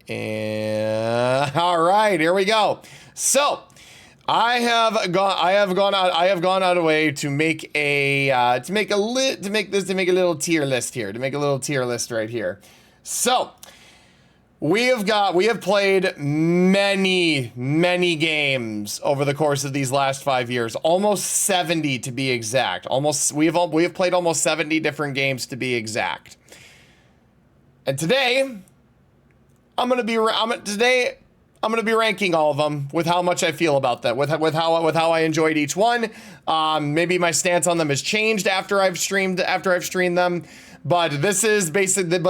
And all right, here we go. So I have gone out of way to make a little tier list here, to make a little tier list right here. So we have played many games over the course of these last 5 years, almost 70 to be exact. We have played almost 70 different games to be exact. And today I'm gonna be ranking all of them with how much I feel about that, with how I enjoyed each one. Maybe my stance on them has changed after I've streamed them. But this is basically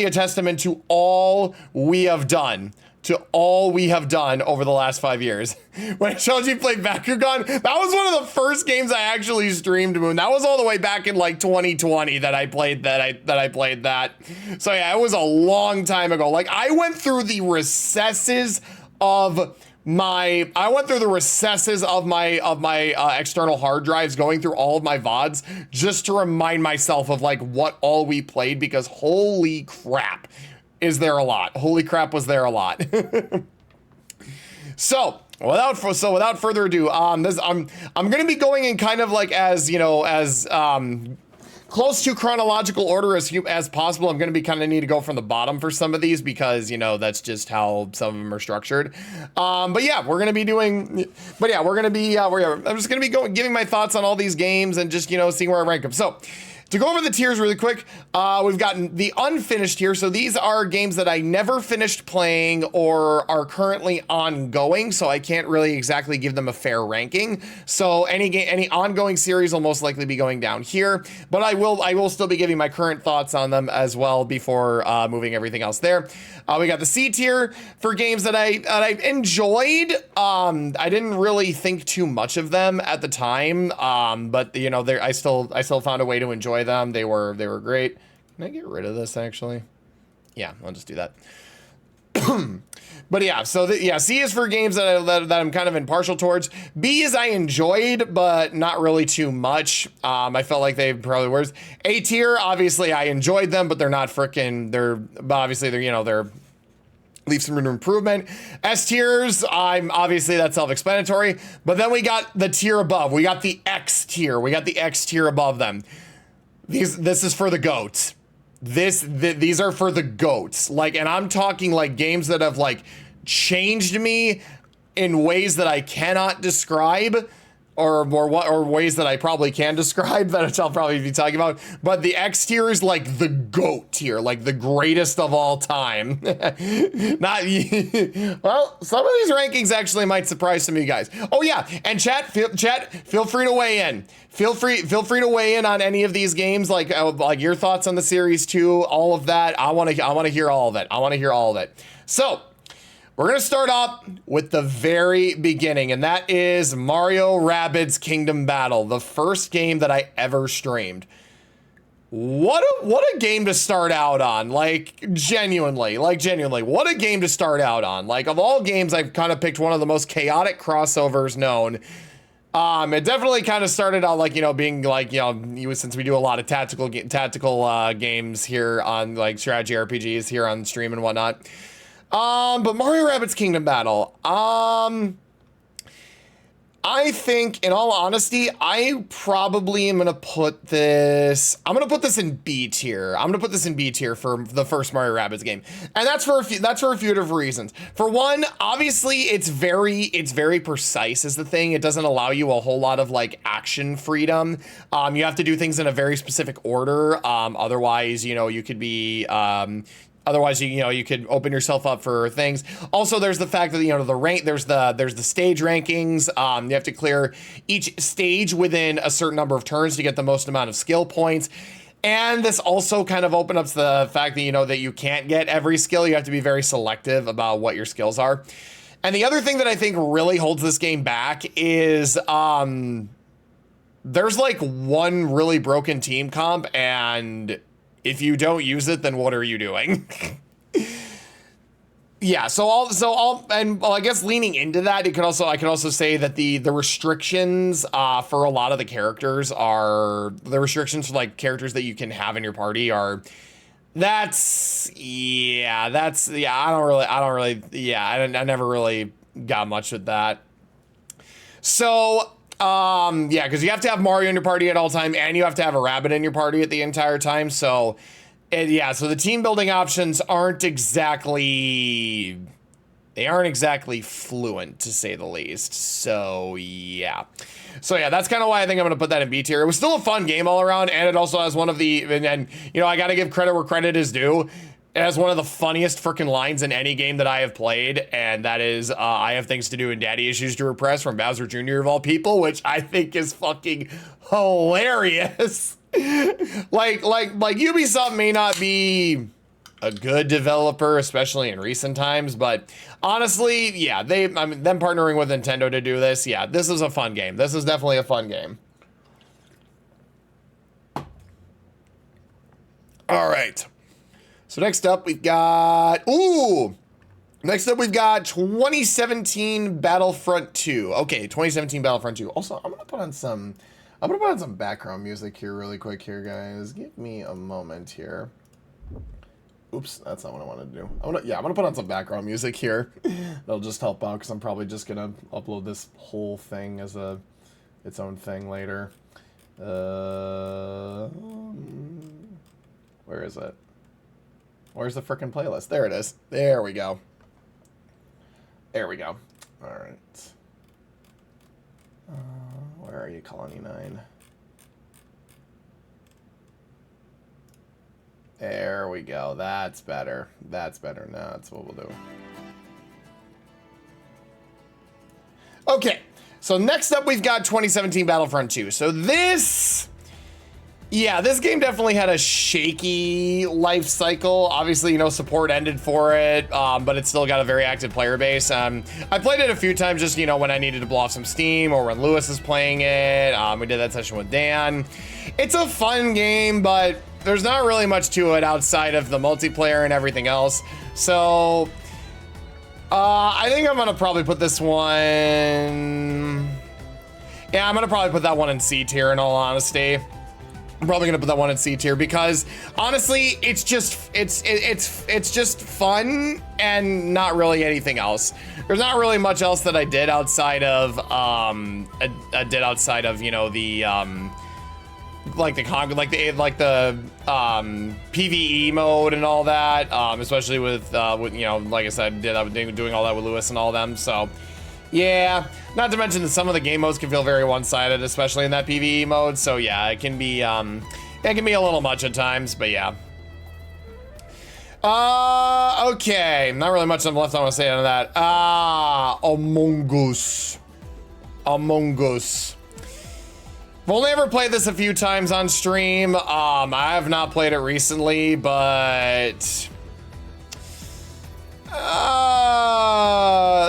a testament to all we have done. Over the last 5 years. When I showed you played Bakugan, that was one of the first games I actually streamed, Moon. That was all the way back in like 2020 that I played that. So yeah, it was a long time ago. Like I went through the recesses of my external hard drives, going through all of my VODs just to remind myself of like what all we played, because holy crap. Is there a lot? Holy crap, was there a lot? So without further ado, I'm gonna be going in kind of like as close to chronological order as possible. I'm gonna be kind of need to go from the bottom for some of these because that's just how some of them are structured. But yeah, I'm just gonna be giving my thoughts on all these games and just seeing where I rank them. So to go over the tiers really quick, we've gotten the unfinished tier. So these are games that I never finished playing or are currently ongoing, so I can't really exactly give them a fair ranking. So any ongoing series will most likely be going down here, but I will still be giving my current thoughts on them as well before moving everything else there. We got the C tier for games that I enjoyed. I didn't really think too much of them at the time, but I still found a way to enjoy them. They were great. Can I get rid of this actually? Yeah, I'll just do that. But yeah, C is for games that I'm kind of impartial towards. B is I enjoyed, but not really too much. I felt like they probably were. A tier, obviously I enjoyed them, but they're not they're leave some room to improvement. S tiers, that's self-explanatory. But then we got the tier above. We got the X tier. We got the X tier above them. This is for the GOATs. These are for the GOATs. Like, and I'm talking like games that have like changed me in ways that I cannot describe, or ways that I probably can describe that I'll probably be talking about. But the X tier is like the GOAT tier, like the greatest of all time. Well, some of these rankings actually might surprise some of you guys. Oh yeah, and chat, feel free to weigh in. Feel free to weigh in on any of these games, like your thoughts on the series too, all of that. I want to hear all of it. So we're going to start off with the very beginning, and that is Mario Rabbids Kingdom Battle, the first game that I ever streamed. What a game to start out on, genuinely, what a game to start out on. Like, of all games, I've kind of picked one of the most chaotic crossovers known. It definitely kind of started out being since we do a lot of tactical games here on strategy RPGs here on stream and whatnot. But Mario Rabbids Kingdom Battle, I think, in all honesty, I probably am going to put this in B tier. I'm going to put this in B tier for the first Mario Rabbids game. And that's for a few different reasons. For one, obviously it's very precise is the thing. It doesn't allow you a whole lot of action freedom. You have to do things in a very specific order. Otherwise, you could be, otherwise, you could open yourself up for things. Also, there's the fact that there's the stage rankings. You have to clear each stage within a certain number of turns to get the most amount of skill points. And this also kind of opens up the fact that that you can't get every skill. You have to be very selective about what your skills are. And the other thing that I think really holds this game back is there's one really broken team comp, and if you don't use it, then what are you doing? Yeah, I guess leaning into that, I could also say that the restrictions for a lot of the characters for characters that you can have in your party yeah, I never really got much with that. So, yeah, because you have to have Mario in your party at all time, and you have to have a rabbit in your party at the entire time. So, yeah, so the team building options aren't exactly fluent, to say the least. So, yeah. So, yeah, that's kind of why I think I'm going to put that in B tier. It was still a fun game all around, and it also has one of the, and you know, I got to give credit where credit is due. It has one of the funniest freaking lines in any game that I have played, and that is, I have things to do and daddy issues to repress, from Bowser Jr. of all people, which I think is fucking hilarious. like Ubisoft may not be a good developer, especially in recent times, but honestly, yeah, them partnering with Nintendo to do this, yeah, this is a fun game. This is definitely a fun game. All right. So next up we've got, next up we've got 2017 Battlefront 2. Okay, 2017 Battlefront 2. Also, I'm gonna put on some background music here really quick here, guys. Give me a moment here. Oops, that's not what I wanted to do. I'm gonna put on some background music here. That'll just help out, because I'm probably just gonna upload this whole thing as its own thing later. Where is it? Where's the frickin' playlist? There it is. There we go. There we go. All right. Where are you, Colony 9? There we go. That's better. That's better. Now that's what we'll do. Okay. So next up, we've got 2017 Battlefront 2. So this... yeah, this game definitely had a shaky life cycle. Obviously, you know, support ended for it, but it's still got a very active player base. I played it a few times just, you know, when I needed to blow off some steam or when Lewis is playing it. We did that session with Dan. It's a fun game, but there's not really much to it outside of the multiplayer and everything else. So, I think I'm gonna probably put this one... yeah, I'm gonna probably put that one in C tier, in all honesty. I'm probably gonna put that one in C tier because honestly, it's just fun and not really anything else. There's not really much else that I did outside of you know, the PvE mode and all that, especially with you know, like I said, doing all that with Lewis and all them. So yeah, not to mention that some of the game modes can feel very one-sided, especially in that PvE mode. So yeah, it can be a little much at times, but yeah. Okay, not really much left I want to say on that. Among Us. Among Us. I've only ever played this a few times on stream. I have not played it recently, but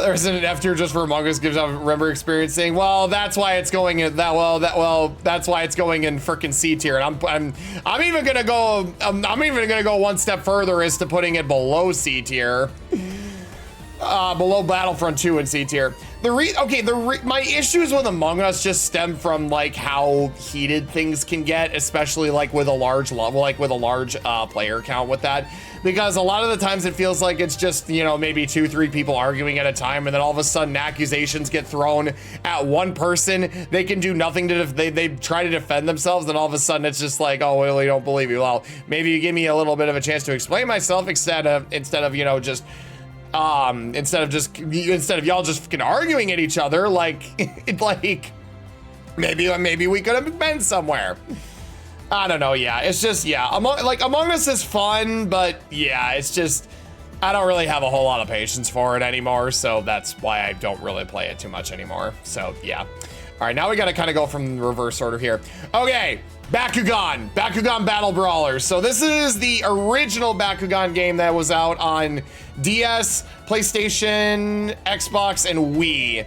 there's an F tier just for Among Us. Gives out remember experiencing. Well, that's why it's going in that. That's why it's going in frickin' C tier. And I'm even gonna go. I'm even gonna go one step further as to putting it below C tier. Below Battlefront 2 in C tier. My issues with Among Us just stem from like how heated things can get, especially like with a large level, like with a large player count with that. Because a lot of the times it feels like it's just, you know, maybe 2-3 people arguing at a time, and then all of a sudden accusations get thrown at one person. They can do nothing to, they try to defend themselves, and all of a sudden it's just like, oh, well, we don't believe you. Well, maybe you give me a little bit of a chance to explain myself instead of you know, just instead of y'all just fucking arguing at each other, like maybe we could have been somewhere. I don't know. Yeah, it's just, yeah, Among Us is fun, but yeah, it's just, I don't really have a whole lot of patience for it anymore, so that's why I don't really play it too much anymore. So yeah. All right, now we got to kind of go from reverse order here. Okay, Bakugan Battle Brawlers. So this is the original Bakugan game that was out on DS, PlayStation, Xbox, and Wii.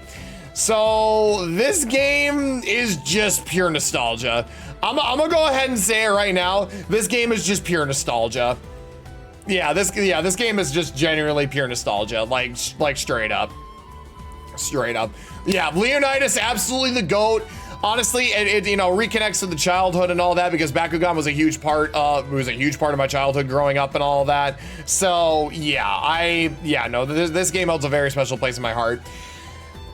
So this game is just pure nostalgia. I'm gonna go ahead and say it right now. This game is just pure nostalgia. Yeah, this game is just genuinely pure nostalgia, like straight up. Yeah, Leonidas, absolutely the GOAT. honestly, it you know, reconnects to the childhood and all that, because Bakugan was a huge part of my childhood growing up and all that. So yeah, no, this game holds a very special place in my heart.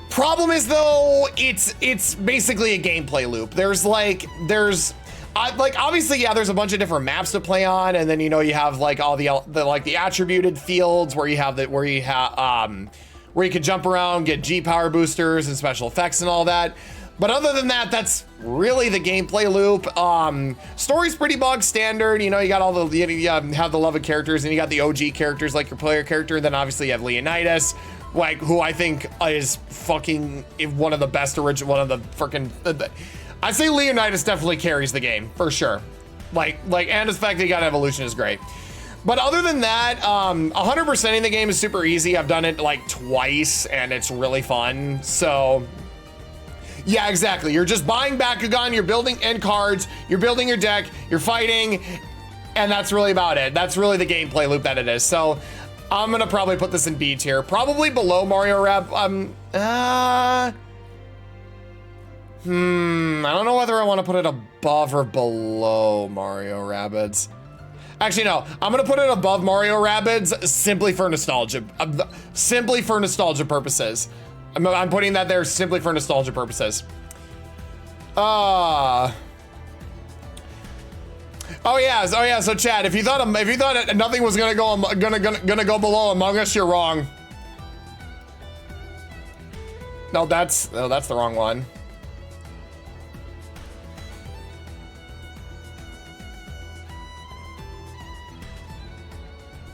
Problem is though, it's basically a gameplay loop. There's obviously, yeah, there's a bunch of different maps to play on, and then, you know, you have like all the attributed fields where you can jump around, get G power boosters and special effects and all that. But other than that, that's really the gameplay loop. Story's pretty bog standard. You know, you got all the, you have the loved characters, and you got the OG characters like your player character. And then obviously you have Leonidas, like, who I think is fucking one of the best original, one of the freaking, I'd say Leonidas definitely carries the game for sure. And the fact that he got evolution is great. But other than that, 100%ing the game is super easy. I've done it like twice and it's really fun. So yeah, exactly. You're just buying Bakugan, you're building end cards, you're building your deck, you're fighting, and that's really about it. That's really the gameplay loop that it is. So I'm gonna probably put this in B tier, probably below Mario Rabbids. I don't know whether I want to put it above or below Mario Rabbids. Actually, no, I'm gonna put it above Mario Rabbids simply for nostalgia. Simply for nostalgia purposes. I'm putting that there simply for nostalgia purposes. Oh yeah. So Chad, if you thought nothing was gonna go below Among Us, you're wrong. No, that's the wrong one.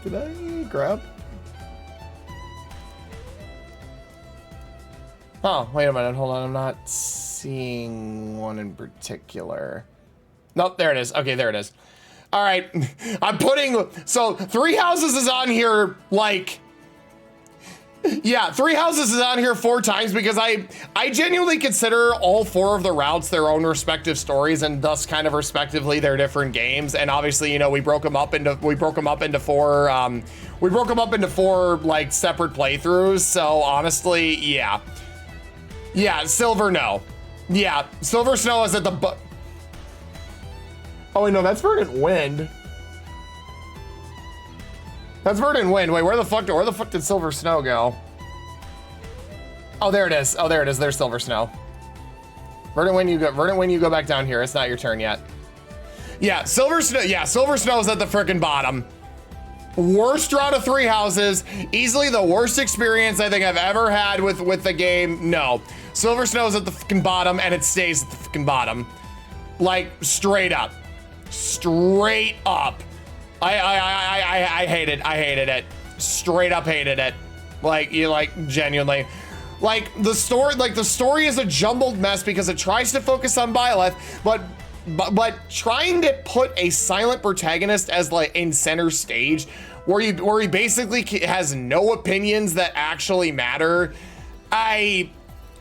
Did I grab? Oh, wait a minute, hold on, I'm not seeing one in particular. Nope, there it is. Okay, there it is. All right, I'm putting, so Three Houses is on here like, yeah, Three Houses is on here 4 times because I genuinely consider all 4 of the routes their own respective stories, and thus kind of respectively their different games. And obviously, you know, we broke them up into 4 like separate playthroughs. So honestly, yeah. Yeah, Silver, no. Yeah, Silver Snow is at the oh wait, no, that's Verdant Wind. That's Verdant Wind. Wait, where the fuck did Silver Snow go? Oh, there it is. Oh, there it is. There's Silver Snow. Verdant Wind, you go back down here. It's not your turn yet. Yeah, Silver Snow. Yeah, Silver Snow is at the frickin' bottom. Worst route of Three Houses. Easily the worst experience I think I've ever had with the game. No, Silver Snow is at the fucking bottom, and it stays at the fucking bottom. Like, straight up. Straight up. I hated it. Straight up hated it. Like, genuinely. Like the story is a jumbled mess because it tries to focus on Byleth, but trying to put a silent protagonist as like in center stage where he basically has no opinions that actually matter. I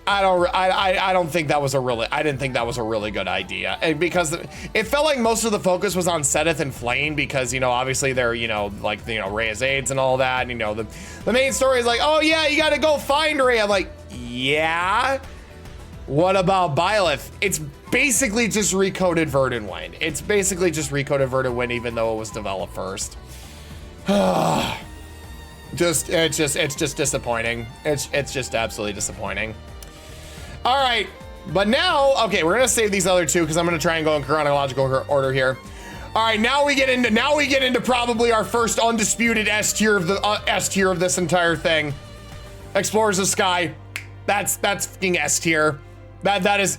don't think that was a really, I didn't think that was a really good idea, and because it felt like most of the focus was on Seteth and Flayn, because, you know, obviously they're, you know, like, you know, Rhea's aides and all that, and, you know, the main story is like, oh yeah, you gotta go find Rhea. I'm like, yeah, what about Byleth? It's basically just recoded Verdant Wind. It's basically just recoded Verdant Wind, even though it was developed first. It's just disappointing. It's just absolutely disappointing. All right, but now, okay, we're gonna save these other 2 because I'm gonna try and go in chronological order here. All right, now we get into probably our first undisputed S tier of this entire thing. Explorers of Sky, that's fucking S tier. That is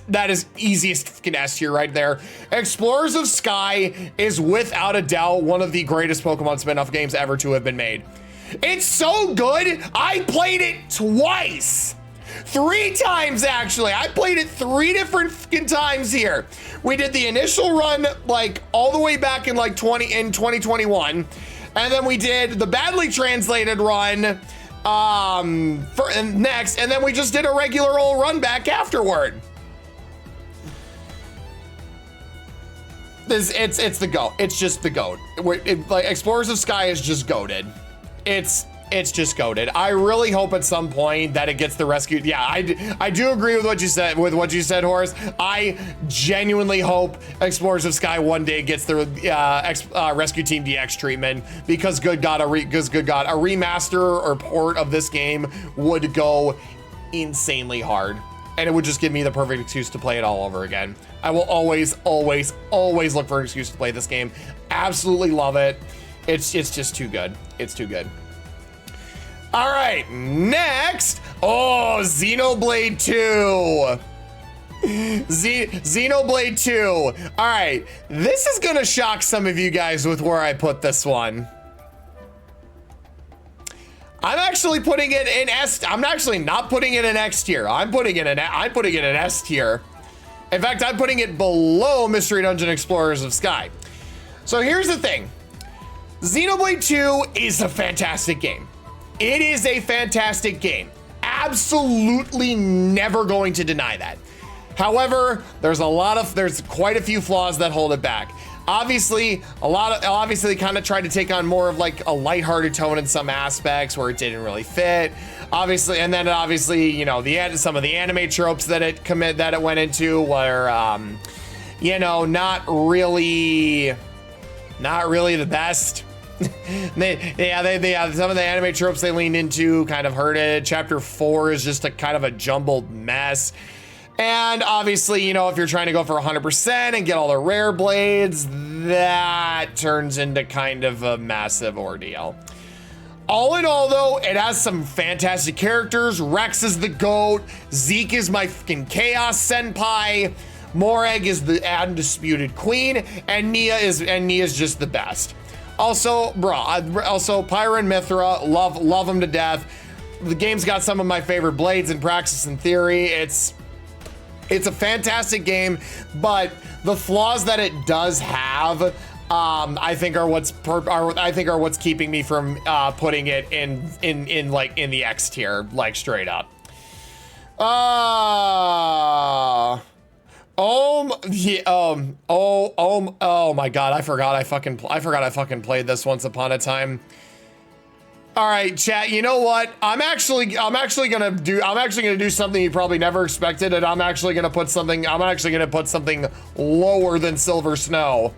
easiest fucking S tier right there. Explorers of Sky is without a doubt one of the greatest Pokemon spin-off games ever to have been made. It's so good, I played it twice. 3 times, actually. I played it 3 different fucking times here. We did the initial run, like, all the way back in, like, 2021. And then we did the badly translated run next. And then we just did a regular old run back afterward. It's the GOAT. It's just the GOAT. Like, Explorers of Sky is just goated. It's just goated. I really hope at some point that it gets the rescue. Yeah, I do agree with what you said, Horace. I genuinely hope Explorers of Sky one day gets the Rescue Team DX treatment, because good God, a remaster or port of this game would go insanely hard, and it would just give me the perfect excuse to play it all over again. I will always look for an excuse to play this game. Absolutely love it. It's just too good. It's too good. All right, next. Oh, Xenoblade 2. Xenoblade 2. All right, this is gonna shock some of you guys with where I put this one. I'm actually putting it in S. I'm actually not putting it in X tier. I'm putting it in S tier. In fact, I'm putting it below Mystery Dungeon Explorers of Sky. So here's the thing. Xenoblade 2 is a fantastic game. It is a fantastic game. Absolutely never going to deny that. However, there's quite a few flaws that hold it back. Obviously, they kind of tried to take on more of like a lighthearted tone in some aspects where it didn't really fit. Obviously, you know, some of the anime tropes that it went into were, you know, not really the best. Some of the anime tropes they leaned into kind of hurt it. Chapter 4 is just a kind of a jumbled mess. And obviously, you know, if you're trying to go for 100% and get all the rare blades, that turns into kind of a massive ordeal. All in all, though, it has some fantastic characters. Rex is the GOAT. Zeke is my fucking Chaos Senpai. Morag is the undisputed queen. And Nia is just the best. Also, Pyra and Mithra, love them to death. The game's got some of my favorite blades in Praxis and Theory. It's a fantastic game, but the flaws that it does have, I think are what's keeping me from putting it in the X tier, like straight up. Oh my God, I forgot I fucking played this once upon a time. All right, chat, you know what? I'm actually gonna do something you probably never expected, and I'm actually gonna put something lower than Silver Snow.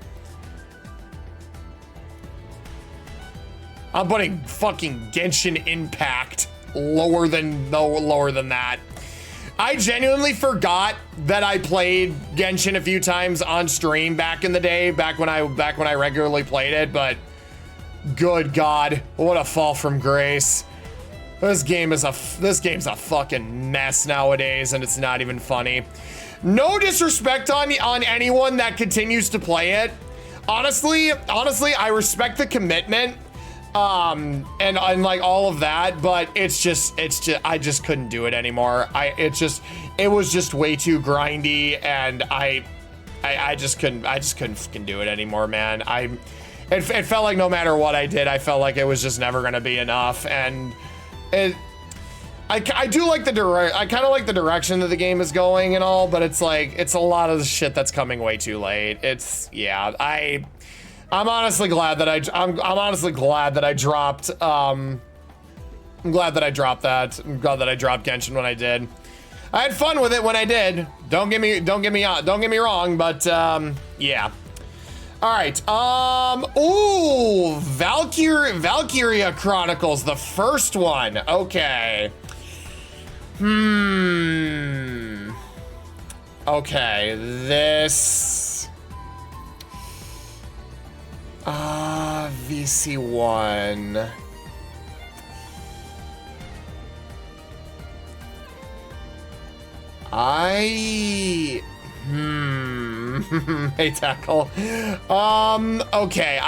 I'm putting fucking Genshin Impact lower than that. I genuinely forgot that I played Genshin a few times on stream back in the day, back when I regularly played it, but good God, what a fall from grace. This game's a fucking mess nowadays, and it's not even funny. No disrespect on anyone that continues to play it. Honestly, I respect the commitment, and like all of that, but it's just I just couldn't do it anymore. It was just way too grindy, and I just couldn't fucking do it anymore, man. It felt like no matter what I did, I felt like it was just never gonna be enough, and I do like I kind of like the direction that the game is going and all, but it's like, it's a lot of the shit that's coming way too late. I'm honestly glad that I dropped. I'm glad that I dropped that. I'm glad that I dropped Genshin when I did. I had fun with it when I did. Don't get me wrong, but yeah. All right. Ooh, Valkyria Chronicles, the first one. Okay. Okay, this. VC1. Hey, Tackle. Okay,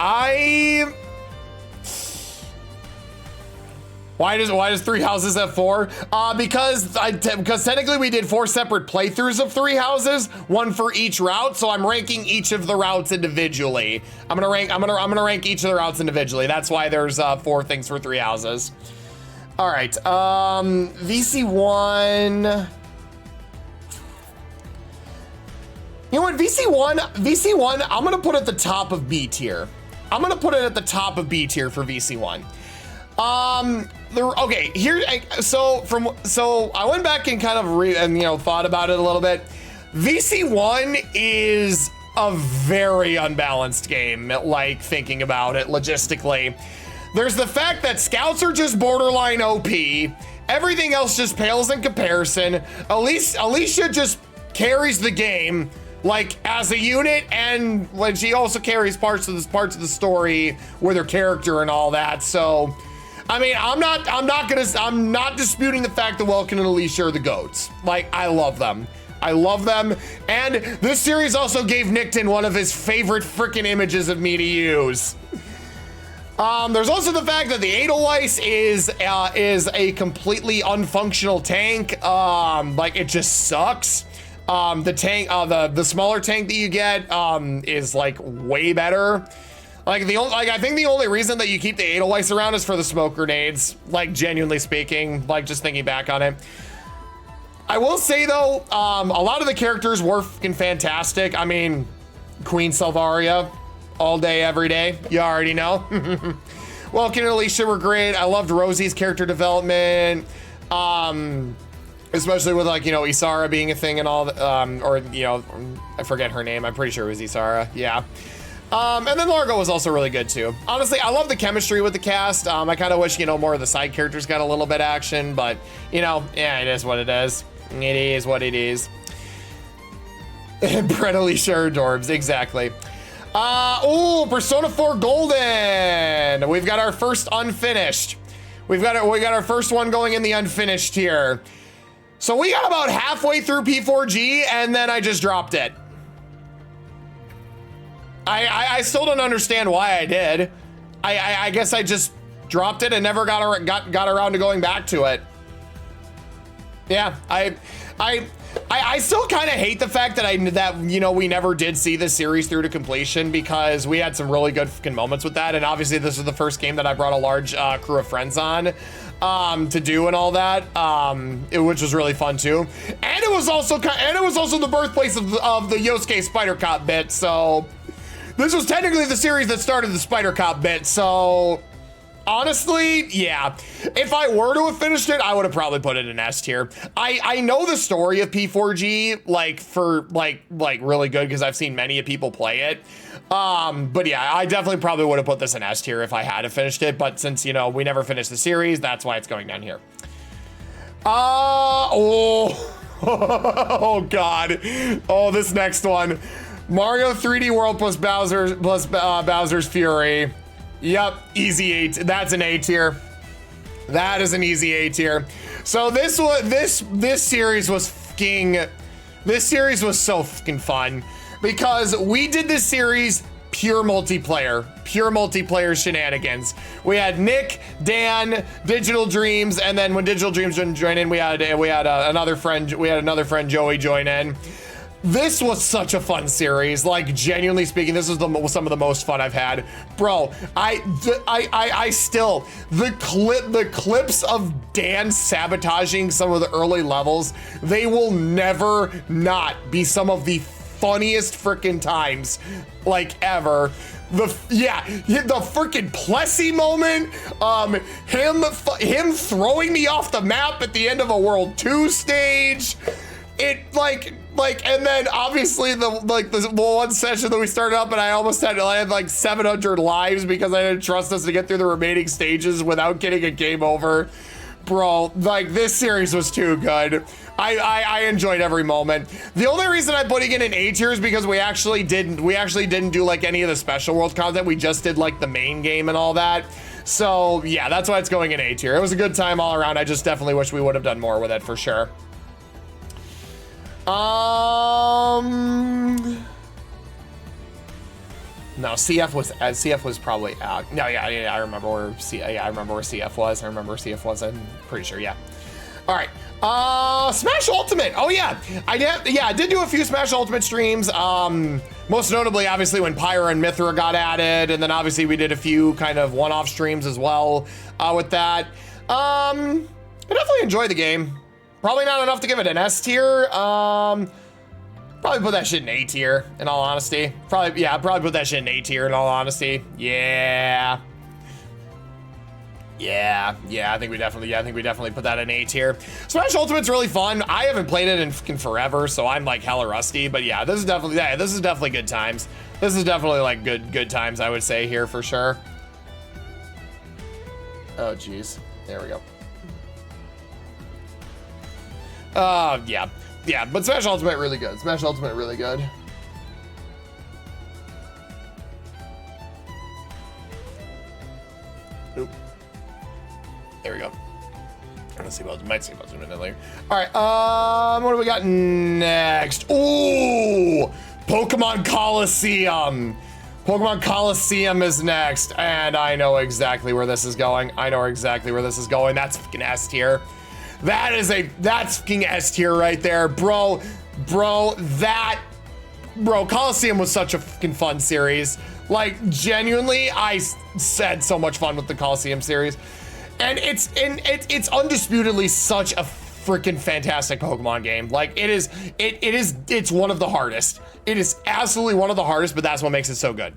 Why does Three Houses have 4? Because technically we did 4 separate playthroughs of Three Houses, 1 for each route. So I'm ranking each of the routes individually. I'm gonna rank each of the routes individually. That's why there's 4 things for Three Houses. All right, VC1. You know what, VC1, I'm gonna put at the top of B tier. I'm gonna put it at the top of B tier for VC1. Okay, here, so I went back and kind of thought about it a little bit. VC1 is a very unbalanced game, like thinking about it logistically. There's the fact that scouts are just borderline OP. Everything else just pales in comparison. Alicia just carries the game, like as a unit, and when she also carries parts of the story with her character and all that. So, I mean, I'm not disputing the fact that Welkin and Alicia are the GOATs. Like, I love them. I love them. And this series also gave Nickton one of his favorite freaking images of me to use. There's also the fact that the Edelweiss is a completely unfunctional tank. Like, it just sucks. The tank, the smaller tank that you get, is like way better. Like I think the only reason that you keep the Edelweiss around is for the smoke grenades. Like, genuinely speaking, like just thinking back on it. I will say though, a lot of the characters were fucking fantastic. I mean, Queen Selvaria, all day, every day. You already know. Welkin and Alicia were great. I loved Rosie's character development. Especially with, like, you know, Isara being a thing and all, or, you know, I forget her name. I'm pretty sure it was Isara. Yeah. And then Largo was also really good too. Honestly, I love the chemistry with the cast. I kind of wish, you know, more of the side characters got a little bit action, but, you know, yeah, it is what it is. It is what it is. Brett, Alicia are adorbs, exactly. Oh, Persona 4 Golden. We've got our first unfinished. We got our first one going in the unfinished here. So we got about halfway through P4G and then I just dropped it. I still don't understand why I did. I guess I just dropped it and never got around to going back to it. Yeah, I still kind of hate the fact that you know, we never did see the series through to completion, because we had some really good fucking moments with that, and obviously this was the first game that I brought a large crew of friends on to do and all that, which was really fun too. And it was also the birthplace of the Yosuke Spider Cop bit, so this was technically the series that started the Spider Cop bit. So honestly, yeah, if I were to have finished it, I would have probably put it in S tier. I know the story of P4G like really good, because I've seen many people play it. But yeah, I definitely probably would have put this in S tier if I had finished it. But since, you know, we never finished the series, that's why it's going down here. Oh God. Oh, this next one. Mario 3D World plus Bowser's Fury. Yep, easy 8. That's an A tier. That is an easy A tier. So this series was so fucking fun, because we did this series pure multiplayer shenanigans. We had Nick, Dan, Digital Dreams, and then when Digital Dreams didn't join in, we had another friend Joey join in. This was such a fun series. Like, genuinely speaking, this is some of the most fun I've had, bro. I still, the clips of Dan sabotaging some of the early levels, they will never not be some of the funniest freaking times, like, ever. The freaking Plessy moment, him throwing me off the map at the end of a World 2 stage. It and then obviously the one session that we started up and I had like 700 lives because I didn't trust us to get through the remaining stages without getting a game over. Bro, like, this series was too good. I enjoyed every moment. The only reason I'm putting it in A tier is because we actually didn't do like any of the special world content. We just did like the main game and all that. So yeah, that's why it's going in A tier. It was a good time all around. I just definitely wish we would have done more with it for sure. No, CF was probably out. No, yeah, I remember where CF was. I'm pretty sure, yeah. All right, Smash Ultimate. Oh yeah, I did do a few Smash Ultimate streams. Most notably, obviously, when Pyra and Mythra got added, and then obviously we did a few kind of one-off streams as well with that. I definitely enjoyed the game. Probably not enough to give it an S tier. Probably put that shit in A tier, in all honesty. Probably put that shit in A tier, in all honesty. Yeah. Yeah, I think we definitely put that in A tier. Smash Ultimate's really fun. I haven't played it in fucking forever, so I'm like hella rusty. But yeah, this is definitely good times. This is definitely like good times, I would say here for sure. Oh geez, there we go. Yeah, but Smash Ultimate really good. Smash Ultimate really good. Oop. There we go. Let's see about, might see about a minute later. All right, what do we got next? Ooh, Pokemon Coliseum. Pokemon Coliseum is next, and I know exactly where this is going. That's fucking S tier. That's fucking S tier right there, bro. Coliseum was such a fucking fun series. Like, genuinely, I had so much fun with the Coliseum series. And it's undisputedly such a freaking fantastic Pokemon game. Like, it's one of the hardest. It is absolutely one of the hardest, but that's what makes it so good.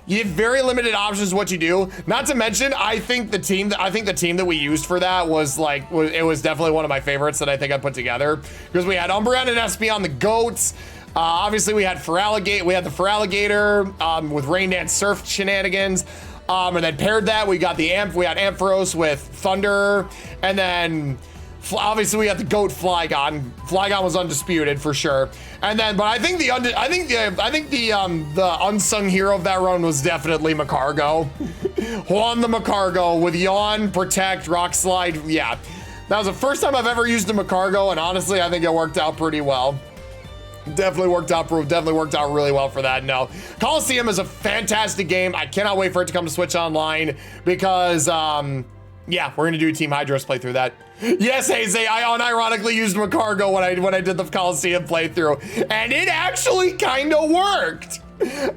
You have very limited options what you do. Not to mention, I think the team that we used for that was definitely one of my favorites that I think I put together, because we had Umbreon and Espeon, the goats. Obviously we had Feraligatr, the Feraligatr with Rain Dance Surf shenanigans. And then paired that, we had Ampharos with Thunder, and then obviously we had the GOAT Flygon. Flygon was undisputed for sure. And then, but I think the unsung hero of that run was definitely Magcargo. Juan the Magcargo with Yawn, Protect, Rock Slide. Yeah, that was the first time I've ever used a Magcargo, and honestly, I think it worked out pretty well. Definitely worked out really well for that. No, Coliseum is a fantastic game. I cannot wait for it to come to Switch Online, because yeah, we're gonna do a Team Hydros playthrough that. Yes, Haze, I unironically used Magcargo when I did the Coliseum playthrough, and it actually kind of worked.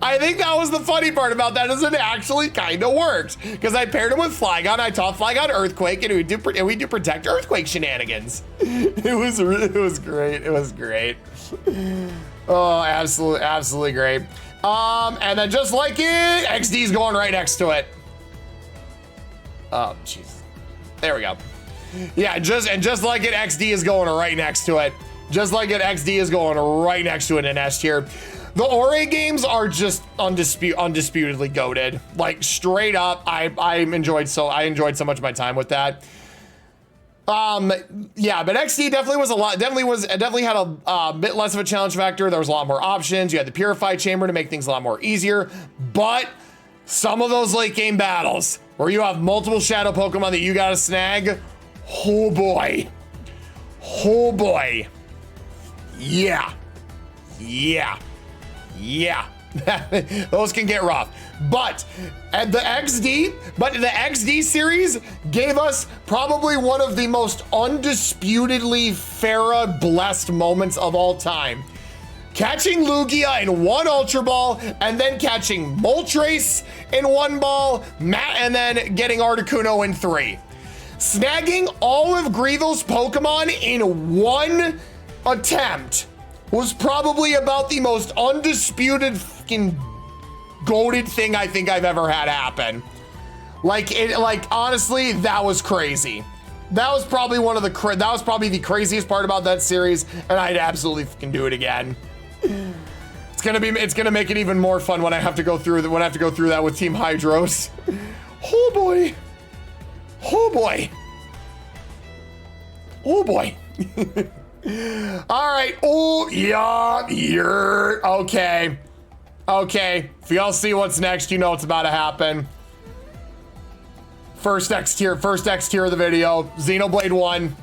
I think that was the funny part about that, is it actually kind of worked, because I paired him with Flygon. I taught Flygon Earthquake, and we do Protect Earthquake shenanigans. It was great. Oh, absolutely great. And then just like it, XD's going right next to it. Oh, jeez. There we go. Yeah, just like it, XD is going right next to it. In S tier. The Ori games are just undisputedly goated. Like, straight up, I enjoyed so much of my time with that. Yeah, but XD definitely had a bit less of a challenge factor. There was a lot more options. You had the Purify Chamber to make things a lot more easier, but some of those late game battles where you have multiple shadow Pokemon that you gotta snag, oh boy, yeah. Those can get rough. But the XD series gave us probably one of the most undisputedly Farah blessed moments of all time. Catching Lugia in one Ultra Ball, and then catching Moltres in one ball, and then getting Articuno in 3. Snagging all of Greedle's Pokemon in one attempt was probably about the most undisputed fucking goated thing I think I've ever had happen. Like, honestly, that was crazy. That was probably the craziest part about that series, and I'd absolutely fucking do it again. It's gonna make it even more fun when I have to go through that with Team Hydros. Oh boy. All right. Oh yeah. Okay. If y'all see what's next, you know what's about to happen. First X tier of the video, Xenoblade 1.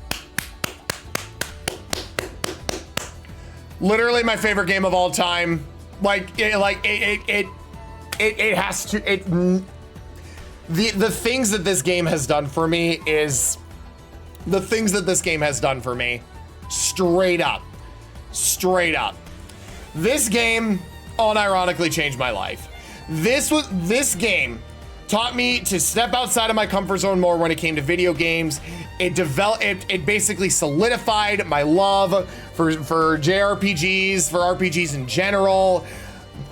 Literally my favorite game of all time. It has to. The things that this game has done for me is straight up. This game unironically changed my life. This game taught me to step outside of my comfort zone more when it came to video games. It basically solidified my love for JRPGs, for RPGs in general.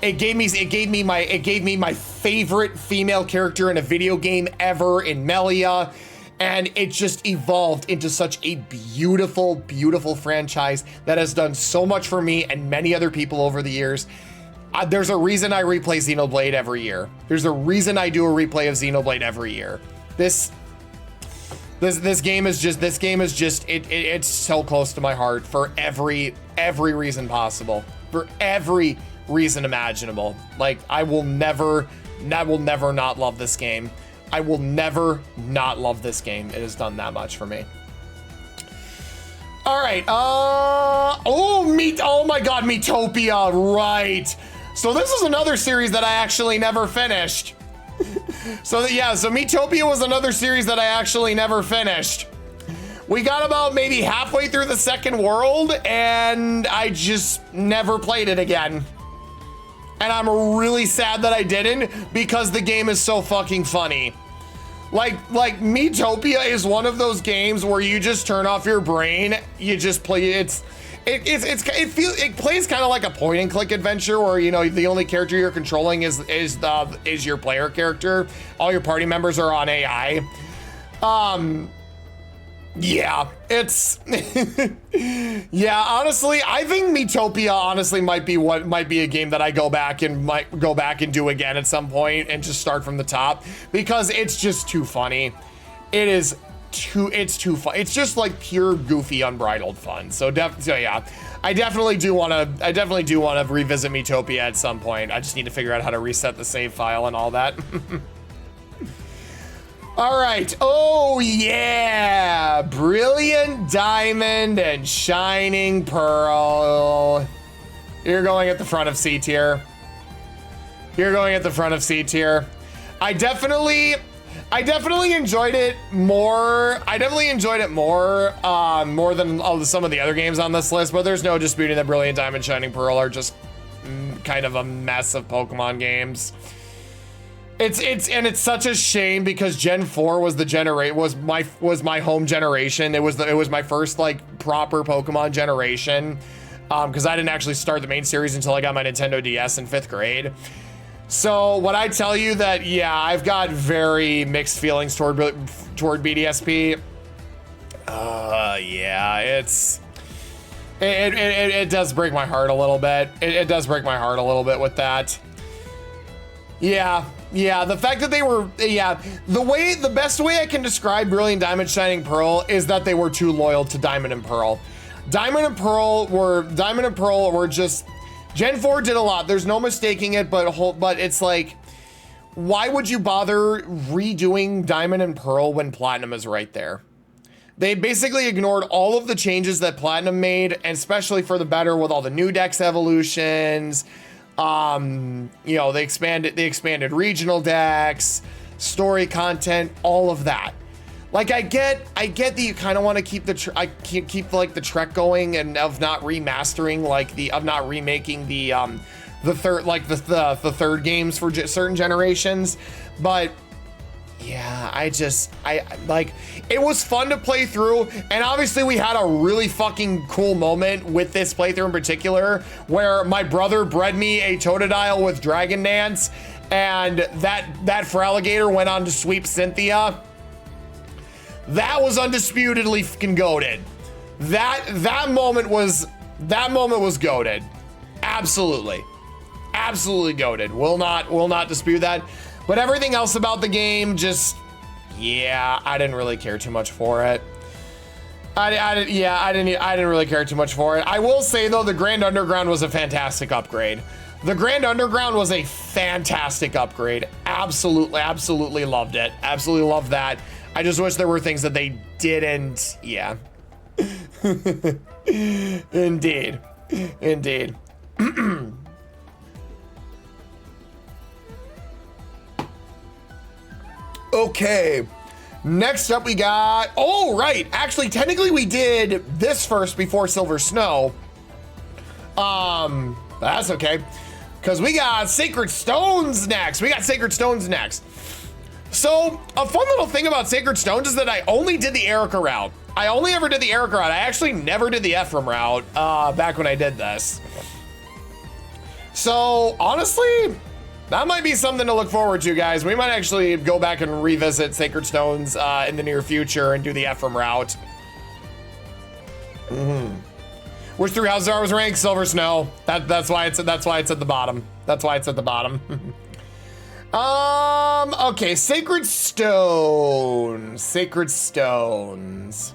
It gave me my favorite female character in a video game ever in Melia. And it just evolved into such a beautiful, beautiful franchise that has done so much for me and many other people over the years. There's a reason I replay Xenoblade every year. There's a reason I do a replay of Xenoblade every year. This game is just it's so close to my heart for every reason possible, for every reason imaginable. Like, I will never not love this game. I will never not love this game. It has done that much for me. All right. Oh my God, Miitopia. Right. So this is another series that I actually never finished. So Miitopia was another series that I actually never finished. We got about maybe halfway through the second world and I just never played it again. And I'm really sad that I didn't, because the game is so fucking funny. Like Miitopia is one of those games where you just turn off your brain, you just play it plays kind of like a point and click adventure where, you know, the only character you're controlling is your player character. All your party members are on AI. Yeah, it's yeah, honestly, I think Miitopia honestly might be a game that I might go back and do again at some point and just start from the top, because it's just too funny. It's too fun. It's just like pure goofy unbridled fun. So yeah, I definitely do want to revisit Miitopia at some point. I just need to figure out how to reset the save file and all that. All right. Oh, yeah. Brilliant Diamond and Shining Pearl. You're going at the front of C tier. You're going at the front of C tier. I definitely enjoyed it more. More than some of the other games on this list, but there's no disputing that Brilliant Diamond, Shining Pearl are just kind of a mess of Pokemon games. It's such a shame, because Gen 4 was my home generation. It was my first like proper Pokemon generation, because I didn't actually start the main series until I got my Nintendo DS in 5th grade. So when I tell you that, yeah, I've got very mixed feelings toward BDSP. Yeah, it does break my heart a little bit. It does break my heart a little bit with that. Yeah, the fact that they were, the best way I can describe Brilliant Diamond, Shining Pearl is that they were too loyal to Diamond and Pearl. Diamond and Pearl were just, Gen 4 did a lot. There's no mistaking it, but it's like, why would you bother redoing Diamond and Pearl when Platinum is right there? They basically ignored all of the changes that Platinum made, and especially for the better with all the new dex evolutions. You know, they expanded regional decks, story content, all of that. Like, I get that you kind of want to keep the trek going, and of not remastering, of not remaking the third games for certain generations, but yeah, it was fun to play through, and obviously we had a really fucking cool moment with this playthrough in particular, where my brother bred me a Totodile with Dragon Dance, and that Feraligatr went on to sweep Cynthia. That was undisputedly fucking goated. That moment was goated. Absolutely goated. Will not dispute that. But everything else about the game, just, yeah, I didn't really care too much for it. I didn't really care too much for it. I will say though, the Grand Underground was a fantastic upgrade. The Grand Underground was a fantastic upgrade. Absolutely loved it. Absolutely loved that. I just wish there were things that they didn't. Yeah. Indeed. Okay, next up we got, oh right, actually technically we did this first before Silver Snow. That's okay, because we got Sacred Stones next. So a fun little thing about Sacred Stones is that I only did the Erica route. I only ever did the Erica route. I actually never did the Ephraim route back when I did this. So honestly, that might be something to look forward to, guys. We might actually go back and revisit Sacred Stones in the near future and do the Ephraim route. Which 3 houses I was ranked? Silver Snow. That's why it's at the bottom. That's why it's at the bottom. Okay, Sacred Stones. Sacred Stones.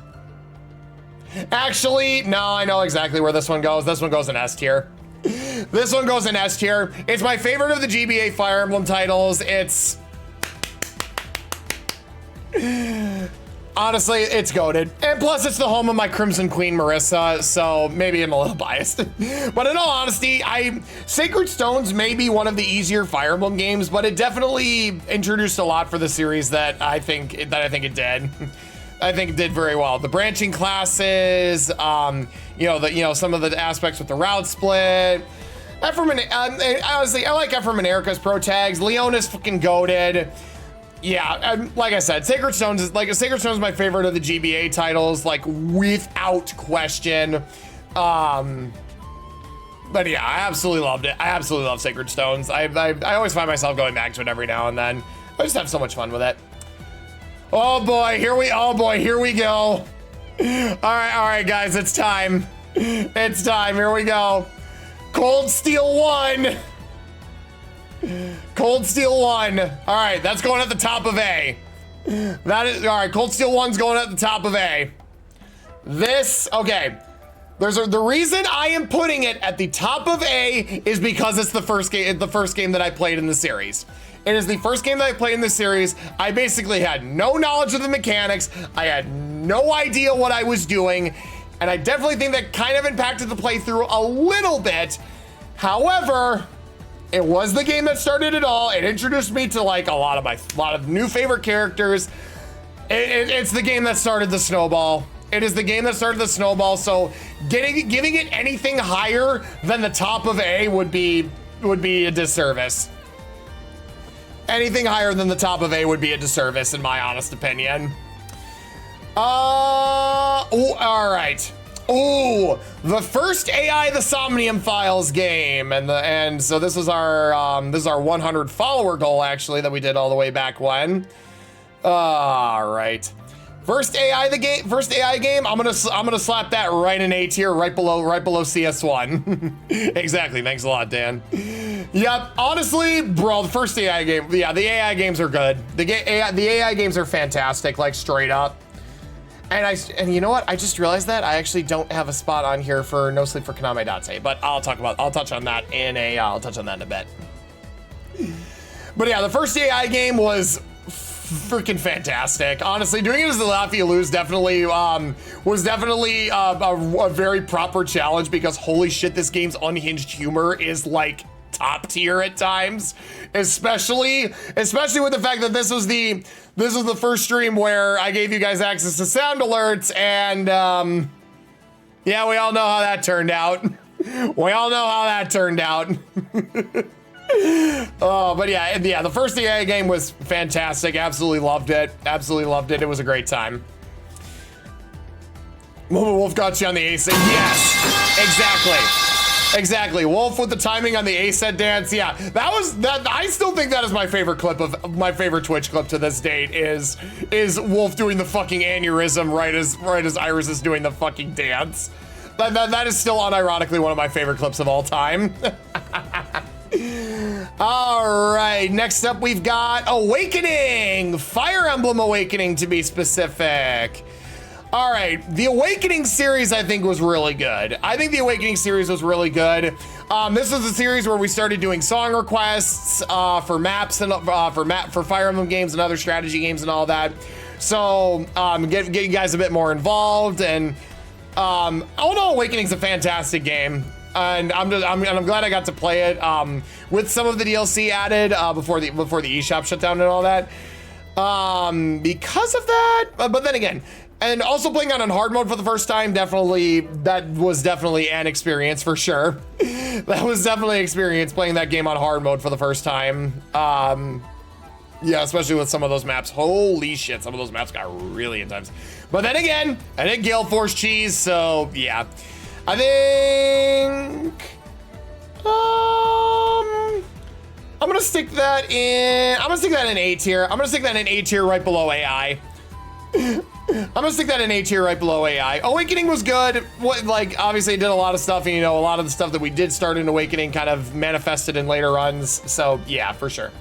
Actually, no, I know exactly where this one goes. This one goes in S tier. This one goes in S tier. It's my favorite of the GBA Fire Emblem titles. It's... honestly, it's goated. And plus, it's the home of my Crimson Queen, Marissa, so maybe I'm a little biased. But in all honesty, Sacred Stones may be one of the easier Fire Emblem games, but it definitely introduced a lot for the series that I think it did. I think it did very well. The branching classes, some of the aspects with the route split. Ephraim and honestly, I like Ephraim and Erica's pro tags. Leon is fucking goated. Yeah, like I said, Sacred Stones is my favorite of the GBA titles, like without question. But yeah, I absolutely loved it. I absolutely love Sacred Stones. I always find myself going back to it every now and then. I just have so much fun with it. Oh boy, here we go. All right, guys, it's time. It's time. Here we go. Cold Steel 1. Cold Steel 1. All right, that's going at the top of A. That is all right. Cold Steel 1's going at the top of A. This, okay. The reason I am putting it at the top of A is because it's the first game that I played in the series. It is the first game that I played in the series. I basically had no knowledge of the mechanics. I had no idea what I was doing. And I definitely think that kind of impacted the playthrough a little bit. However, it was the game that started it all. It introduced me to like a lot of new favorite characters. It's the game that started the snowball. It is the game that started the snowball. So giving it anything higher than the top of A would be a disservice. Anything higher than the top of A would be a disservice, in my honest opinion. All right. Oh, the first AI the Somnium Files game, and so this is our 100 follower goal actually that we did all the way back when. All right. First AI game. I'm gonna slap that right in A tier, right below CS1. Exactly. Thanks a lot, Dan. Yep. Honestly, bro, the first AI game. Yeah, the AI games are good. The AI games are fantastic, like straight up. And you know what? I just realized that I actually don't have a spot on here for No Sleep for Kaname Date, but I'll touch on that in a bit. But yeah, the first AI game was freaking fantastic. Honestly, doing it as the Laugh You Lose was definitely a very proper challenge because holy shit, this game's unhinged humor is like top tier at times, especially with the fact that this was the first stream where I gave you guys access to sound alerts, and yeah, we all know how that turned out. Oh, but yeah, the first AI game was fantastic. Absolutely loved it. It was a great time. Wolf got you on the ace. Yes, exactly. Wolf with the timing on the ASET dance. Yeah, that. I still think that is my favorite Twitch clip to this date is Wolf doing the fucking aneurysm right as Iris is doing the fucking dance. That is still unironically one of my favorite clips of all time. All right, next up we've got Awakening, Fire Emblem Awakening to be specific. All right, the Awakening series I think was really good. This was a series where we started doing song requests for maps and for Fire Emblem games and other strategy games and all that. So get you guys a bit more involved, and all in all, Awakening's a fantastic game. And I'm glad I got to play it with some of the DLC added before the eShop shut down and all that. Because of that, but then again, and also playing on hard mode for the first time, that was definitely an experience for sure. That was definitely an experience playing that game on hard mode for the first time. Yeah, especially with some of those maps. Holy shit, some of those maps got really intense. But then again, I did Gale Force cheese, so yeah. I think I'm gonna stick that in A tier. I'm gonna stick that in A tier right below AI. I'm gonna stick that in A tier right below AI. Awakening was good. Like, obviously it did a lot of stuff, and you know, a lot of the stuff that we did start in Awakening kind of manifested in later runs. So yeah, for sure.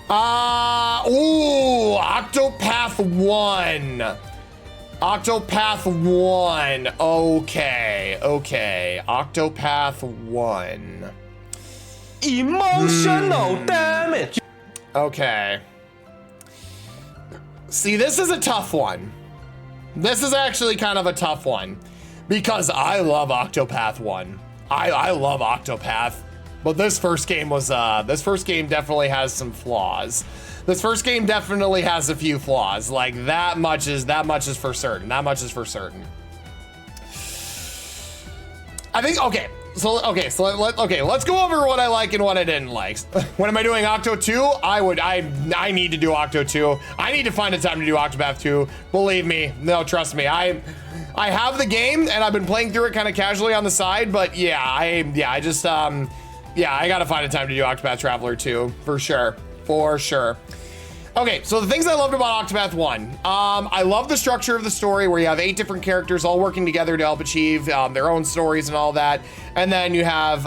Ooh, Octopath 1. Octopath 1. Okay, okay. Octopath 1. Emotional damage. Okay. See, this is a tough one. This is actually kind of a tough one because I love Octopath 1. I love Octopath, but this first game definitely has some flaws. This first game definitely has a few flaws. Like that much is for certain. That much is for certain. I think let's go over what I like and what I didn't like. When am I doing Octo 2? I need to do Octo 2. I need to find a time to do Octopath 2. Believe me, no, trust me. I have the game and I've been playing through it kind of casually on the side, but yeah, I gotta find a time to do Octopath Traveler 2 for sure, for sure. Okay, so the things I loved about Octopath 1. I love the structure of the story where you have 8 different characters all working together to help achieve their own stories and all that. And then you have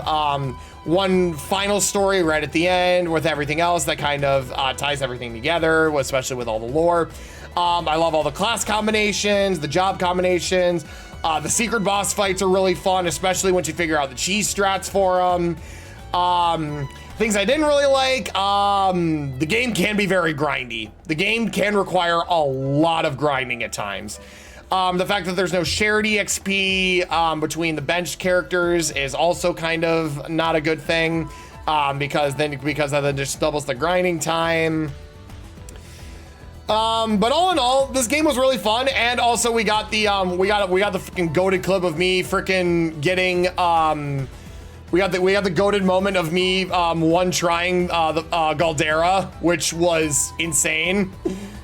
one final story right at the end with everything else that kind of ties everything together, especially with all the lore. I love all the class combinations, the job combinations. The secret boss fights are really fun, especially once you figure out the cheese strats for them. Things I didn't really like, the game can be very grindy. The game can require a lot of grinding at times. The fact that there's no shared EXP between the benched characters is also kind of not a good thing, because that just doubles the grinding time. But all in all, this game was really fun, and also we got the freaking goated clip of me freaking getting we got the goated moment of me one-trying the Galdera, which was insane.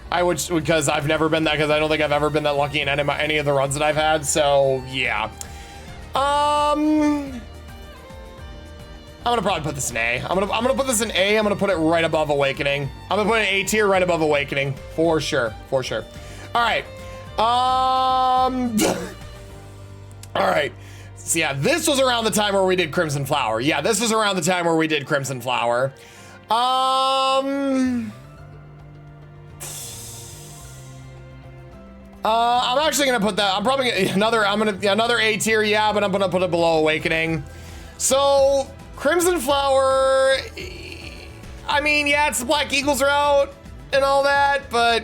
Because I've never been that, because I don't think I've ever been that lucky in any of the runs that I've had. So yeah. I'm gonna probably put this in A. I'm gonna put this in A. I'm gonna put it right above Awakening. I'm gonna put it in A tier right above Awakening for sure, for sure. All right. All right. So yeah, this was around the time where we did Crimson Flower. Yeah, this was around the time where we did Crimson Flower. I'm actually gonna put that. I'm probably another A tier. Yeah, but I'm gonna put it below Awakening. So Crimson Flower. I mean, yeah, it's the Black Eagles route and all that, but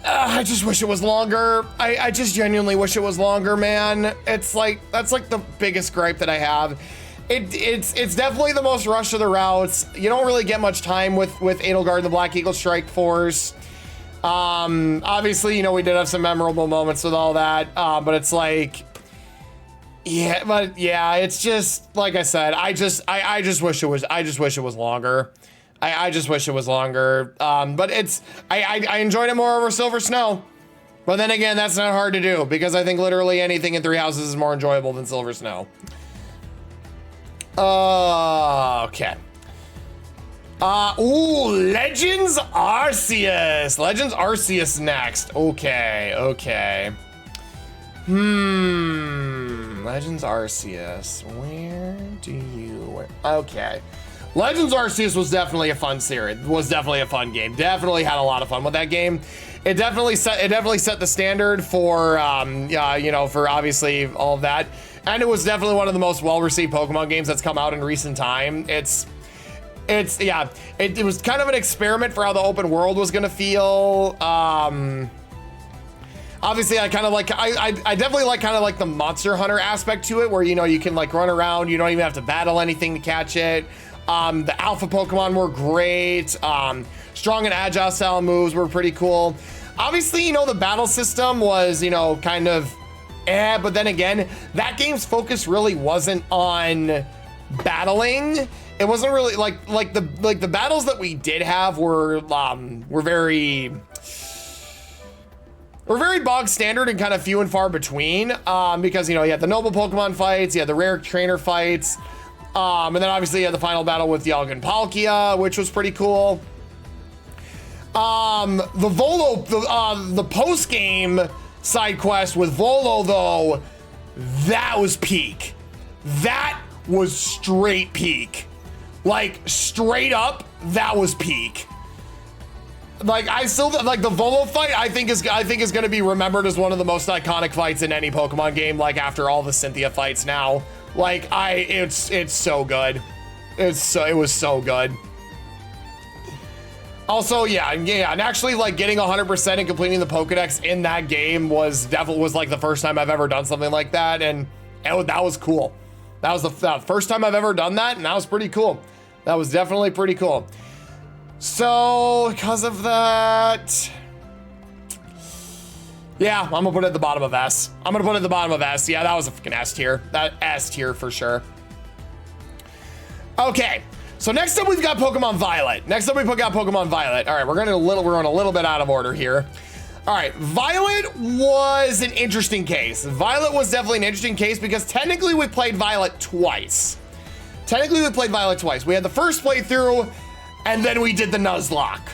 I just wish it was longer. I just genuinely wish it was longer, man. It's like, that's like the biggest gripe that I have. It's definitely the most rushed of the routes. You don't really get much time with Edelgard and the Black Eagle Strike Force. Obviously, you know, we did have some memorable moments with all that, but it's like, yeah, but yeah, it's just, like I said, I just wish it was longer. I just wish it was longer. But I enjoyed it more over Silver Snow. But then again, that's not hard to do because I think literally anything in Three Houses is more enjoyable than Silver Snow. Okay. Ooh, Legends Arceus. Legends Arceus next. Okay, okay. Legends Arceus. Where do you... Okay. Legends Arceus was definitely a fun series. Was definitely a fun game. Definitely had a lot of fun with that game. It definitely set the standard for you know, for obviously all of that. And it was definitely one of the most well-received Pokemon games that's come out in recent time. It was kind of an experiment for how the open world was gonna feel. Obviously, I definitely like kind of like the Monster Hunter aspect to it, where, you know, you can like run around, you don't even have to battle anything to catch it. The alpha Pokemon were great. Strong and agile style moves were pretty cool. Obviously, you know, the battle system was, you know, kind of but then again, that game's focus really wasn't on battling. It wasn't really like the battles that we did have were very bog standard and kind of few and far between, because, you know, you had the noble Pokemon fights, you had the rare trainer fights, And then obviously you had the final battle with Dialga and Palkia, which was pretty cool. The Volo, the post-game side quest with Volo, though, that was peak. That was straight peak. Like, straight up, that was peak. Like, I still, like, the Volo fight, I think is going to be remembered as one of the most iconic fights in any Pokemon game, like, after all the Cynthia fights now. Like, it's so good. It was so good. Also, yeah, and actually, like, getting 100% and completing the Pokedex in that game was like the first time I've ever done something like that, and that was cool. That was the first time I've ever done that, and that was pretty cool. That was definitely pretty cool. So, because of that, yeah, I'm gonna put it at the bottom of S. I'm gonna put it at the bottom of S. Yeah, that was a freaking S tier. That S tier for sure. Okay. So next up, we've got Pokemon Violet. Next up, we got Pokemon Violet. All right, we're on a little bit out of order here. All right, Violet was an interesting case. Violet was definitely an interesting case because technically we played Violet twice. We had the first playthrough, and then we did the Nuzlocke.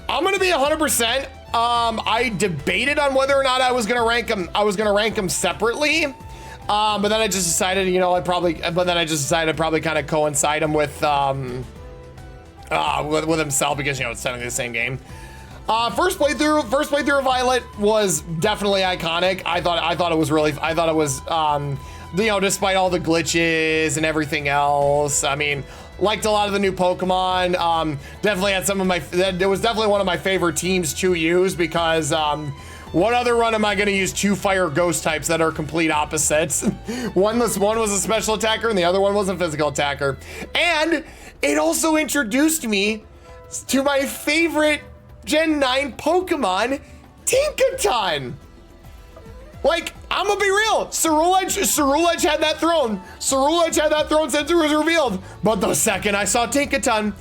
I'm gonna be 100%. I debated on whether or not I was gonna rank them separately. But then I just decided, you know, I'd probably kind of coincide him with himself because, you know, it's technically the same game. First playthrough of Violet was definitely iconic. I thought it was, you know, despite all the glitches and everything else. I mean, liked a lot of the new Pokemon. Definitely had it was definitely one of my favorite teams to use because, what other run am I going to use two fire ghost types that are complete opposites? One was a special attacker and the other one was a physical attacker. And it also introduced me to my favorite Gen 9 Pokemon, Tinkaton. Like, I'm gonna be real, Cerulege had that throne. Cerulege had that throne since it was revealed. But the second I saw Tinkaton,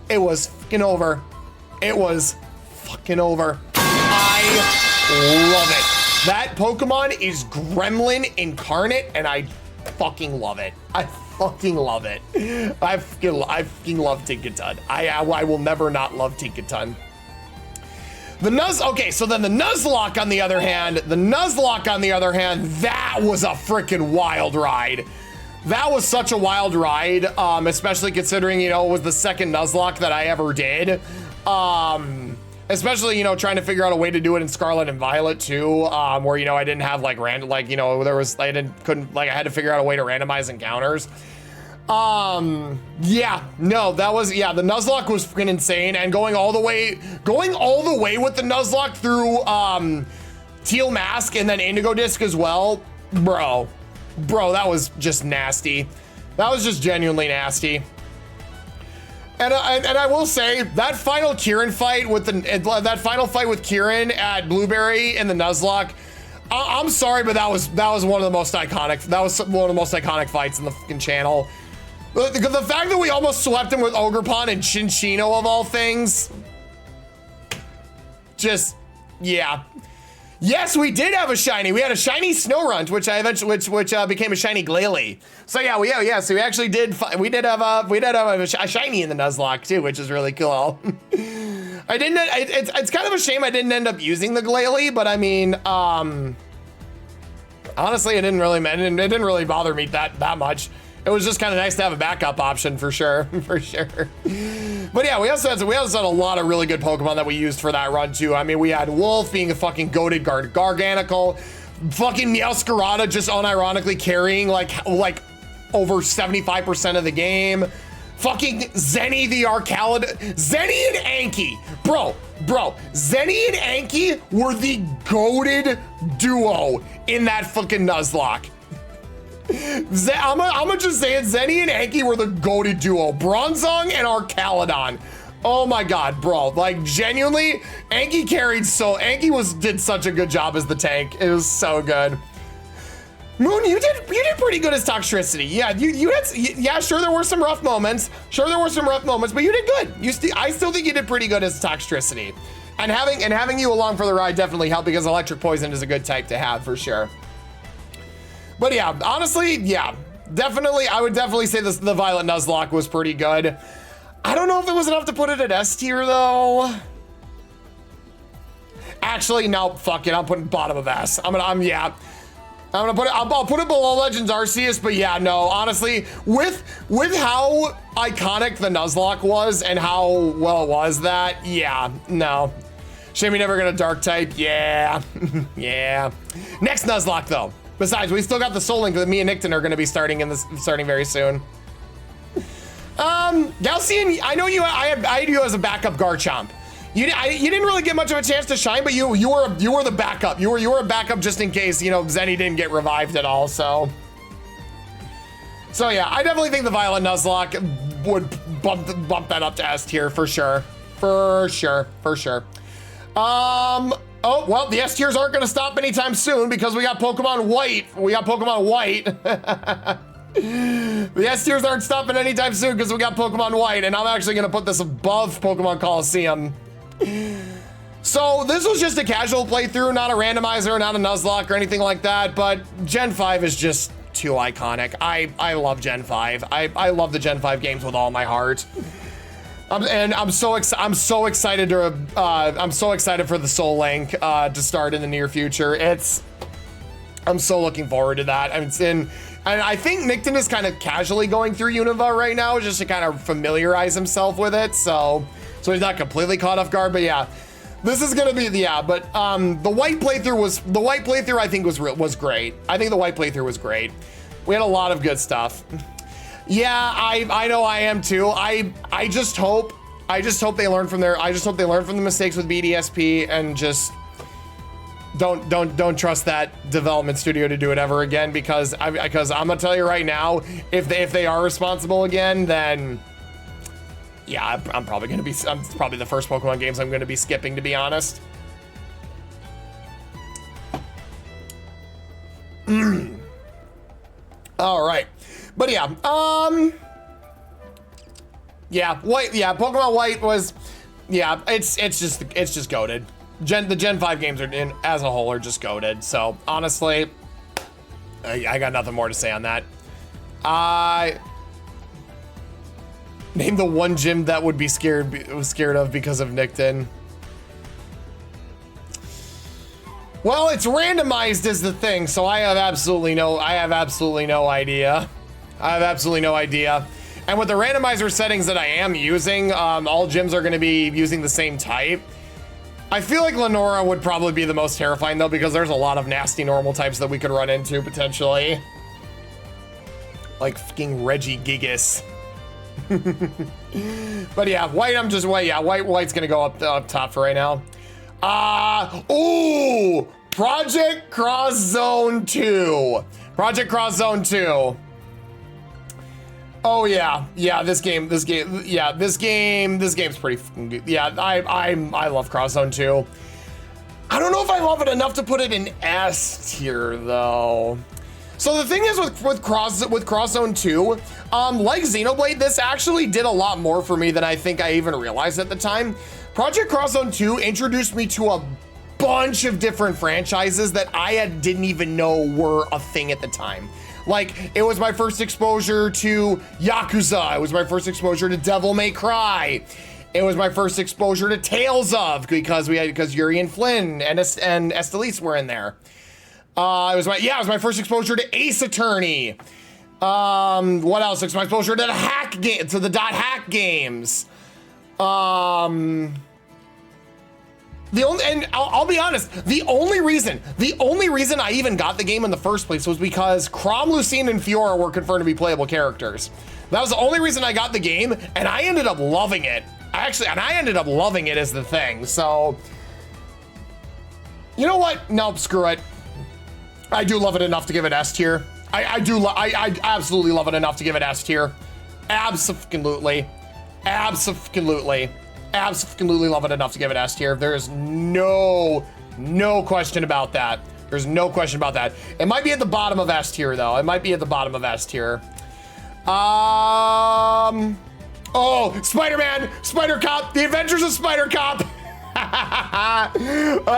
it was fucking over. It was fucking over. I love it. That Pokemon is Gremlin incarnate, and I fucking love it. I fucking love it. I fucking love Tinkaton. I will never not love Tinkaton. Okay, so then the Nuzlocke on the other hand, that was a freaking wild ride. That was such a wild ride, especially considering, you know, it was the second Nuzlocke that I ever did. Especially, you know, trying to figure out a way to do it in Scarlet and Violet too, where, you know, I didn't have like I had to figure out a way to randomize encounters. Yeah, no, the Nuzlocke was freaking insane, and going all the way with the Nuzlocke through Teal Mask and then Indigo Disc as well, bro, that was just nasty. That was just genuinely nasty. And I will say that final Kieran fight with Kieran at Blueberry in the Nuzlocke, I'm sorry, but that was one of the most iconic fights in the fucking channel. The fact that we almost swept him with Ogerpon and Cinccino of all things, just, yeah. Yes, we did have a shiny. We had a shiny Snorunt, which became a shiny Glalie. So yeah, so we actually did have a shiny in the Nuzlocke too, which is really cool. It's kind of a shame I didn't end up using the Glalie, but I mean, honestly, it didn't really bother me that much. It was just kind of nice to have a backup option for sure, But yeah, we also had a lot of really good Pokemon that we used for that run too. I mean, we had Wolf being a fucking goated Garganical, fucking Meowscarada just unironically carrying like over 75% of the game. Fucking Zenny the Arcalid, Zenny and Anki, bro, Zenny and Anki were the goated duo in that fucking Nuzlocke. I'm gonna just say it, Zenny and Anki were the goated duo. Bronzong and Arcaludon. Oh my god, bro. Like, genuinely, Anki did such a good job as the tank. It was so good. Moon, you did pretty good as Toxtricity. Yeah, sure there were some rough moments. But you did good. I still think you did pretty good as Toxtricity. And having you along for the ride definitely helped because Electric Poison is a good type to have for sure. But yeah, honestly, yeah, definitely, I would definitely say this, the Violet Nuzlocke was pretty good. I don't know if it was enough to put it at S tier though. Actually, no, fuck it, I'm putting bottom of S. I'll put it, I'll put it below Legends Arceus, but yeah, no, honestly, with how iconic the Nuzlocke was and how well it was that, yeah, no. Shame we never got a dark type, yeah, yeah. Next Nuzlocke though. Besides, we still got the Soul Link that me and Nickton are gonna be starting very soon. Galcian, I know you, I had you as a backup Garchomp. You didn't really get much of a chance to shine, but you were the backup. You were a backup just in case, you know, Zenny didn't get revived at all, so yeah, I definitely think the Violet Nuzlocke would bump that up to S tier for sure. For sure. Oh, well, the S tiers aren't gonna stop anytime soon because we got Pokemon White. The S tiers aren't stopping anytime soon because we got Pokemon White, and I'm actually gonna put this above Pokemon Coliseum. So this was just a casual playthrough, not a randomizer, not a Nuzlocke or anything like that, but Gen 5 is just too iconic. I love Gen 5. I love the Gen 5 games with all my heart. I'm so excited for the Soul Link to start in the near future. I'm so looking forward to that. And I think Nickton is kind of casually going through Unova right now just to kind of familiarize himself with it. So he's not completely caught off guard, but yeah, this is gonna be the the white playthrough I think was great. I think the white playthrough was great. We had a lot of good stuff. Yeah, I know I am too. I just hope they learn from the mistakes with BDSP and just don't trust that development studio to do it ever again, because I'm gonna tell you right now, if they are responsible again, then yeah, I'm probably the first Pokemon games I'm gonna be skipping, to be honest. All right, but yeah, Pokemon White was, yeah, it's just goated. The Gen 5 games as a whole are just goated. So honestly, I got nothing more to say on that. Name the one gym that would be scared of because of Nickton. Well, it's randomized is the thing, so I have absolutely no idea. And with the randomizer settings that I am using, all gyms are going to be using the same type. I feel like Lenora would probably be the most terrifying though, because there's a lot of nasty normal types that we could run into potentially. Like fucking Regigigas. But yeah, White's gonna go up top for right now. Ooh, Project Cross Zone 2. Oh yeah, this game's pretty fucking good. Yeah, I love Cross Zone 2. I don't know if I love it enough to put it in S tier though. So the thing is with Cross Zone 2, like Xenoblade, this actually did a lot more for me than I think I even realized at the time. Project Cross Zone 2 introduced me to a bunch of different franchises that I didn't even know were a thing at the time. Like, it was my first exposure to Yakuza. It was my first exposure to Devil May Cry. It was my first exposure to Tales of, because Yuri and Flynn and Estelice were in there. It was my first exposure to Ace Attorney. What else? It was my exposure to the Dot Hack games. I'll be honest, the only reason I even got the game in the first place was because Chrom, Lucine, and Fiora were confirmed to be playable characters. That was the only reason I got the game, and I ended up loving it. I ended up loving it as the thing, so... You know what? Nope, screw it. I do love it enough to give it S tier. I absolutely love it enough to give it S tier. Absolutely love it enough to give it S tier. There is no question about that. There's no question about that. It might be at the bottom of S tier though. It might be at the bottom of S tier. Oh, Spider-Man, Spider-Cop, The Adventures of Spider-Cop.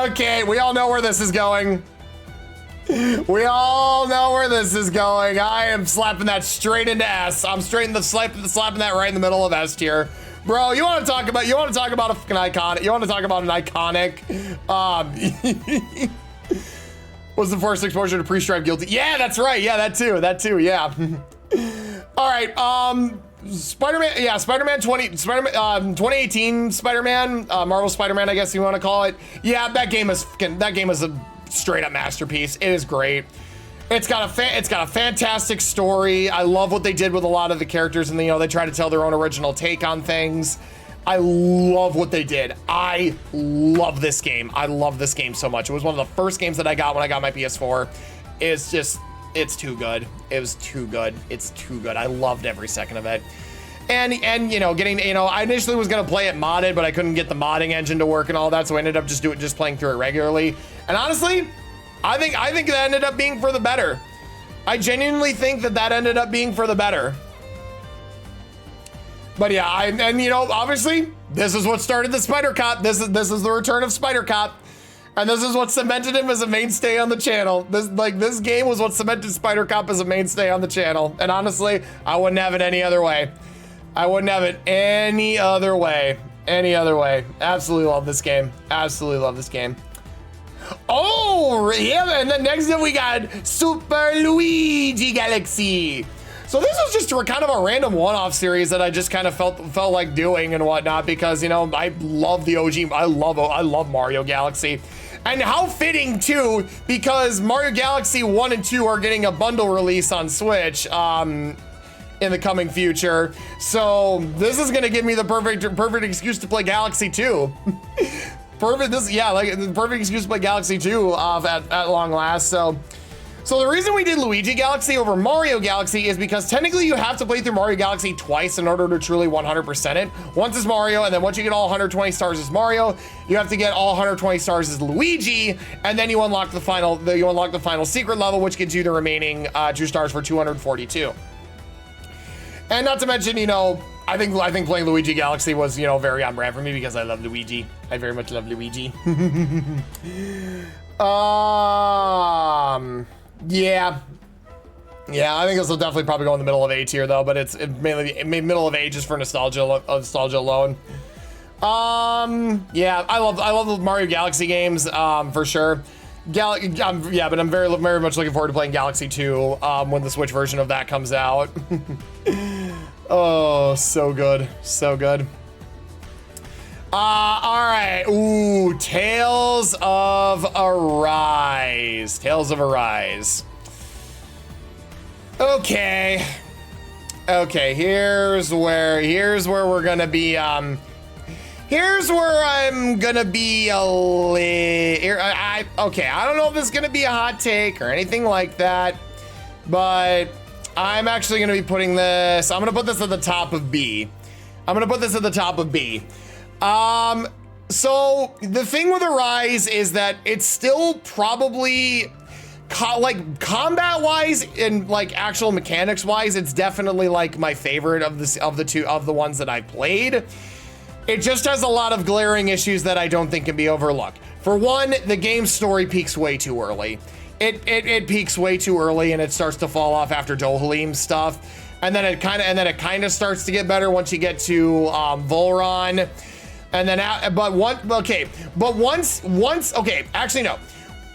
Okay, we all know where this is going. We all know where this is going. I am slapping that straight into S. I'm slapping that right in the middle of S tier. Bro, you want to talk about a fucking iconic, you want to talk about an iconic, was the first exposure to pre-stripe guilty? Yeah, that's right. Yeah, that too, yeah. All right, Spider-Man, yeah, Spider-Man 2018 Spider-Man, Marvel Spider-Man, I guess you want to call it. Yeah, that game is a straight up masterpiece. It is great. It's got a fantastic story. I love what they did with a lot of the characters, and they try to tell their own original take on things. I love what they did. I love this game. I love this game so much. It was one of the first games that I got when I got my PS4. It's too good. It was too good. It's too good. I loved every second of it. And I initially was gonna play it modded, but I couldn't get the modding engine to work and all that, so I ended up just playing through it regularly. And honestly, I think that ended up being for the better. I genuinely think that ended up being for the better. But yeah, obviously, this is what started the Spider Cop. This is the return of Spider Cop. And this is what cemented him as a mainstay on the channel. This game was what cemented Spider Cop as a mainstay on the channel. And honestly, I wouldn't have it any other way. I wouldn't have it any other way. Any other way. Absolutely love this game. Absolutely love this game. Oh, yeah, and then next up we got Super Luigi Galaxy. So this was just kind of a random one-off series that I just kind of felt like doing and whatnot, because I love the OG. I love Mario Galaxy. And how fitting too, because Mario Galaxy 1 and 2 are getting a bundle release on Switch in the coming future. So this is gonna give me the perfect excuse to play Galaxy 2. The perfect excuse to play Galaxy 2 at long last. So the reason we did Luigi Galaxy over Mario Galaxy is because technically you have to play through Mario Galaxy twice in order to truly 100% it. Once is Mario, and then once you get all 120 stars as Mario, you have to get all 120 stars as Luigi, and then you unlock the final secret level, which gives you the remaining 2 stars for 242. And not to mention, I think playing Luigi Galaxy was, very on brand for me because I love Luigi. I very much love Luigi. Yeah, I think this will definitely probably go in the middle of A tier though, but it's mainly middle of A just for nostalgia alone. Yeah, I love the Mario Galaxy games, for sure. Yeah, but I'm very much looking forward to playing Galaxy 2 when the Switch version of that comes out. Oh, so good, so good. All right. Ooh, Tales of Arise. Tales of Arise. Okay. Here's where we're gonna be. Here's where I'm gonna be a okay, I don't know if this is gonna be a hot take or anything like that, but I'm actually gonna be putting this. I'm gonna put this at the top of B. So the thing with Arise is that it's still probably combat-wise and actual mechanics-wise, it's definitely my favorite of the ones that I've played. It just has a lot of glaring issues that I don't think can be overlooked. For one, the game's story peaks way too early. It peaks way too early, and it starts to fall off after Dohalim's stuff, and then it kind of starts to get better once you get to Volron. And then, actually no.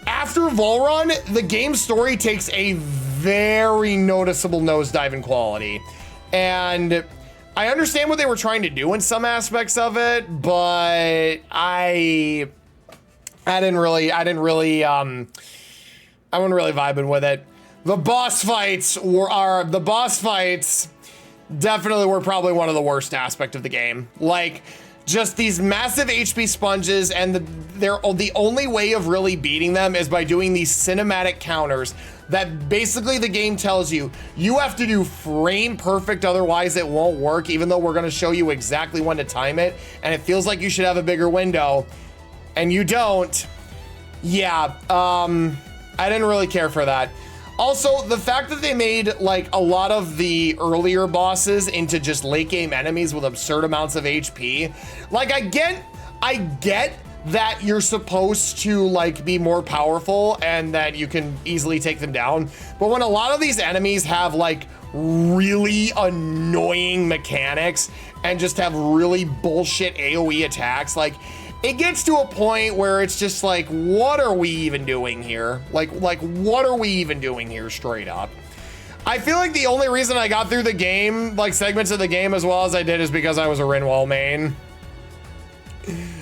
After Volron, the game's story takes a very noticeable nosedive in quality. And I understand what they were trying to do in some aspects of it, but I wasn't really vibing with it. The boss fights definitely were probably one of the worst aspects of the game. Just these massive HP sponges, and the only way of really beating them is by doing these cinematic counters that basically the game tells you have to do frame perfect, otherwise it won't work, even though we're gonna show you exactly when to time it, and it feels like you should have a bigger window, and you don't. Yeah, I didn't really care for that. Also, the fact that they made a lot of the earlier bosses into just late game enemies with absurd amounts of HP. I get that you're supposed to like be more powerful and that you can easily take them down. But when a lot of these enemies have like really annoying mechanics and just have really bullshit AoE attacks, like it gets to a point where it's just like, what are we even doing here? Like what are we even doing here straight up? I feel like the only reason I got through the game, like segments of the game as well as I did, is because I was a Rinwell main.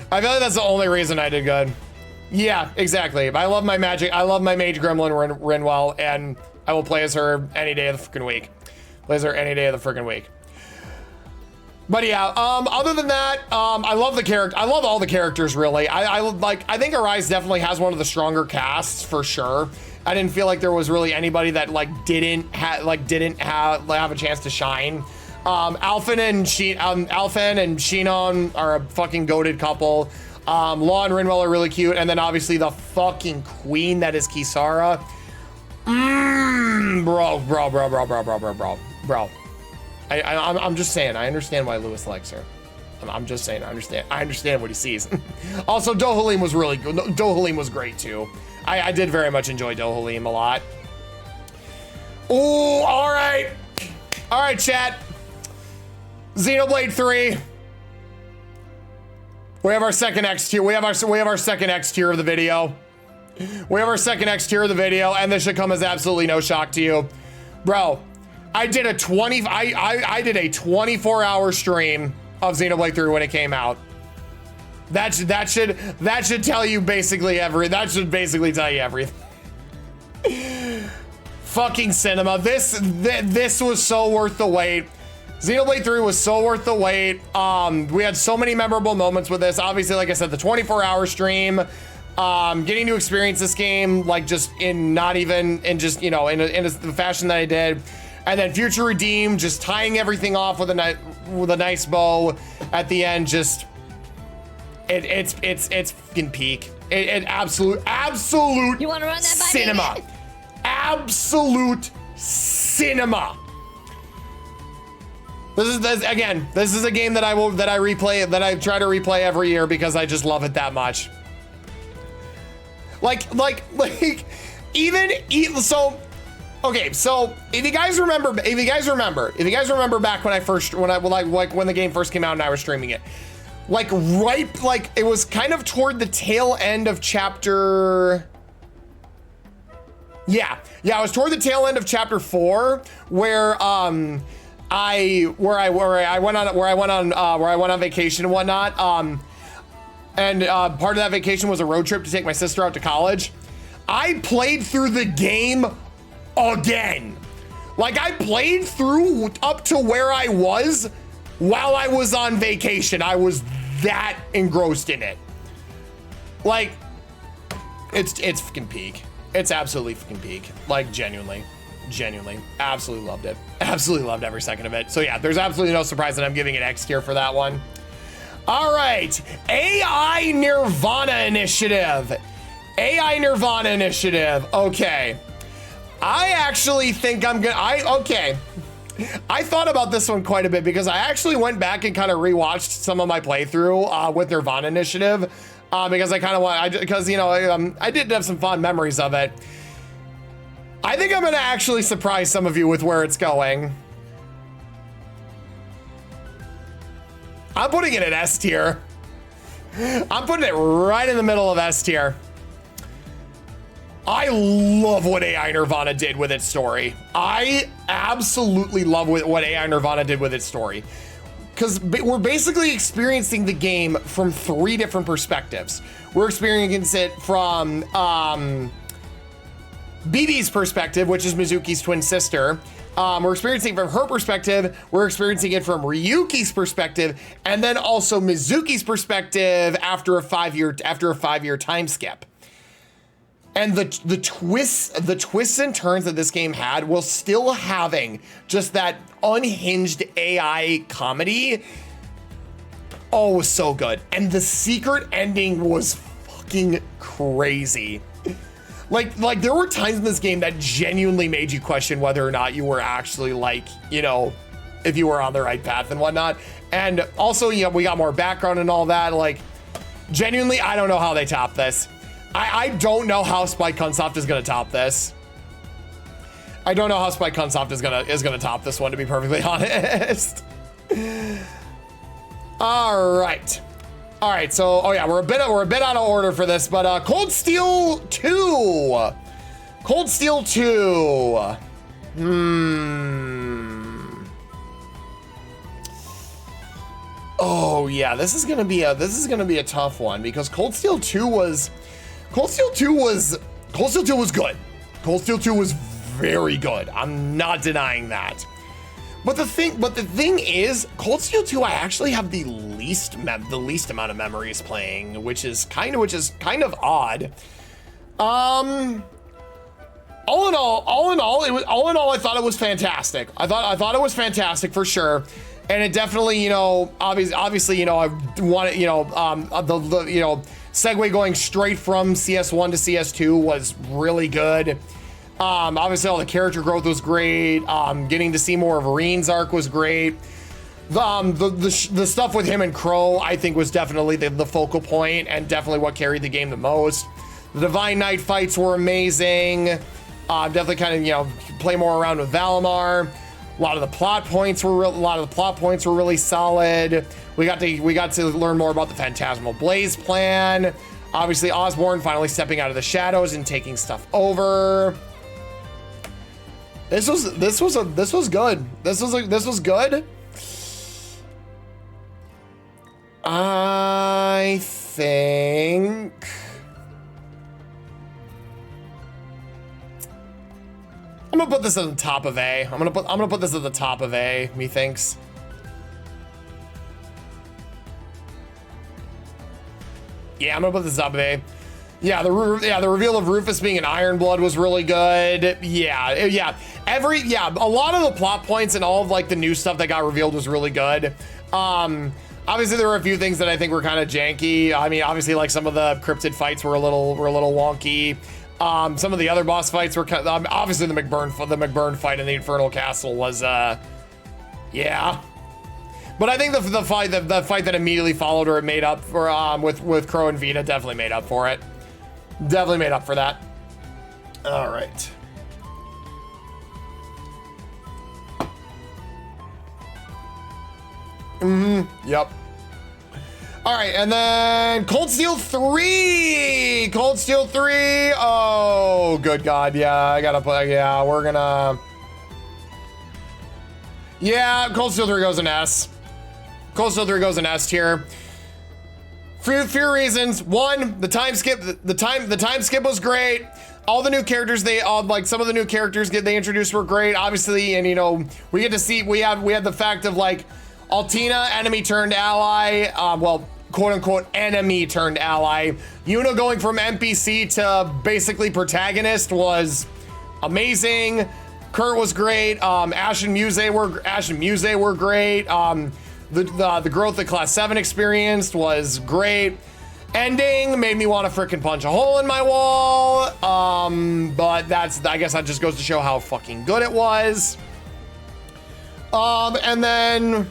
I feel like that's the only reason I did good. Yeah, exactly. I love my magic. I love my mage gremlin Rinwell, and I will play as her any day of the freaking week. Play as her any day of the freaking week. But yeah, other than that, I love the character. I love all the characters really. I think Arise definitely has one of the stronger casts for sure. I didn't feel like there was really anybody that like didn't have a chance to shine. Alphen and Shinon are a fucking goated couple. Law and Rinwell are really cute, and then obviously the fucking queen that is Kisara. Bro. I'm just saying, I understand why Lewis likes her. I'm just saying, I understand what he sees. Also, Dohalim was really good. Dohalim was great too. I did very much enjoy Dohalim a lot. Oh, all right, chat. Xenoblade 3. We have our second X tier. We have our second X tier of the video. We have our second X tier of the video, and this should come as absolutely no shock to you, bro. I did a 24-hour stream of Xenoblade 3 when it came out. That should tell you basically that should basically tell you everything. Fucking cinema. This was so worth the wait. Xenoblade 3 was so worth the wait. We had so many memorable moments with this. Obviously, like I said, the 24-hour stream, getting to experience this game, like just in not even, in just, you know, in the fashion that I did. And then Future Redeemed, just tying everything off with a nice bow at the end. Just, it's fucking peak. It absolute you wanna run that cinema. Baby? Absolute cinema. This is a game that I try to replay every year because I just love it that much. Okay, so if you guys remember back when when the game first came out and I was streaming it, it was kind of toward the tail end of chapter. Yeah, it was toward the tail end of chapter 4 where I went on vacation and whatnot. And part of that vacation was a road trip to take my sister out to college. I played through the game again. Like, I played through up to where I was while I was on vacation. I was that engrossed in it. Like, it's fucking peak. It's absolutely fucking peak. Like, genuinely, absolutely loved it. Absolutely loved every second of it. So yeah, there's absolutely no surprise that I'm giving it X tier for that one. All right, AI Nirvana Initiative. AI Nirvana Initiative. Okay, I actually think I'm gonna. Okay, I thought about this one quite a bit because I actually went back and kind of rewatched some of my playthrough with Nirvana Initiative because I kind of want. Because you know I did have some fond memories of it. I think I'm gonna actually surprise some of you with where it's going. I'm putting it at S tier. I'm putting it right in the middle of S tier. I love what AI Nirvana did with its story. I absolutely love what AI Nirvana did with its story. Because we're basically experiencing the game from 3 different perspectives. We're experiencing it from BB's perspective, which is Mizuki's twin sister. We're experiencing it from her perspective. We're experiencing it from Ryuki's perspective, and then also Mizuki's perspective after a 5-year time skip. And the twists and turns that this game had, while still having just that unhinged AI comedy, oh, it was so good. And the secret ending was fucking crazy. Like there were times in this game that genuinely made you question whether or not you were actually if you were on the right path and whatnot. And also, we got more background and all that. Like, Genuinely, I don't know how they top this. I don't know how Spike Chunsoft is gonna top this. I don't know how Spike Chunsoft is gonna top this one, to be perfectly honest. All right. So, oh yeah, we're a bit out of order for this, but Cold Steel 2. Cold Steel 2. Oh yeah, this is gonna be a tough one because Cold Steel 2 was good. Cold Steel 2 was very good. I'm not denying that. But the thing is, Cold Steel 2, I actually have the least amount of memories playing, which is kind of odd. All in all, I thought it was fantastic. I thought it was fantastic for sure. And it definitely, you know, obviously, you know, I wanted, you know, the you know, segue going straight from CS1 to CS2 was really good. Obviously all the character growth was great. Getting to see more of Reen's arc was great. The stuff with him and Crow, I think, was definitely the focal point and definitely what carried the game the most. The Divine Knight fights were amazing. Definitely kind of, you know, play more around with Valimar. A lot of the plot points were really solid. We got to learn more about the Phantasmal Blaze plan. Obviously, Osborne finally stepping out of the shadows and taking stuff over. This was good. This was good. I think I'm gonna put this at the top of A. I'm gonna put this at the top of A, methinks. Yeah, I'm gonna put this at the top of A. Yeah, the reveal of Rufus being an Ironblood was really good. Yeah. A lot of the plot points and all of like the new stuff that got revealed was really good. Obviously there were a few things that I think were kind of janky. I mean, obviously like some of the cryptid fights were a little wonky. Some of the other boss fights were kind of, obviously the McBurn fight in the Infernal Castle was yeah. But I think the fight that immediately followed or made up for with Crow and Vita definitely made up for it. Definitely made up for that. All right. Yep. All right, and then Cold Steel 3. Cold Steel 3. Oh, good God. Yeah, I gotta play. Yeah, we're gonna. Yeah, Cold Steel 3 goes in S. Cold Steel 3 goes in S tier. For a few reasons. One, the time skip. The time skip was great. All the new characters some of the new characters they introduced were great, obviously, and you know we get to see we had the fact of like Altina, enemy turned ally. Well, quote unquote enemy turned ally. Yuna going from NPC to basically protagonist was amazing. Kurt was great. Ash and Muse were great. The growth that Class 7 experienced was great. Ending made me want to frickin' punch a hole in my wall. But I guess that just goes to show how fucking good it was. And then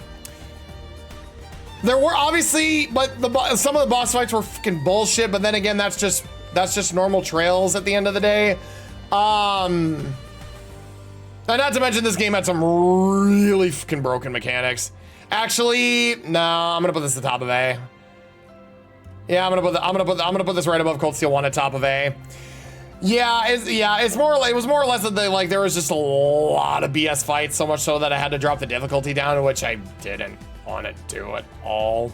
there were obviously, but some of the boss fights were fucking bullshit. But then again, that's just normal trails at the end of the day. And not to mention this game had some really fucking broken mechanics. Actually, no, I'm gonna put this at the top of A. Yeah, I'm gonna put this right above Cold Steel 1 at top of A. It's more like it was more or less that there was just a lot of BS fights, so much so that I had to drop the difficulty down, which I didn't want to do at all.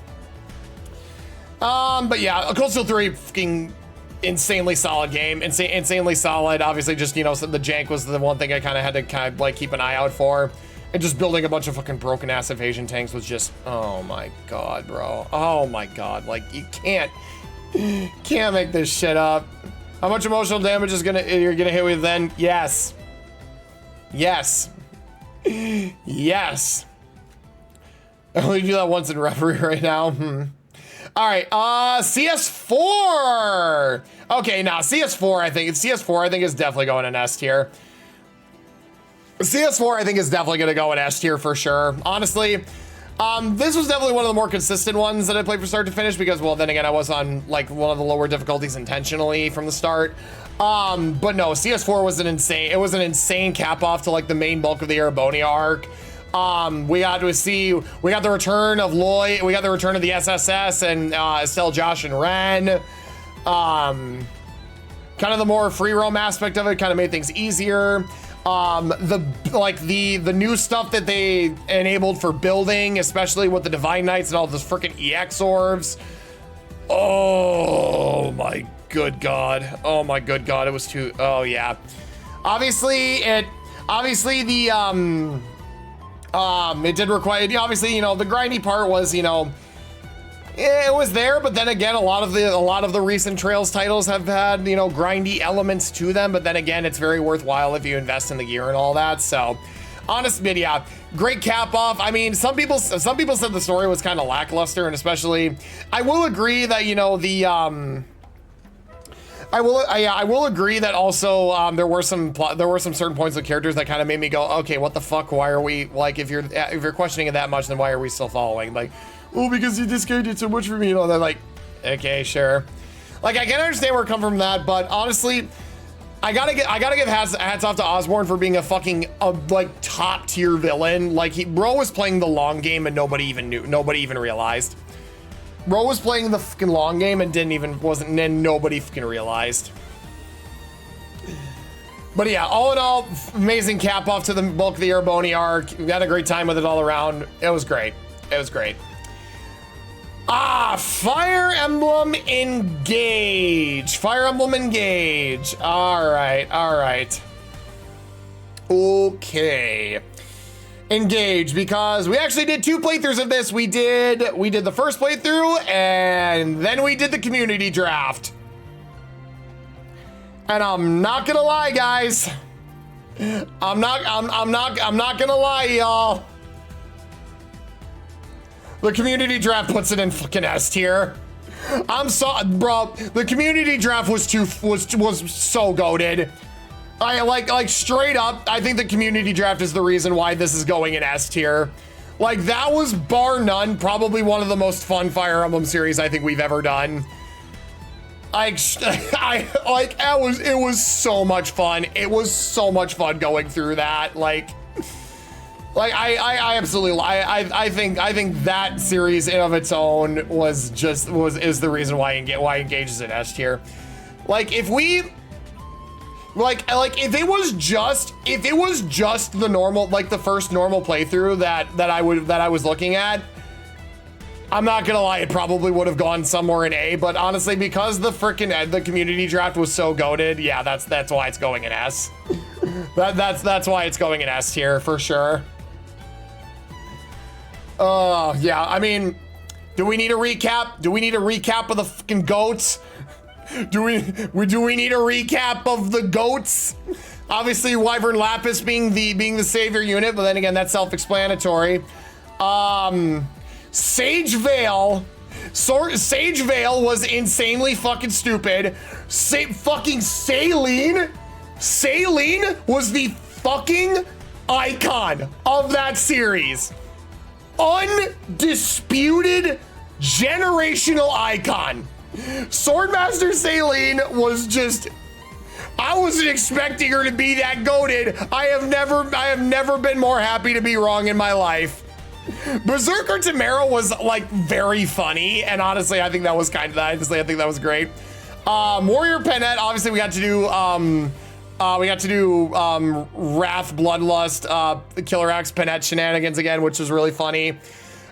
But yeah, Cold Steel 3 fucking insanely solid game, insanely solid. Obviously, just you know, so the jank was the one thing I kind of had to like keep an eye out for. And just building a bunch of fucking broken ass evasion tanks was just, oh my God, bro. Oh my God, like you can't make this shit up. How much emotional damage you're gonna hit with then? Yes. Yes. Yes. I only do that once in referee right now. All right, CS4. Okay, now CS4 I think is definitely going in S tier. CS4, I think, is definitely going to go in S tier for sure. Honestly, This was definitely one of the more consistent ones that I played from start to finish because, well, then again, I was on like one of the lower difficulties intentionally from the start. But no, CS4 was an insane cap off to like the main bulk of the Erebonia arc. We got the return of Lloyd, we got the return of the SSS and Estelle, Josh, and Ren. Kind of the more free roam aspect of it kind of made things easier. The new stuff that they enabled for building, especially with the Divine Knights and all those freaking EX orbs. Oh my good God. Oh my good God. It was too, oh yeah. Obviously the, it did require, obviously, you know, the grindy part was, you know, it was there, but then again, a lot of the recent Trails titles have had, you know, grindy elements to them, but then again, it's very worthwhile if you invest in the gear and all that. So, honest, but yeah, great cap off. I mean, some people said the story was kind of lackluster, and especially, I will agree that, you know, the I will agree that also there were some certain points with characters that kind of made me go, okay, what the fuck? Why are we, like, if you're questioning it that much, then why are we still following? Like, oh, because you discounted so much for me, you know. They're like, okay, sure. Like, I can understand where it come from that, but honestly, I gotta give hats off to Osborne for being a fucking like top tier villain. Like, bro was playing the long game and nobody even realized. Bro was playing the fucking long game and nobody fucking realized. But yeah, all in all, amazing cap off to the bulk of the Erebonia arc. We had a great time with it all around. It was great. It was great. Fire Emblem Engage. Fire Emblem Engage. All right. Okay. Engage, because we actually did 2 playthroughs of this. We did the first playthrough, and then we did the community draft. And I'm not gonna lie, guys. I'm not gonna lie, y'all. The community draft puts it in fucking S tier. I'm sorry, bro. The community draft was so goated. I like straight up, I think the community draft is the reason why this is going in S tier. Like, that was bar none probably one of the most fun Fire Emblem series I think we've ever done. It was so much fun. It was so much fun going through that. I absolutely, I think that series in of its own is the reason why Engage is in S tier. Like, if we, like if it was just the normal, like the first normal playthrough that I was looking at, I'm not gonna lie, it probably would have gone somewhere in A, but honestly, because the community draft was so goated, yeah, that's why it's going in S. That's why it's going in S tier for sure. Yeah, I mean, do we need a recap? Do we need a recap of the fucking goats? Do we need a recap of the goats? Obviously, Wyvern Lapis being the savior unit, but then again, that's self-explanatory. Sage Veil. Sage Veil was insanely fucking stupid. Fucking Saline was the fucking icon of that series. Undisputed generational icon. Swordmaster Saline was just, I wasn't expecting her to be that goated. I have never been more happy to be wrong in my life. Berserker Tamara was like very funny, and honestly, I think that was I think that was great. Warrior Penette, obviously we got to do Wrath, Bloodlust, Killer Axe, Penette shenanigans again, which was really funny.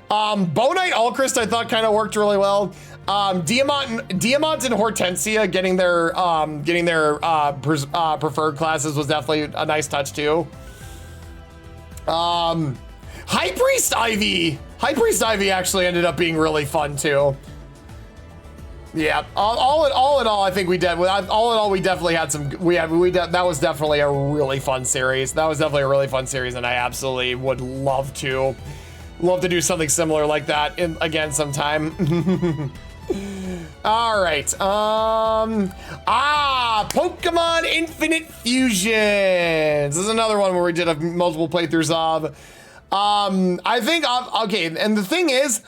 Bow Knight Alchrist I thought kind of worked really well. Diamant and Hortensia getting their preferred classes was definitely a nice touch too. High Priest Ivy actually ended up being really fun too. Yeah, all in all, I think we definitely had some. That was definitely a really fun series. That was definitely a really fun series, and I absolutely would love to do something similar like that again sometime. All right. Pokemon Infinite Fusions. This is another one where we did multiple playthroughs of. I think, okay, and the thing is,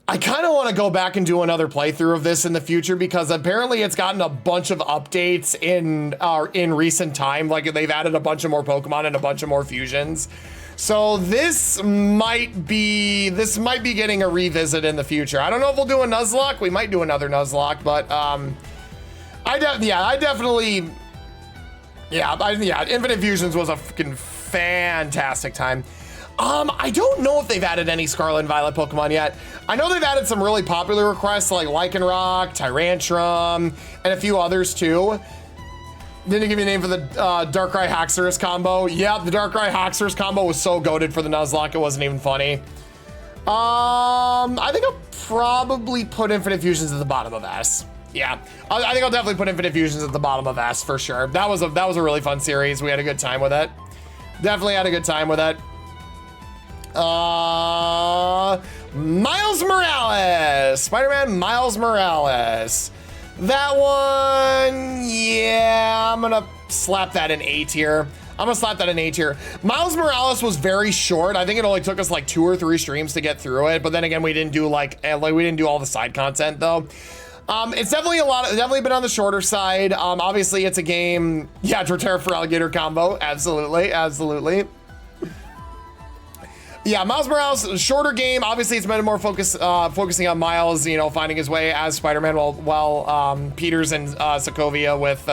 I kind of want to go back and do another playthrough of this in the future because apparently it's gotten a bunch of updates in recent time. Like they've added a bunch of more Pokemon and a bunch of more fusions. So this might be getting a revisit in the future. I don't know if we'll do a Nuzlocke. We might do another Nuzlocke, but Infinite Fusions was a fucking fantastic time. I don't know if they've added any Scarlet and Violet Pokemon yet. I know they've added some really popular requests like Lycanroc, Tyrantrum, and a few others too. Didn't give you a name for the Darkrai Haxorus combo. Yeah, the Darkrai Haxorus combo was so goated for the Nuzlocke, it wasn't even funny. I think I'll probably put Infinite Fusions at the bottom of S. Yeah, I think I'll definitely put Infinite Fusions at the bottom of S for sure. That was a really fun series. We had a good time with it. Definitely had a good time with it. Miles Morales, Spider-Man Miles Morales. That one, yeah, I'm gonna slap that in A tier. Miles Morales was very short. I think it only took us like 2 or 3 streams to get through it. But then again, we didn't do we didn't do all the side content though. It's definitely been on the shorter side. Obviously it's a game. Yeah, Torterra for Alligator combo. Absolutely. Yeah, Miles Morales, shorter game. Obviously, it's been more focusing on Miles, you know, finding his way as Spider-Man while Peters and Sokovia with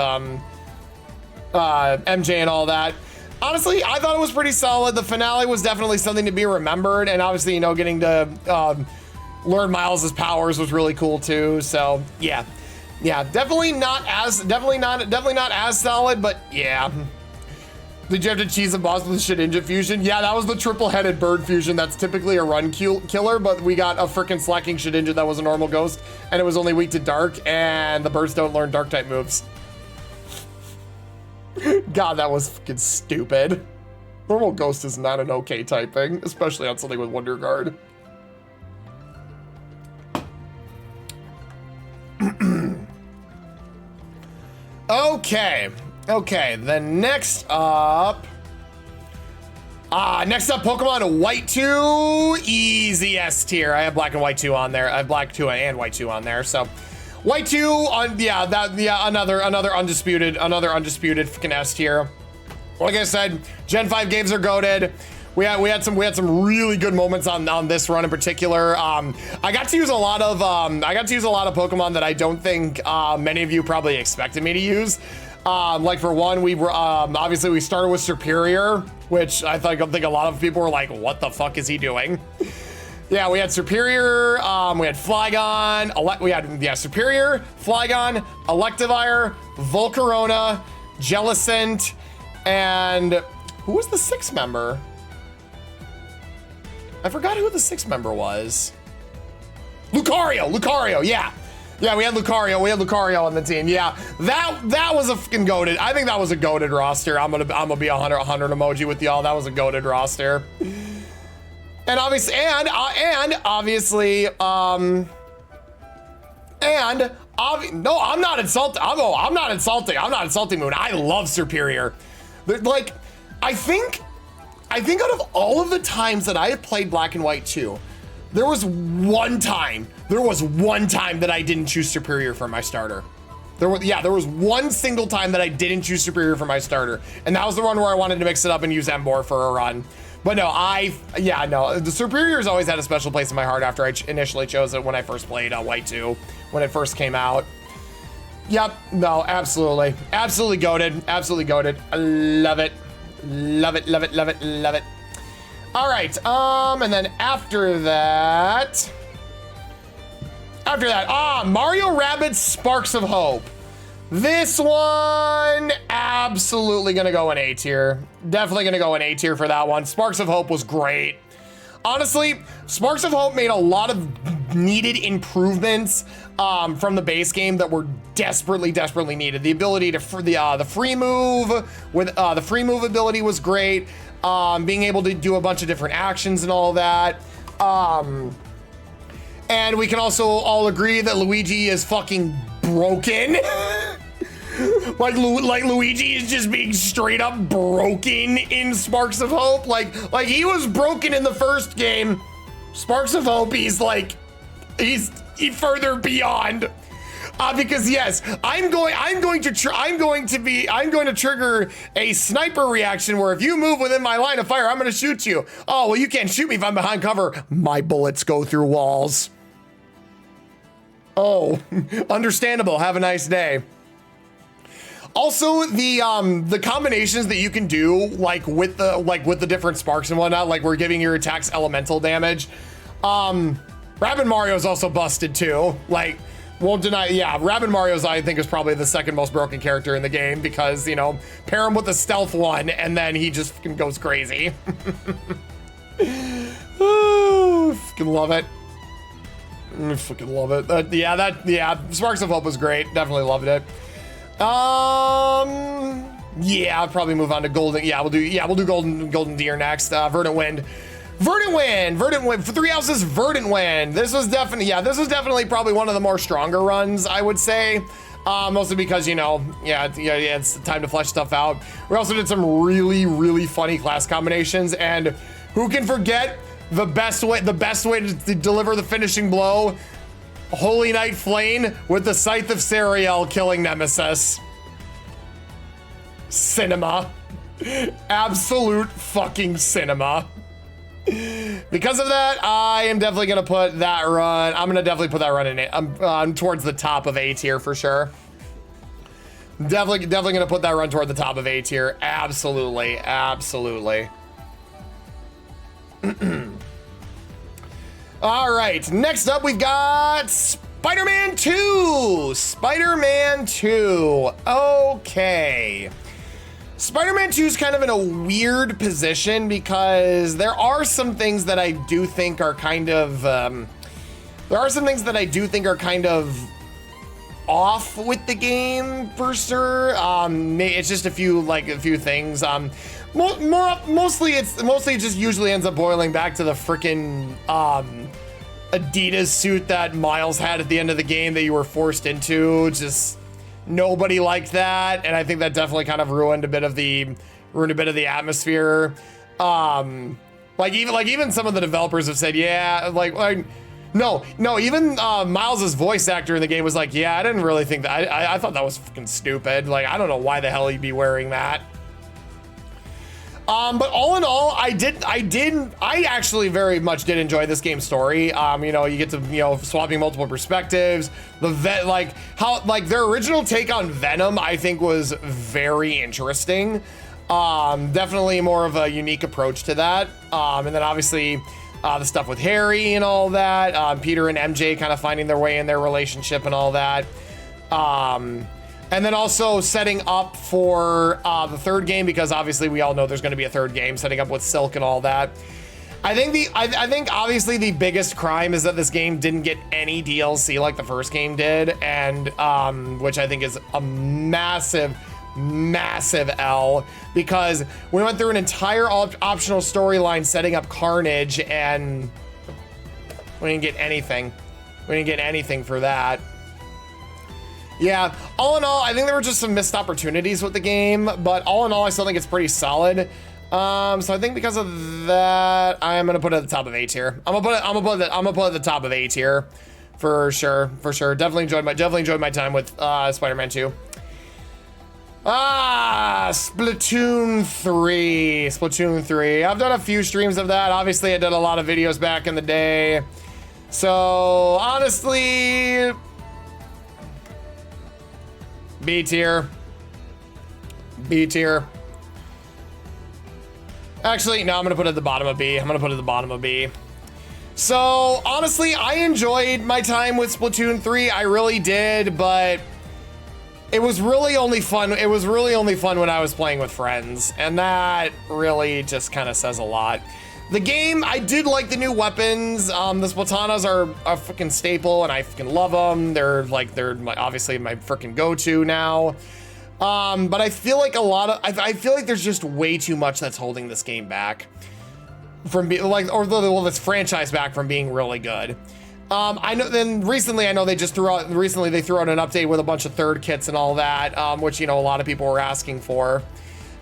MJ and all that. Honestly, I thought it was pretty solid. The finale was definitely something to be remembered, and obviously, you know, getting to learn Miles's powers was really cool too. So yeah, definitely not as solid, but yeah. Did you have to cheese a boss with Shedinja fusion? Yeah, that was the triple-headed bird fusion. That's typically a run killer, but we got a freaking slacking Shedinja that was a normal ghost, and it was only weak to dark, and the birds don't learn dark type moves. God, that was fucking stupid. Normal ghost is not an okay typing, especially on something with Wonder Guard. Okay, then next up, Pokemon White 2, easy S tier. I have Black and White 2 on there. I have Black 2 and White 2 on there. So White 2 on, another undisputed fucking S tier. Like I said, Gen 5 games are goated. We had some really good moments on this run in particular. I got to use a lot of Pokemon that I don't think many of you probably expected me to use. Like for one, we were obviously we started with Superior, which I think a lot of people were like, "What the fuck is he doing?" Yeah, we had Superior, we had Flygon, Superior, Flygon, Electivire, Volcarona, Jellicent, and who was the 6th member? I forgot who the 6th member was. Lucario, yeah. Yeah, we had Lucario on the team. Yeah, that was a fucking goated. I think that was a goated roster. I'm gonna be 100 emoji with y'all. That was a goated roster. And obviously, no, I'm not insulting. I'm not insulting Moon. I love Superior. Like, I think out of all of the times that I have played Black and White 2, there was one time that I didn't choose Superior for my starter. There was one single time that I didn't choose Superior for my starter, and that was the one where I wanted to mix it up and use Emboar for a run. But no, the Superior's always had a special place in my heart after I initially chose it when I first played White 2, when it first came out. Yep, no, absolutely goated, I love it. All right, and then after that, Mario Rabbids Sparks of Hope. This one, absolutely gonna go in A tier. Definitely gonna go in A tier for that one. Sparks of Hope was great. Honestly, Sparks of Hope made a lot of needed improvements from the base game that were desperately needed. The ability to, the free move, with the free move ability was great. Being able to do a bunch of different actions and all that. And we can also all agree that Luigi is fucking broken. Like Luigi is just being straight up broken in Sparks of Hope. Like he was broken in the first game. Sparks of Hope, he's further beyond. Because yes, I'm going to trigger a sniper reaction where if you move within my line of fire, I'm going to shoot you. Oh, well, you can't shoot me if I'm behind cover. My bullets go through walls. Oh, understandable. Have a nice day. Also, the combinations that you can do, like with the different sparks and whatnot, like we're giving your attacks elemental damage. Rabbid Mario is also busted too. Like, won't deny, yeah, Rabbid Mario's I think is probably the second most broken character in the game because, you know, pair him with the stealth one and then he just fucking goes crazy. Ooh, fucking love it. I fucking love it. Yeah, Sparks of Hope was great. Definitely loved it. Yeah, I'll probably move on to Golden. Yeah, we'll do Golden Deer next. Verdant Wind. For 3 houses, Verdant Wind. This was definitely probably one of the more stronger runs, I would say. Mostly because, you know, it's time to flesh stuff out. We also did some really funny class combinations, and who can forget the best way to deliver the finishing blow? Holy Knight Flame with the Scythe of Sariel killing Nemesis. Cinema. Absolute fucking cinema. Because of that, I am definitely gonna put that run. I'm gonna definitely put that run in it. I'm towards the top of A tier for sure. Definitely gonna put that run toward the top of A tier. Absolutely. All right, next up we've got Spider-Man 2. Spider-Man 2. Okay. Spider-Man 2 is kind of in a weird position because there are some things that I do think are kind of off with the game for sure. It's just a few things. Mostly it just usually ends up boiling back to the frickin' Adidas suit that Miles had at the end of the game that you were forced into. Just nobody liked that, and I think that definitely kind of ruined a bit of the atmosphere. Even some of the developers have said, yeah, no, even Miles's voice actor in the game was like, yeah, I didn't really think that. I thought that was fucking stupid. Like, I don't know why the hell he'd be wearing that. But all in all, I actually very much did enjoy this game's story. You know, you get to, you know, swapping multiple perspectives. Their original take on Venom, I think was very interesting. Definitely more of a unique approach to that. And then obviously, the stuff with Harry and all that, Peter and MJ kind of finding their way in their relationship and all that. And then also setting up for the third game, because obviously we all know there's going to be a third game, setting up with Silk and all that. I think obviously the biggest crime is that this game didn't get any DLC like the first game did, and which I think is a massive L, because we went through an entire optional storyline setting up Carnage, and we didn't get anything. We didn't get anything for that. Yeah, all in all, I think there were just some missed opportunities with the game, but all in all, I still think it's pretty solid. So I think because of that, I'm gonna put it at the top of A tier. I'm gonna put it at the top of A tier, for sure. Definitely enjoyed my time with Spider-Man 2. Splatoon 3. I've done a few streams of that. Obviously, I did a lot of videos back in the day. So honestly, B tier. Actually, no, I'm gonna put it at the bottom of B. So honestly, I enjoyed my time with Splatoon 3. I really did, but it was really only fun. It was really only fun when I was playing with friends, and that really just kind of says a lot. The game, I did like the new weapons. The Splatanas are a freaking staple, and I freaking love them. They're obviously my freaking go-to now. But I feel like I feel like there's just way too much that's holding this game back from being this franchise back from being really good. I know. Then recently, I know they just threw out. Recently, they threw out an update with a bunch of third kits and all that, which you know a lot of people were asking for.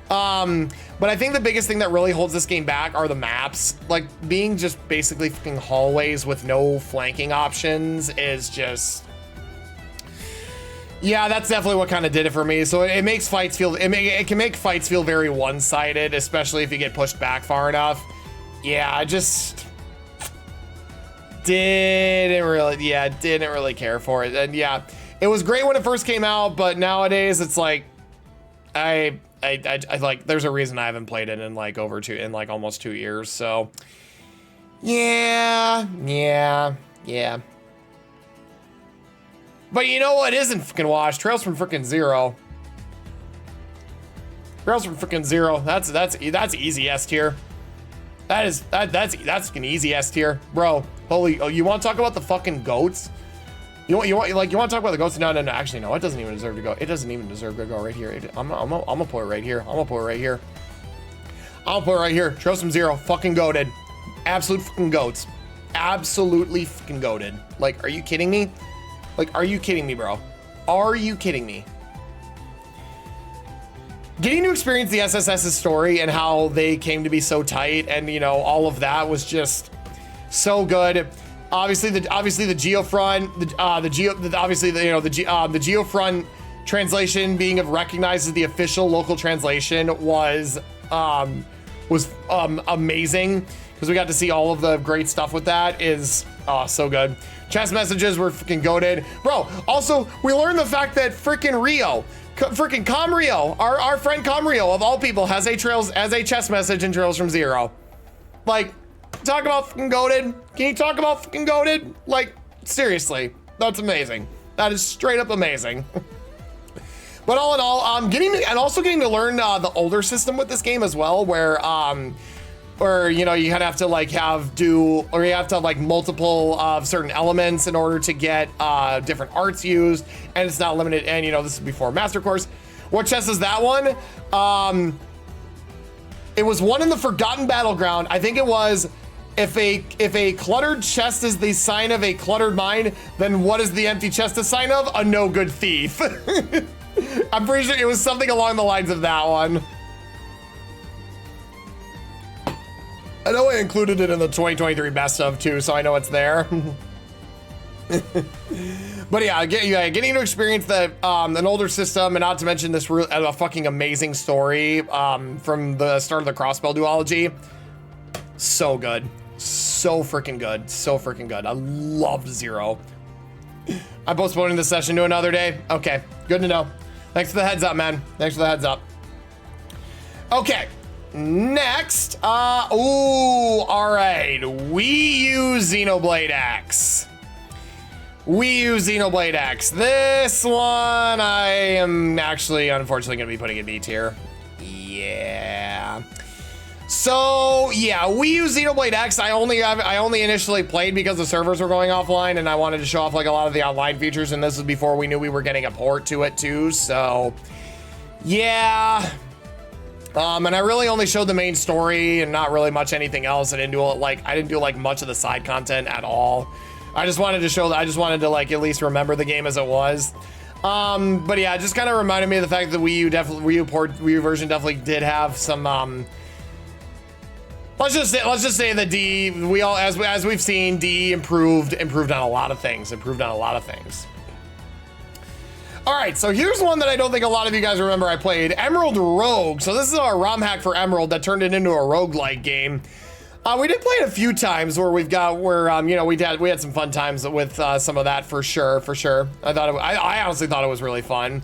But I think the biggest thing that really holds this game back are the maps. Like being just basically fucking hallways with no flanking options is just. Yeah, that's definitely what kind of did it for me. So it makes fights feel. It can make fights feel very one-sided, especially if you get pushed back far enough. Yeah, I just. Didn't really care for it. And yeah, it was great when it first came out, but nowadays it's like I like there's a reason I haven't played it in like almost 2 years. So yeah. But you know what isn't fucking washed? Trails from freaking Zero. Trails from freaking Zero. That's easy S tier. That's fucking easy S tier, bro. Holy, oh, you want to talk about the fucking goats? You want to talk about the goats? No, actually, no, it doesn't even deserve to go. It doesn't even deserve to go right here. I'm gonna put it right here. I'm gonna put it right here. Trails from Zero, fucking goated. Absolute fucking goats. Absolutely fucking goated. Like, are you kidding me? Like, are you kidding me, bro? Are you kidding me? Getting to experience the SSS's story and how they came to be so tight, and you know all of that was just so good. Obviously the Geofront, the Geofront translation being recognized as the official local translation was amazing because we got to see all of the great stuff with that. Is so good. Chess messages were freaking goated, bro. Also, we learned the fact that freaking Rio. Freaking Comrio, our friend Comrio of all people has a chess message in Trails from Zero. Like, talk about fucking goated. Can you talk about fucking goated? Like, seriously, that's amazing. That is straight up amazing. But all in all, getting to learn the older system with this game as well, where you know you kind of have to like you have to have like multiple certain elements in order to get different arts used, and it's not limited. And you know this is before Master Course. What chess is that one? It was one in the Forgotten Battleground. I think it was if a cluttered chest is the sign of a cluttered mind, then what is the empty chest a sign of? A no good thief. I'm pretty sure it was something along the lines of that one. I know I included it in the 2023 best of too, so I know it's there. But yeah, getting to experience an older system, and not to mention this a fucking amazing story from the start of the Crossbell duology. So good, so freaking good, so freaking good. I love Zero. I'm postponing this session to another day. Okay, good to know. Thanks for the heads up, man. Thanks for the heads up. Okay. Next, all right, Wii U Xenoblade X. Wii U Xenoblade X. This one I am actually, unfortunately, going to be putting in B tier. Yeah. So, yeah, Wii U Xenoblade X, I only initially played because the servers were going offline, and I wanted to show off, like, a lot of the online features, and this was before we knew we were getting a port to it, too, so, yeah. And I really only showed the main story and not really much anything else. I didn't do like much of the side content at all. I just wanted to like at least remember the game as it was. But yeah, it just kind of reminded me of the fact that Wii U version definitely did have some let's just say that D, as we've seen, D improved on a lot of things. All right, so here's one that I don't think a lot of you guys remember I played, Emerald Rogue. So this is our ROM hack for Emerald that turned it into a roguelike game. We did play it a few times where you know, we had some fun times with some of that for sure. I honestly thought it was really fun.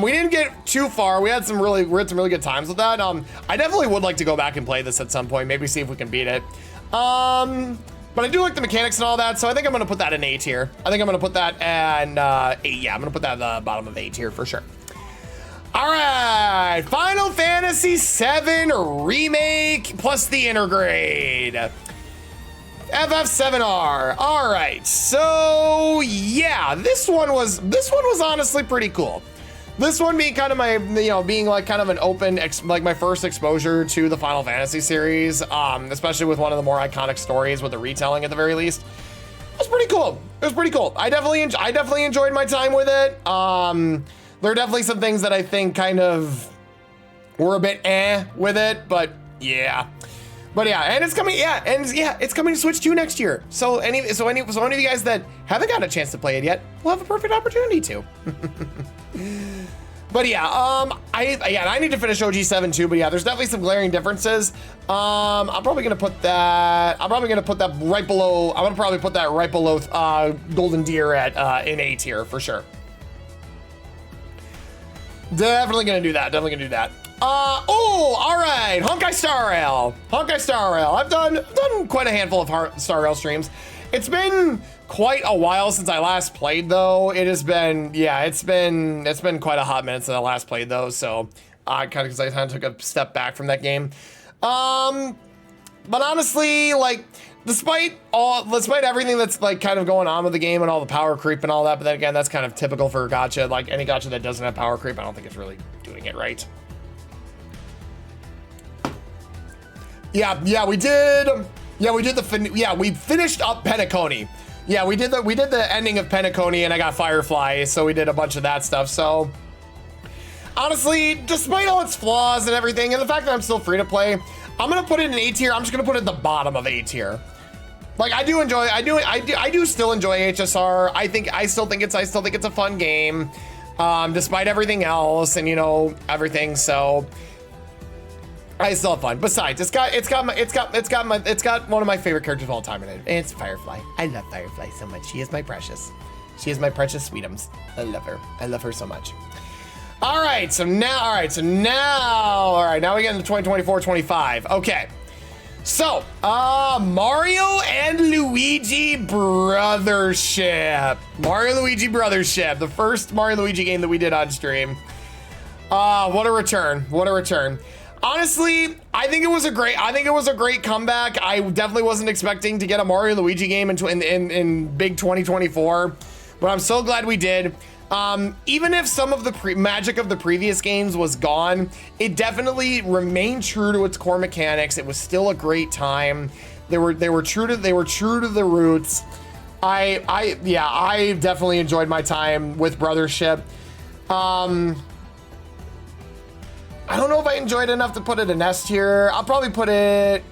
We didn't get too far. We had some really good times with that. I definitely would like to go back and play this at some point, maybe see if we can beat it. But I do like the mechanics and all that, so I think I'm gonna put that in A tier. I think I'm gonna put that and yeah, I'm gonna put that at the bottom of A tier for sure. All right, Final Fantasy VII Remake plus the Intergrade. FF7R. All right, so yeah, this one was honestly pretty cool. This one being kind of my, you know, being like kind of an open, like my first exposure to the Final Fantasy series, especially with one of the more iconic stories with the retelling at the very least. it was pretty cool. It was pretty cool. I definitely enjoyed my time with it. There are definitely some things that I think kind of were a bit with it, but yeah. But yeah, and it's coming, it's coming to Switch 2 next year. So any of you guys that haven't got a chance to play it yet will have a perfect opportunity to. But yeah, I need to finish OG7 too, but yeah, there's definitely some glaring differences. I'm probably gonna put that right below, Golden Deer at in A tier for sure. Definitely gonna do that. All right, Honkai Star Rail. I've done quite a handful of Star Rail streams. It's been quite a while since I last played though. It's been quite a hot minute since I last played though. So I kind of took a step back from that game. But honestly, like, despite everything that's like kind of going on with the game and all the power creep and all that, but then again, that's kind of typical for gacha. Like any gacha that doesn't have power creep, I don't think it's really doing it right. We finished up Penacony. Yeah, we did the ending of Penacony, and I got Firefly, so we did a bunch of that stuff. So honestly, despite all its flaws and everything, and the fact that I'm still free to play, I'm gonna put it in A tier. I'm just gonna put it at the bottom of A tier. Like I do still enjoy HSR. I still think it's a fun game, despite everything else and everything. So I still have fun. Besides, it's got one of my favorite characters of all time in it. And it's Firefly. I love Firefly so much. She is my precious. She is my precious sweetums. I love her. I love her so much. All right, now we get into 2024-25. Okay. So, Mario and Luigi Brothership. The first Mario Luigi game that we did on stream. What a return. Honestly, I think it was a great comeback. I definitely wasn't expecting to get a Mario Luigi game in big 2024, but I'm so glad we did. Even if some of the magic of the previous games was gone, it definitely remained true to its core mechanics. It was still a great time. They were true to the roots. I definitely enjoyed my time with Brothership. I don't know if I enjoyed it enough to put it in S tier. I'll probably put it.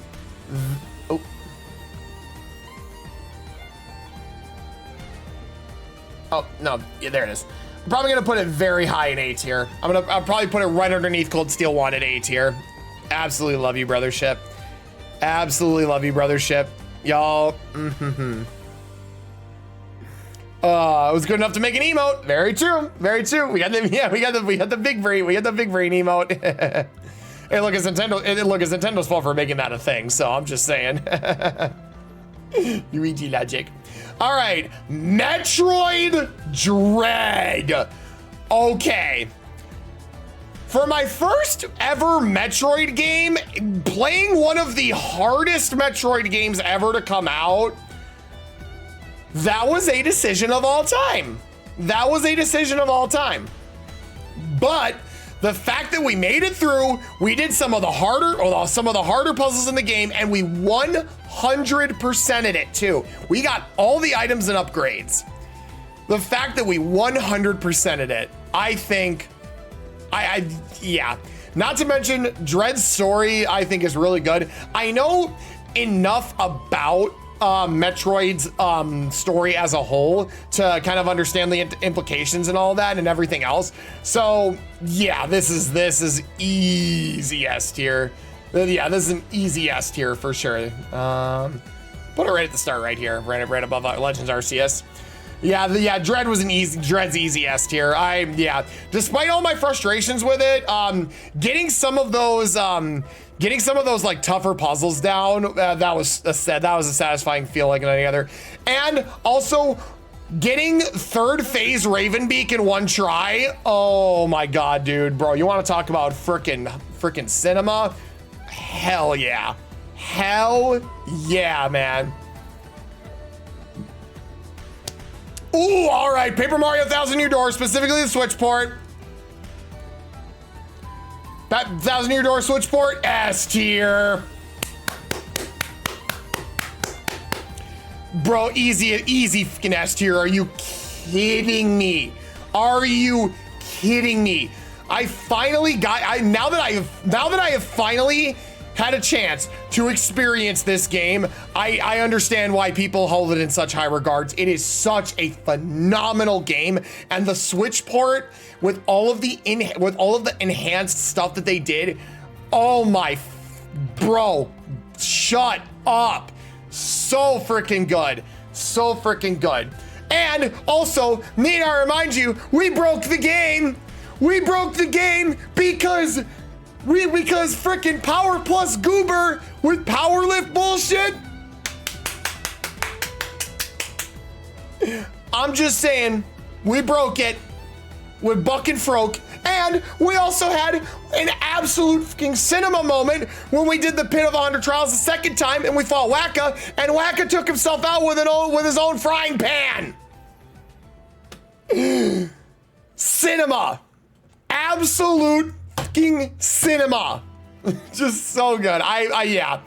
Oh no, yeah, there it is. I'm probably gonna put it very high in A tier. I'll probably put it right underneath Cold Steel 1 at A tier. Absolutely love you, Brothership. Y'all. It was good enough to make an emote. Very true. We got the big brain emote. Hey, look, it's Nintendo's fault for making that a thing. So I'm just saying. Luigi logic. All right, Metroid Dread. Okay. For my first ever Metroid game, playing one of the hardest Metroid games ever to come out, that was a decision of all time. But the fact that we made it through, we did some of the harder puzzles in the game, and we 100%ed it too. We got all the items and upgrades. The fact that we 100%ed it, I think, yeah. Not to mention, Dread's story, I think, is really good. I know enough about Metroid's story as a whole to kind of understand the implications and all that and everything else. So yeah, this is easy S tier. Yeah, this is an easy S tier for sure. Put it right at the start right here, right above Legends Arceus. Yeah, Dread's easy S tier. Despite all my frustrations with it, getting some of those like tougher puzzles down, that was a satisfying feeling than any other. And also getting third phase Ravenbeak in one try. Oh my God, dude, bro, you want to talk about frickin' cinema? Hell yeah, man. Ooh, all right, Paper Mario Thousand Year Door, specifically the Switch port. That Thousand Year Door Switch port, S tier. Bro, easy fucking S tier. Are you kidding me? Are you kidding me? I finally got, now that I have finally had a chance to experience this game, I understand why people hold it in such high regards. It is such a phenomenal game, and the Switch port with all of the enhanced stuff that they did. Oh my, bro, shut up. So freaking good. So freaking good. And also, need I remind you, we broke the game. We broke the game because freaking Power Plus Goober with Power Lift bullshit. I'm just saying, we broke it with Buck and Froke. And we also had an absolute fucking cinema moment when we did the Pit of 100 Trials the second time and we fought Waka, and Waka took himself out with his own frying pan. Cinema. Absolute fucking cinema. Just so good. Yeah.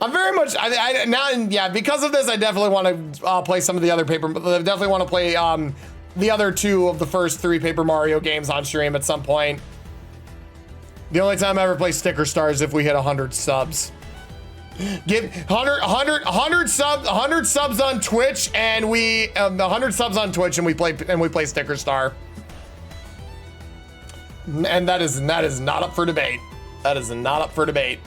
I'm very much, yeah, because of this, I definitely want to play some of the other paper, I definitely want to play the other two of the first 3 Paper Mario games on stream at some point. The only time I ever play Sticker Stars is if we hit 100 subs. Give 100 subs on Twitch, and we 100 subs on Twitch, and we play Sticker Star. And that is not up for debate. That is not up for debate.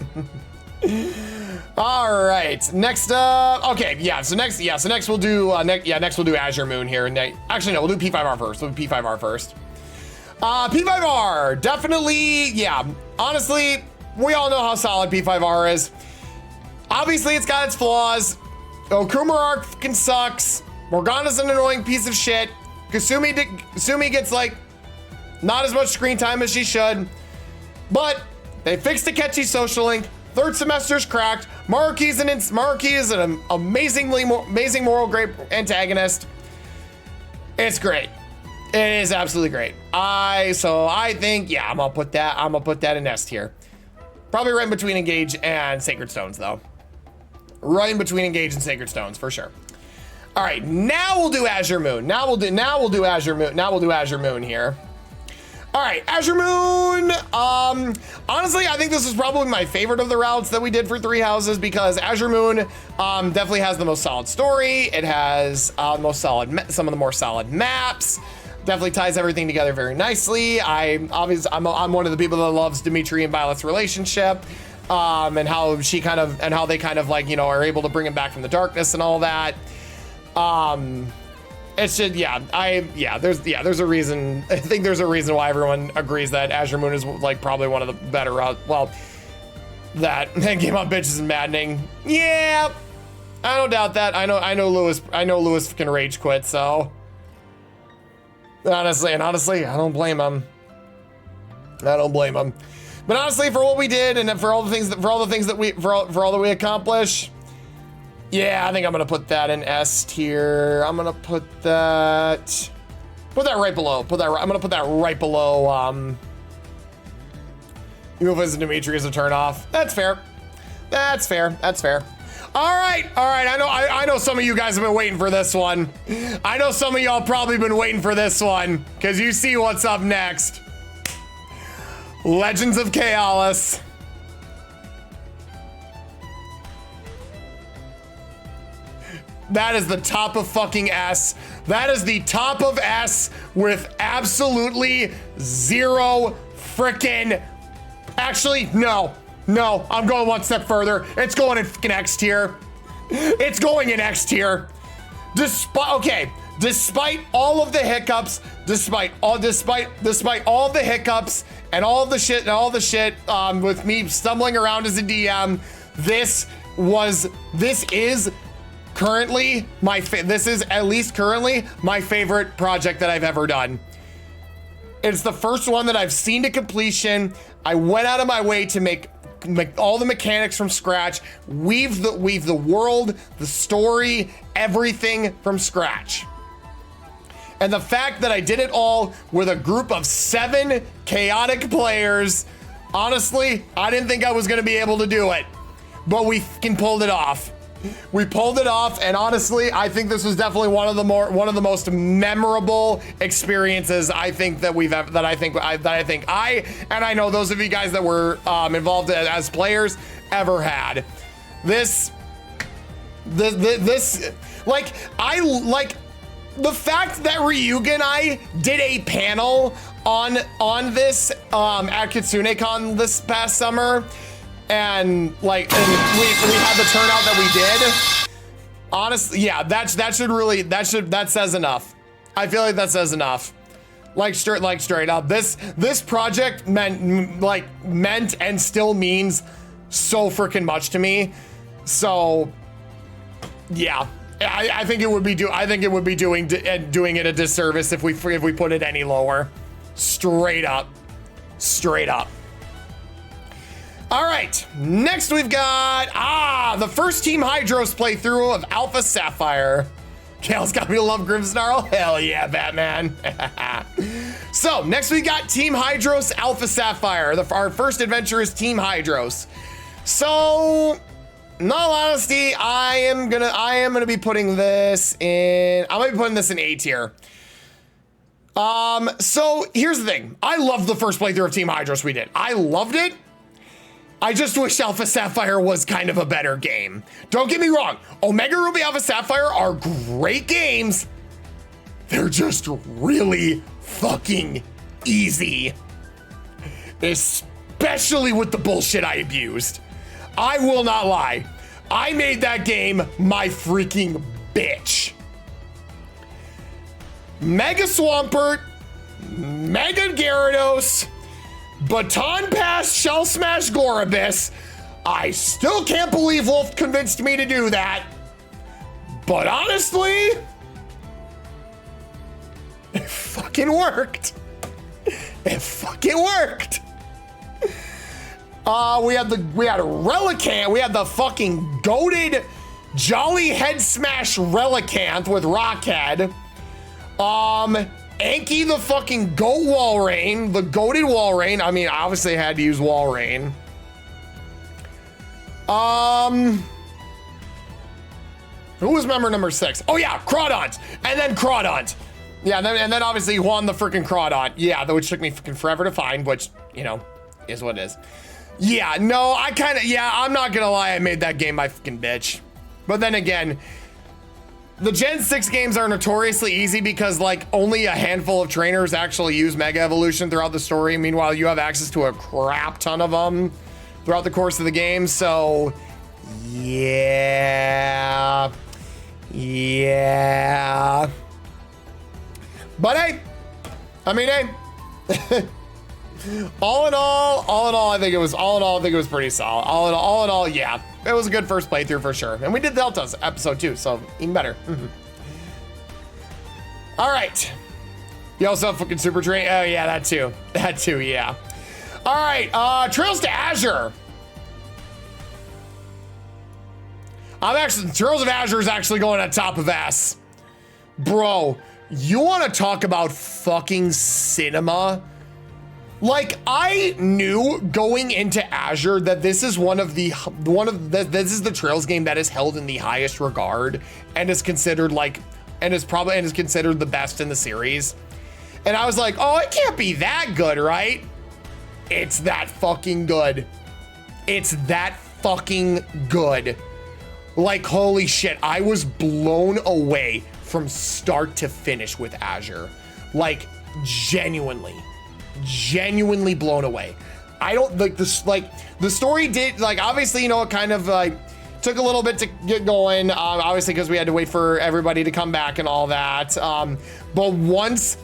All right, next okay, yeah, so next we'll do next we'll do Azure Moon here. Actually no, we'll do P5R first. We'll do P5R first. P5R, definitely, yeah, honestly, we all know how solid P5R is. Obviously it's got its flaws. Okumarar fucking sucks. Morgana's an annoying piece of shit. Kasumi gets like not as much screen time as she should, but they fixed the catchy social link. 3rd semester's cracked. Maruki is an amazing moral great antagonist. It's great. It is absolutely great. So I think, yeah, I'm gonna put that in S tier. Probably right in between Engage and Sacred Stones though. Right in between Engage and Sacred Stones for sure. All right, now we'll do Azure Moon. Now we'll do Azure Moon here. All right, Azure Moon. Honestly, I think this is probably my favorite of the routes that we did for 3 houses, because Azure Moon definitely has the most solid story. It has some of the more solid maps. Definitely ties everything together very nicely. I'm one of the people that loves Dimitri and Violet's relationship, and how they kind of like, you know, are able to bring him back from the darkness and all that. It's just, there's a reason. I think there's a reason why everyone agrees that Azure Moon is like probably one of the better routes. Well, that Game On Bitches and Maddening. Yeah, I don't doubt that. I know Lewis can rage quit, so honestly, I don't blame him. But honestly, for what we did and for all the things that we accomplished, yeah, I think I'm gonna put that in S tier. I'm gonna put that right below. I'm gonna put that right below. Ufas and Dimitri is a turn off. That's fair. All right. I know some of you guys have been waiting for this one. I know some of y'all probably been waiting for this one, because you see what's up next. Legends of Kaeyalis. That is the top of fucking S. That is the top of S with absolutely zero freaking. Actually, no, I'm going one step further. It's going in fucking X tier. It's going in X tier. Despite all of the hiccups, despite all the hiccups and all the shit with me stumbling around as a DM, this is currently this is at least currently my favorite project that I've ever done. It's the first one that I've seen to completion. I went out of my way to make all the mechanics from scratch, weave the world, the story, everything from scratch. And the fact that I did it all with a group of 7 chaotic players, honestly, I didn't think I was gonna be able to do it, but we fucking pulled it off. We pulled it off, and honestly, I think this was definitely one of the most memorable experiences I think that we've ever, that I think I and I know those of you guys that were involved as players ever had. This like the fact that Ryuga and I did a panel on this at KitsuneCon this past summer, and we had the turnout that we did. Honestly, yeah, that says enough. I feel like that says enough. Straight up, this project meant and still means so freaking much to me. So yeah, I think it would be doing it a disservice if we put it any lower. Straight up. All right, next we've got the first Team Hydros playthrough of Alpha Sapphire. Kale's got me to love Grimmsnarl. Hell yeah, Batman. So next we got Team Hydros Alpha Sapphire. Our first adventure is Team Hydros. So, in all honesty, I am gonna be putting this in. I'm gonna be putting this in A tier. So here's the thing. I loved the first playthrough of Team Hydros we did. I loved it. I just wish Alpha Sapphire was kind of a better game. Don't get me wrong. Omega Ruby Alpha Sapphire are great games. They're just really fucking easy. Especially with the bullshit I abused. I will not lie. I made that game my freaking bitch. Mega Swampert, Mega Gyarados, Baton Pass Shell Smash Gorobus. I still can't believe Wolf convinced me to do that. But honestly, it fucking worked. It fucking worked. We had Relicanth. We had the fucking goated Jolly Head Smash Relicanth with Rockhead. Anki the fucking goat Walrein, the goated Walrein. I mean, obviously I had to use Walrein. Who was member number 6? Oh yeah, Crawdont, and then Crawdont. Yeah, and then obviously Juan the freaking Crawdont. Yeah, which took me fucking forever to find, which, you know, is what it is. Yeah, no, I'm not gonna lie, I made that game my fucking bitch. But then again, the Gen 6 games are notoriously easy because only a handful of trainers actually use Mega Evolution throughout the story. Meanwhile, you have access to a crap ton of them throughout the course of the game. So yeah. But hey, I mean, hey, all in all, I think it was pretty solid. All in all, yeah, it was a good first playthrough for sure. And we did Delta's episode too, so even better. All right. You also have fucking Super Train. Oh yeah, that too, yeah. All right, Trails to Azure. Trails of Azure is actually going on top of S. Bro, you want to talk about fucking cinema? I knew going into Azure that this is this is the Trails game that is held in the highest regard and is considered is considered the best in the series. And I was like, oh, it can't be that good, right? It's that fucking good. It's that fucking good. Holy shit, I was blown away from start to finish with Azure. Genuinely blown away. I don't this the story did obviously, you know, it kind of took a little bit to get going, obviously because we had to wait for everybody to come back and all that, but once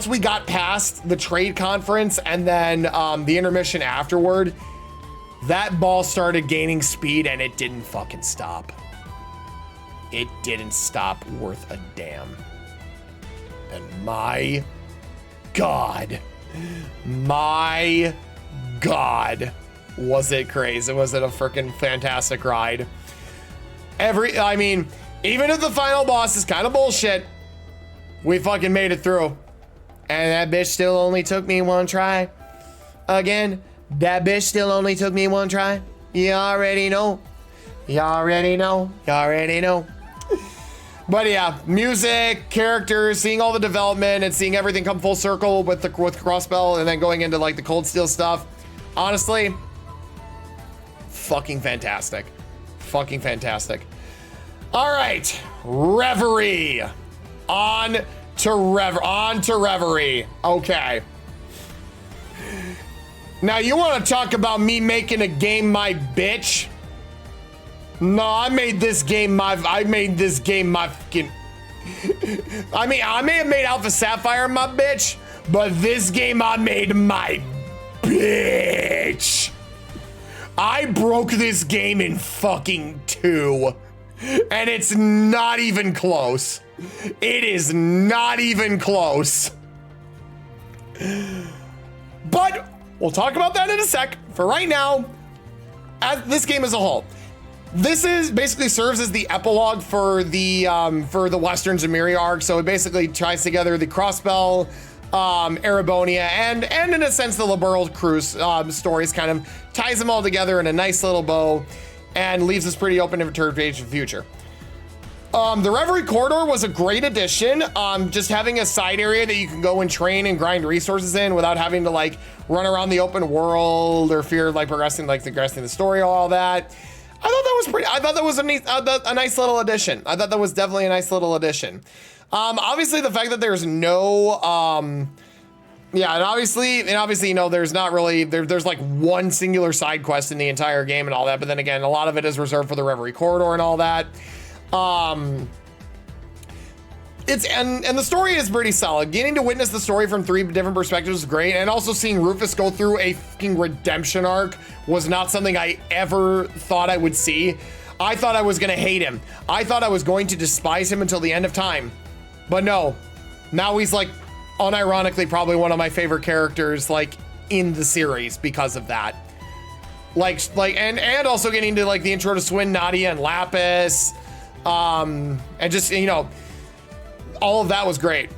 we got past the trade conference and then the intermission afterward, that ball started gaining speed and it didn't fucking stop. It didn't stop worth a damn. And my God, was it crazy? Was it a freaking fantastic ride? I mean, even if the final boss is kind of bullshit, we fucking made it through. And that bitch still only took me one try. Again, that bitch still only took me one try. You already know. You already know. You already know. But yeah, music, characters, seeing all the development and seeing everything come full circle with Crossbell and then going into like the Cold Steel stuff. Honestly, fucking fantastic. Fucking fantastic. All right, Reverie. On to Reverie. Okay. Now you want to talk about me making a game my bitch? No, I made this game my fucking. I mean, I may have made Alpha Sapphire my bitch, but this game I made my bitch. I broke this game in fucking 2, and it's not even close. It is not even close. But we'll talk about that in a sec. For right now, as this game as a whole, this is basically serves as the epilogue for the Western Zemiri arc. So it basically ties together the Crossbell, Erebonia, and in a sense the Liberal Cruise stories, kind of ties them all together in a nice little bow and leaves us pretty open interpretation for the future. The Reverie Corridor was a great addition. Just having a side area that you can go and train and grind resources in without having to like run around the open world or fear like progressing the story, all that. I thought that was pretty. I thought that was a nice little addition. I thought that was definitely a nice little addition. Obviously the fact that there's no yeah, and obviously, you know, there's not really, there's like one singular side quest in the entire game and all that, but then again, a lot of it is reserved for the Reverie Corridor and all that. It's, and the story is pretty solid. Getting to witness the story from 3 different perspectives is great, and also seeing Rufus go through a fucking redemption arc was not something I ever thought I would see. I thought I was gonna hate him. I thought I was going to despise him until the end of time. But no, now he's like, unironically, probably one of my favorite characters, like, in the series because of that. And also getting to like the intro to Swin, Nadia, and Lapis, and just, you know, all of that was great.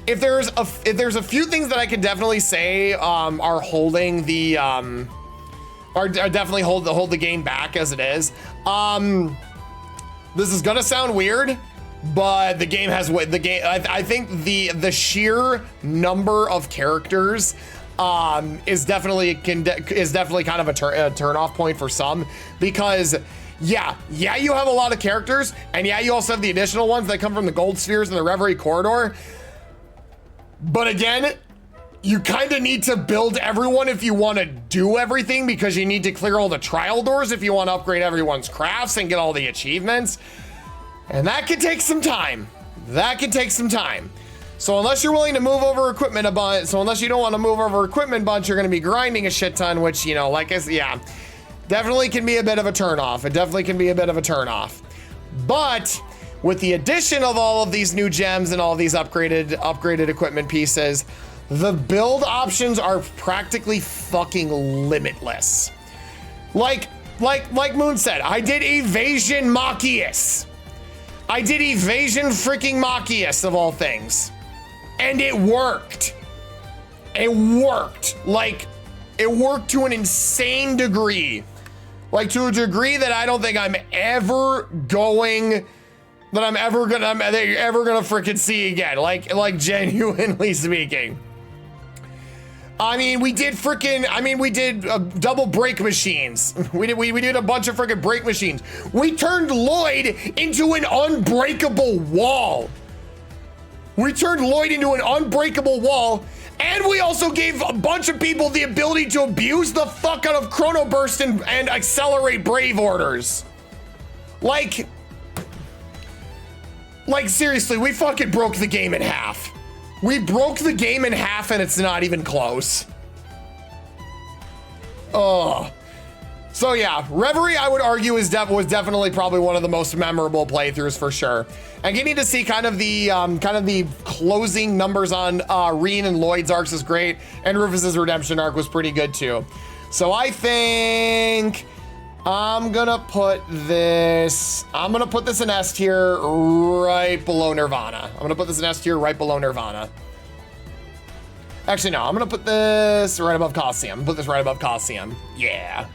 If there's a few things that I could definitely say are holding the are definitely hold the game back as it is. This is gonna sound weird, but the game has the game. I think the sheer number of characters is definitely kind of a turn off point for some, because yeah, you have a lot of characters, and yeah, you also have the additional ones that come from the Gold Spheres and the Reverie Corridor. But again, you kind of need to build everyone if you want to do everything, because you need to clear all the trial doors if you want to upgrade everyone's crafts and get all the achievements. And that could take some time. So unless you're willing to move over equipment a bunch, unless you don't want to move over equipment bunch, you're going to be grinding a shit ton, which, you know, like I said, yeah, definitely can be a bit of a turnoff. It definitely can be a bit of a turnoff. But with the addition of all of these new gems and all these upgraded equipment pieces, the build options are practically fucking limitless. Like Moon said, I did Evasion Machias. I did Evasion freaking Machias of all things. And it worked. It worked. Like, it worked to an insane degree. Like, to a degree that I don't think I'm ever gonna freaking see again. Like genuinely speaking. I mean, we did double break machines. We did a bunch of freaking break machines. We turned Lloyd into an unbreakable wall. And we also gave a bunch of people the ability to abuse the fuck out of Chrono Burst and accelerate Brave Orders. Like seriously, we fucking broke the game in half. We broke the game in half, and it's not even close. Oh. So yeah, Reverie, I would argue, was definitely probably one of the most memorable playthroughs for sure. And getting to see kind of the closing numbers on Reen and Lloyd's arcs is great, and Rufus's redemption arc was pretty good too. So I think I'm gonna put this in S tier right below Nirvana. Actually, no, I'm gonna put this right above Coliseum. Yeah.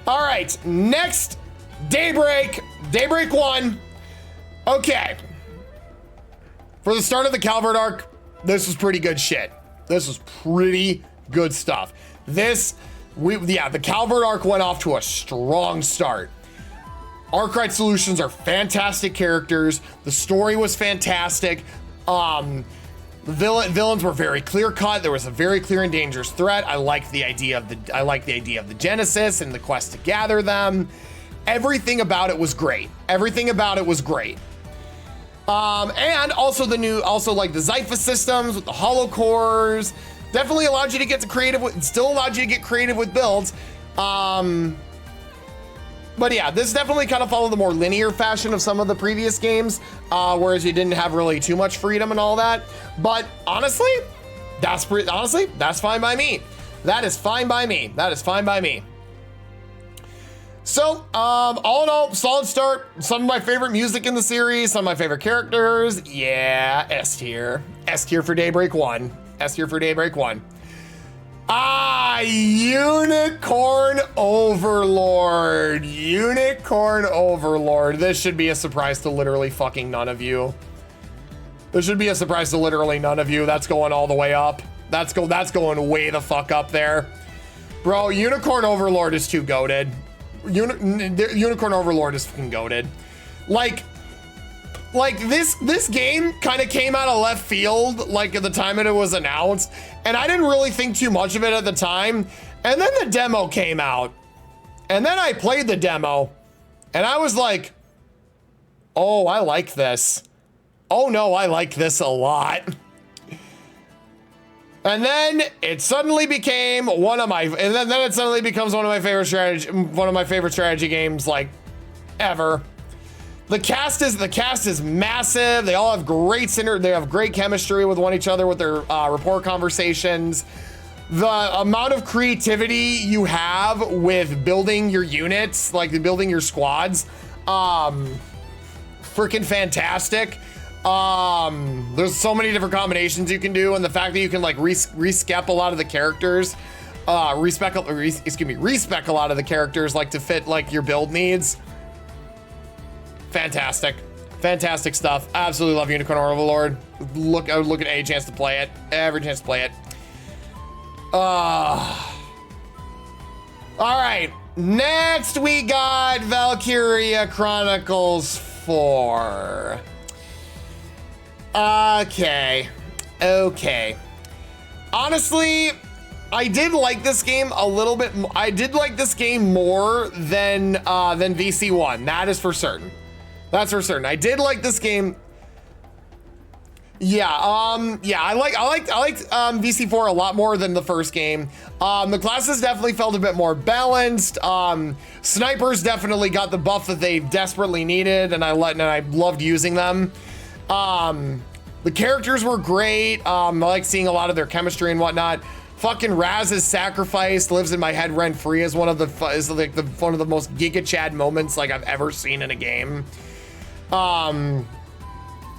All right, next Daybreak 1. Okay. For the start of the Calvert arc, this was pretty good shit. This was pretty good stuff. The Calvert arc went off to a strong start. Arkwright Solutions are fantastic characters. The story was fantastic. Villains were very clear cut. There was a very clear and dangerous threat. I liked the idea of the Genesis and the quest to gather them. Everything about it was great. Everything about it was great. And also the Zypha systems with the hollow cores definitely allowed you to get creative with builds. But yeah, this definitely kind of followed the more linear fashion of some of the previous games, whereas you didn't have really too much freedom and all that. But honestly, that's fine by me. That is fine by me. That is fine by me. So, all in all, solid start. Some of my favorite music in the series, some of my favorite characters. Yeah, S tier. S tier for Daybreak 1. S tier for Daybreak 1. Unicorn Overlord. Unicorn Overlord. This should be a surprise to literally fucking none of you. This should be a surprise to literally none of you. That's going all the way up. That's going way the fuck up there. Bro, Unicorn Overlord is too goated. Unicorn Overlord is fucking goated. Like this game kind of came out of left field, like at the time it was announced, and I didn't really think too much of it at the time. And then the demo came out, and then I played the demo, and I was like, oh, I like this. Oh no, I like this a lot. And then it suddenly became one of my favorite strategy games like ever. The cast is massive. They all have they have great chemistry with each other with their rapport conversations. The amount of creativity you have with building your units, like building your squads, freaking fantastic. There's so many different combinations you can do, and the fact that you can like respec a lot of the characters, respec a lot of the characters like to fit like your build needs. Fantastic stuff. Absolutely love Unicorn Overlord. I would look at any chance to play it. Every chance to play it. All right. Next we got Valkyria Chronicles 4. Okay. Honestly, I did like this game a little bit. I did like this game more than VC1. That is for certain. That's for certain. I did like this game. Yeah. I liked VC4 a lot more than the first game. The classes definitely felt a bit more balanced. Snipers definitely got the buff that they desperately needed, and I loved using them. The characters were great. I like seeing a lot of their chemistry and whatnot. Fucking Raz's sacrifice lives in my head rent free as one of the most Giga Chad moments like I've ever seen in a game. I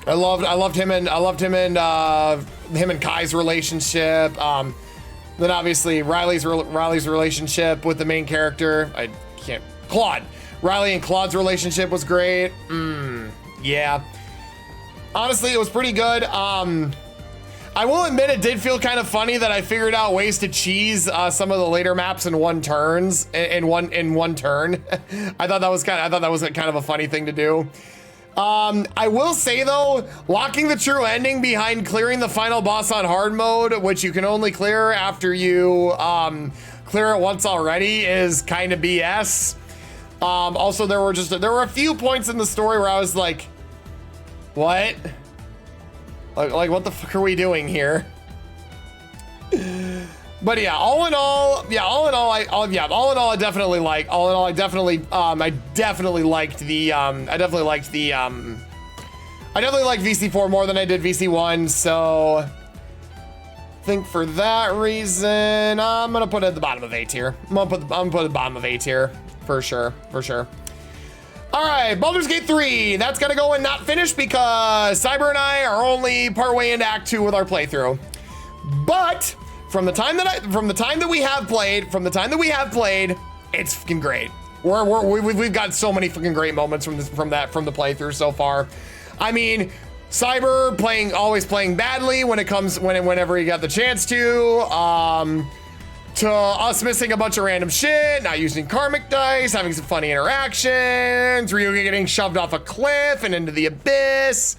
loved him and Kai's relationship. Then obviously Riley's relationship with the main character. Claude. Riley and Claude's relationship was great. Yeah. Honestly, it was pretty good. I will admit it did feel kind of funny that I figured out ways to cheese some of the later maps in one turn. I thought that was kind of a funny thing to do. I will say though, locking the true ending behind clearing the final boss on hard mode, which you can only clear after you clear it once already, is kind of BS. Also, there were a few points in the story where I was like, what? Like what the fuck are we doing here? But yeah, all in all, I definitely liked VC4 more than I did VC1. So I think for that reason, I'm gonna put it at the bottom of A tier. I'm gonna put it at the bottom of A tier for sure. All right, Baldur's Gate 3. That's gonna go and not finish because Cyber and I are only partway into Act 2 with our playthrough. But from the time that we have played, it's fucking great. We've got so many fucking great moments from the playthrough so far. I mean, Cyber always playing badly whenever he got the chance to us missing a bunch of random shit, not using karmic dice, having some funny interactions, Ryuga getting shoved off a cliff and into the abyss.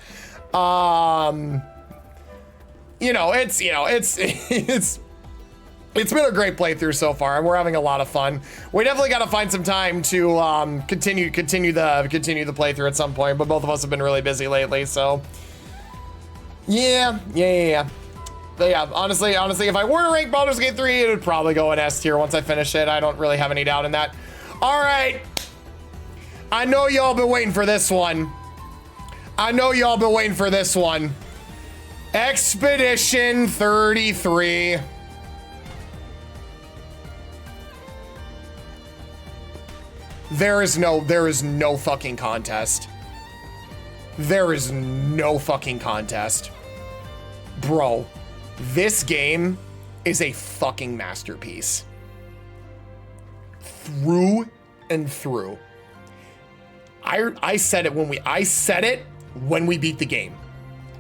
It's been a great playthrough so far, and we're having a lot of fun. We definitely got to find some time to continue the playthrough at some point, but both of us have been really busy lately, so yeah. But yeah, honestly, if I were to rank Baldur's Gate 3, it would probably go in S tier once I finish it. I don't really have any doubt in that. All right, I know y'all been waiting for this one. Expedition 33. There is no fucking contest. There is no fucking contest. Bro, this game is a fucking masterpiece. Through and through. I said it when we beat the game.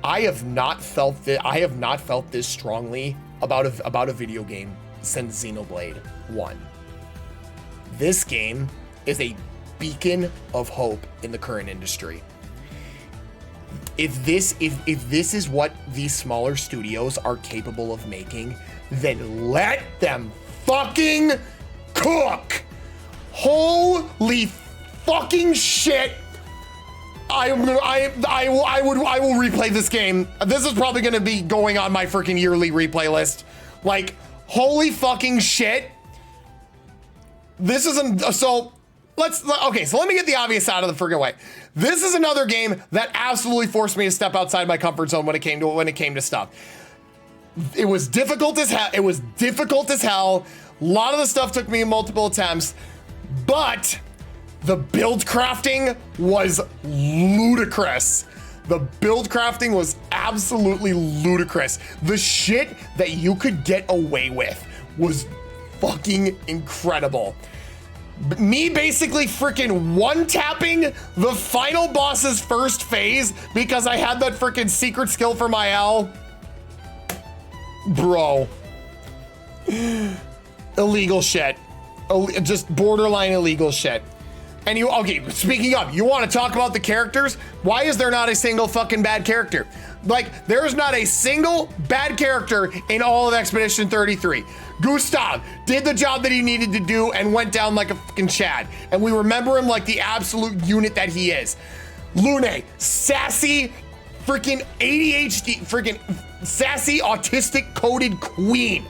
I have not felt this strongly about a video game since Xenoblade 1. This game is a beacon of hope in the current industry. If this is what these smaller studios are capable of making, then let them fucking cook. Holy fucking shit. I will replay this game. This is probably gonna be going on my freaking yearly replay list. Like, holy fucking shit. This isn't, so let me get the obvious out of the freaking way. This is another game that absolutely forced me to step outside my comfort zone when it came to stuff. It was difficult as hell. A lot of the stuff took me multiple attempts, but the build crafting was ludicrous. The build crafting was absolutely ludicrous. The shit that you could get away with was fucking incredible. Me basically freaking one-tapping the final boss's first phase because I had that freaking secret skill for my L. Bro. Illegal shit. Just borderline illegal shit. And speaking of, you want to talk about the characters? Why is there not a single fucking bad character? Like, there's not a single bad character in all of Expedition 33. Gustav did the job that he needed to do and went down like a fucking Chad. And we remember him like the absolute unit that he is. Lune, sassy, freaking ADHD, freaking sassy, autistic coded queen.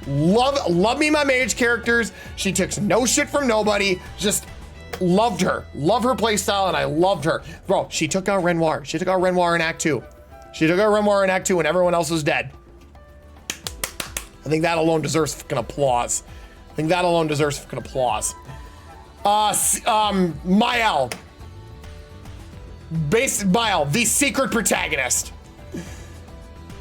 Love me my mage characters. She took no shit from nobody. Just loved her. Love her playstyle, and I loved her. Bro, she took out Renoir. She took out Renoir in Act 2. She took out Renoir in Act 2 when everyone else was dead. I think that alone deserves fucking applause. Mael. Mael, the secret protagonist.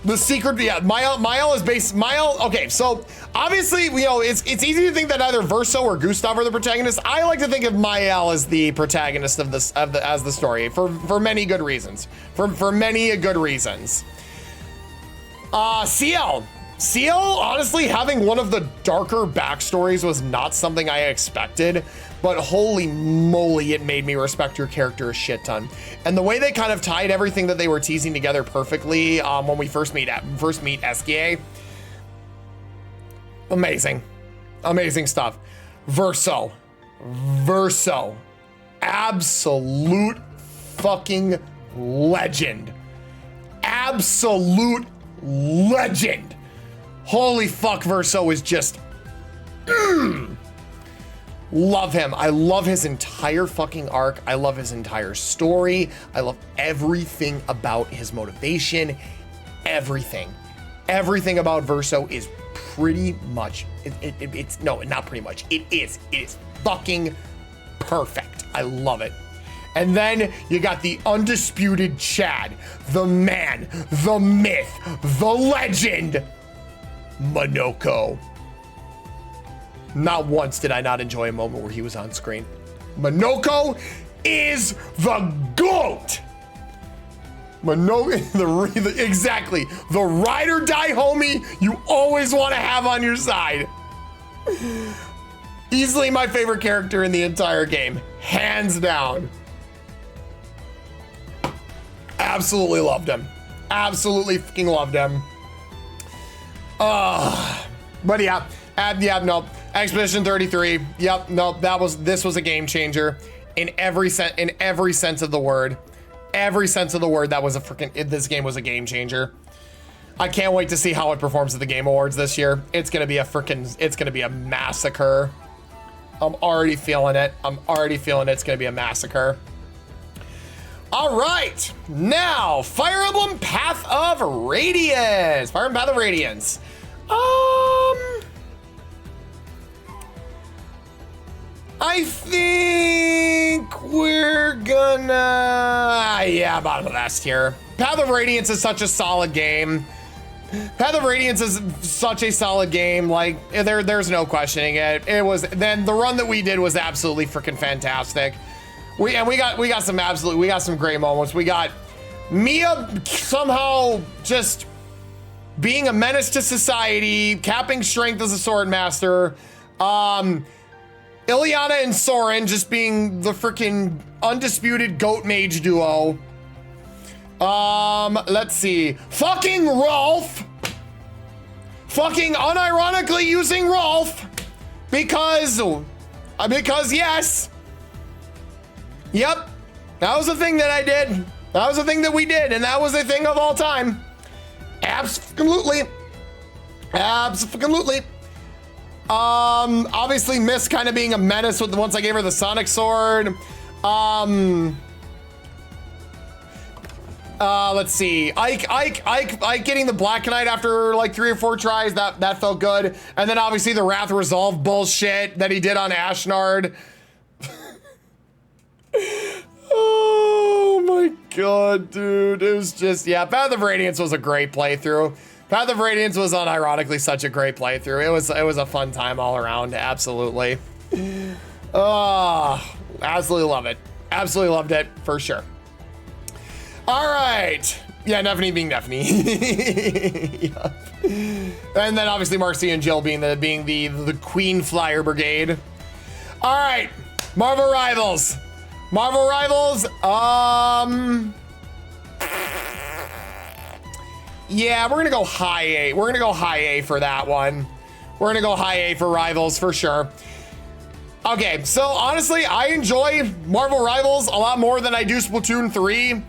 Mael is based, okay, so obviously, it's easy to think that either Verso or Gustav are the protagonists. I like to think of Mael as the protagonist of this, as the story, for many good reasons. For many good reasons. Ciel, honestly, having one of the darker backstories was not something I expected, but holy moly, it made me respect your character a shit ton. And the way they kind of tied everything that they were teasing together perfectly when we first meet Eskia, amazing stuff. Verso, absolute fucking legend. Absolute legend. Holy fuck, Verso is just love him. I love his entire fucking arc. I love his entire story. I love everything about his motivation. Everything about Verso is pretty much, it's not pretty much. It is fucking perfect. I love it. And then you got the undisputed Chad, the man, the myth, the legend, Monoko. Not once did I not enjoy a moment where he was on screen. Minoko is the GOAT. Minoko, exactly. The ride or die homie you always want to have on your side. Easily my favorite character in the entire game. Hands down. Absolutely loved him. Absolutely fucking loved him. But yeah, no. Expedition 33. Yep, no, this was a game changer in every sense of the word. Every sense of the word, this game was a game changer. I can't wait to see how it performs at the Game Awards this year. It's gonna be a massacre. I'm already feeling it. It's gonna be a massacre. All right, now Fire Emblem Path of Radiance. Fire Emblem Path of Radiance. I think we're gonna, yeah, bottom of last tier. Path of Radiance is such a solid game. Path of Radiance is such a solid game. Like there's no questioning it. Then the run that we did was absolutely freaking fantastic. We got some great moments. We got Mia somehow just being a menace to society, capping strength as a sword master. Ileana and Soren just being the freaking undisputed GOAT mage duo. Let's see. Fucking Rolf. Fucking unironically using Rolf. Because yes. Yep. That was the thing that I did. That was the thing that we did. And that was the thing of all time. Absolutely. Absolutely. Obviously Mist kind of being a menace with once I gave her the Sonic Sword. Let's see. Ike getting the Black Knight after like 3 or 4 tries. That felt good. And then obviously the Wrath Resolve bullshit that he did on Ashnard. Oh my god, dude. It was just, yeah, Path of Radiance was a great playthrough. Path of Radiance was unironically such a great playthrough. It was a fun time all around. Absolutely. Oh, absolutely love it. Absolutely loved it for sure. All right. Yeah, Neffany being Neffany. Yep. And then obviously Marcy and Jill being the Queen Flyer Brigade. All right. Marvel Rivals. Marvel Rivals. Yeah, we're gonna go high A. We're gonna go high A for that one. We're gonna go high A for Rivals for sure. Okay, so honestly, I enjoy Marvel Rivals a lot more than I do Splatoon 3.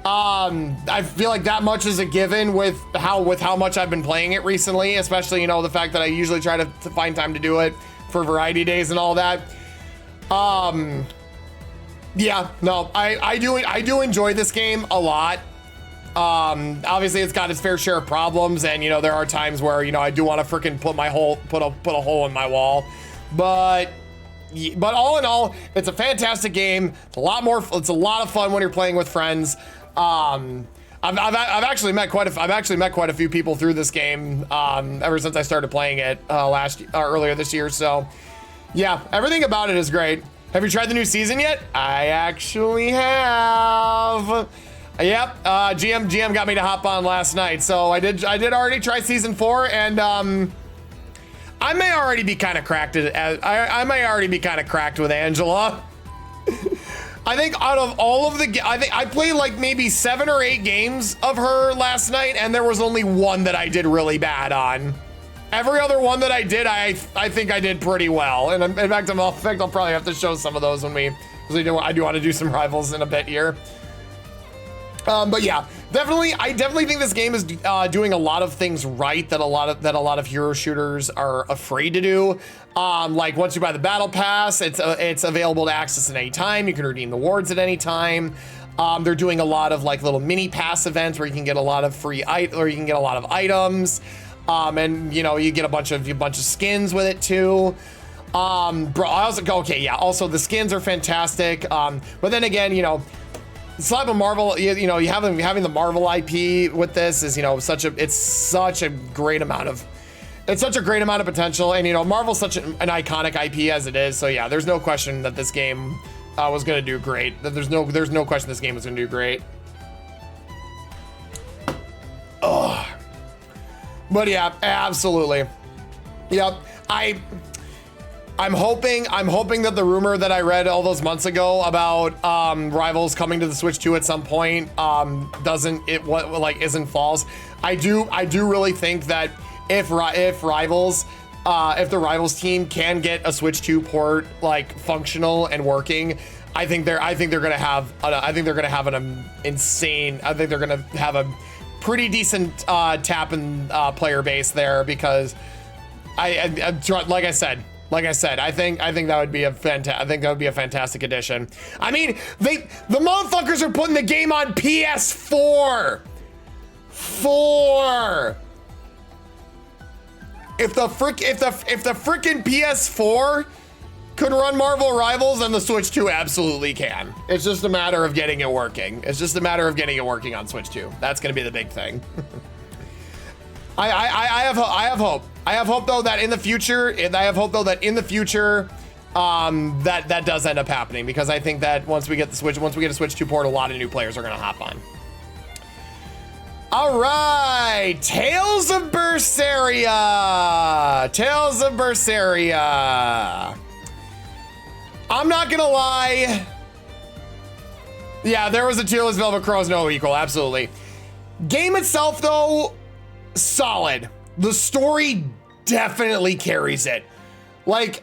I feel like that much is a given with how much I've been playing it recently, especially, you know, the fact that I usually try to find time to do it for variety days and all that. Yeah, no, I do enjoy this game a lot. Obviously it's got its fair share of problems, and you know there are times where, you know, I do want to freaking put a hole in my wall, but all in all, it's a fantastic game. It's a lot of fun when you're playing with friends. I've actually met quite a few people through this game ever since I started playing it earlier this year. So yeah, everything about it is great. Have you tried the new season yet? I actually have. Yep, GM got me to hop on last night, so I did already try season 4, and I may already be kind of cracked. I may already be kind of cracked with Angela. I think out of all of I played like maybe 7 or 8 games of her last night, and there was only one that I did really bad on. Every other one that I did, I think I did pretty well. And in fact, I'll probably have to show some of those because I do want to do some Rivals in a bit here. But yeah, I definitely think this game is doing a lot of things right that a lot of hero shooters are afraid to do. Like once you buy the battle pass, it's available to access at any time. You can redeem the wards at any time. They're doing a lot of like little mini pass events where you can get a lot of you can get a lot of items. And you know, you get a bunch of skins with it too. Also the skins are fantastic. But then again, you know, slap of Marvel, you know, having the Marvel IP with this is, you know, it's such a great amount of It's such a great amount of potential, and you know, Marvel's such an iconic IP as it is. So yeah, there's no question that this game was gonna do great. There's no question this game was gonna do great. Ugh. But yeah, absolutely. Yep. I'm hoping that the rumor that I read all those months ago about Rivals coming to the Switch 2 at some point isn't false. I do really think that if the Rivals team can get a Switch 2 port like functional and working, I think they're gonna have a pretty decent tap and player base there, because like I said, I think that would be a fantastic addition. I mean, the motherfuckers are putting the game on PS4. If the frickin' PS4 could run Marvel Rivals, then the Switch 2 absolutely can. It's just a matter of getting it working. It's just a matter of getting it working on Switch 2. That's gonna be the big thing. I have hope. I have hope though that in the future, that does end up happening, because I think that once we get a Switch 2 port, a lot of new players are gonna hop on. All right, Tales of Berseria. I'm not gonna lie. Yeah, there was a Tearless Velvet Crow's no equal, absolutely. Game itself though, solid. The story definitely carries it. Like,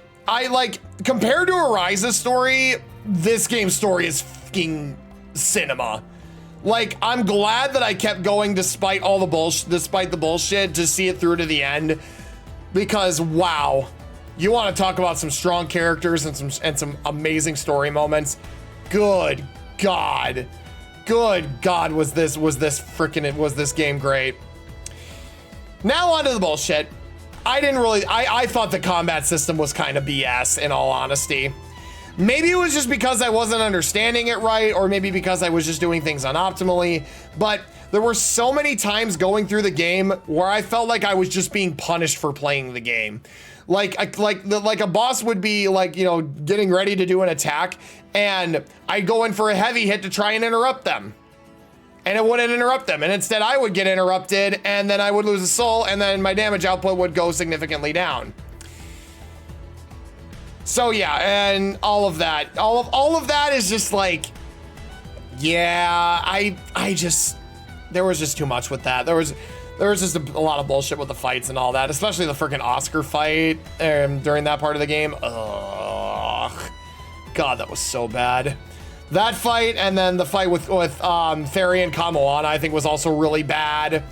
compared to Arise's story, this game's story is fucking cinema. Like, I'm glad that I kept going despite the bullshit to see it through to the end, because wow, you want to talk about some strong characters and some amazing story moments. Good God, was this game great. Now onto the bullshit. I thought the combat system was kind of BS, in all honesty. Maybe it was just because I wasn't understanding it right, or maybe because I was just doing things unoptimally, but there were so many times going through the game where I felt like I was just being punished for playing the game. Like a boss would be like, you know, getting ready to do an attack, and I'd go in for a heavy hit to try and interrupt them. And it wouldn't interrupt them, and instead I would get interrupted, and then I would lose a soul, and then my damage output would go significantly down. So yeah, and all of that is just like, yeah, there was just too much with that. There was just a lot of bullshit with the fights and all that, especially the freaking Oscar fight during that part of the game. Ugh, God, that was so bad. That fight, and then the fight with Theria and Kamoana, I think was also really bad.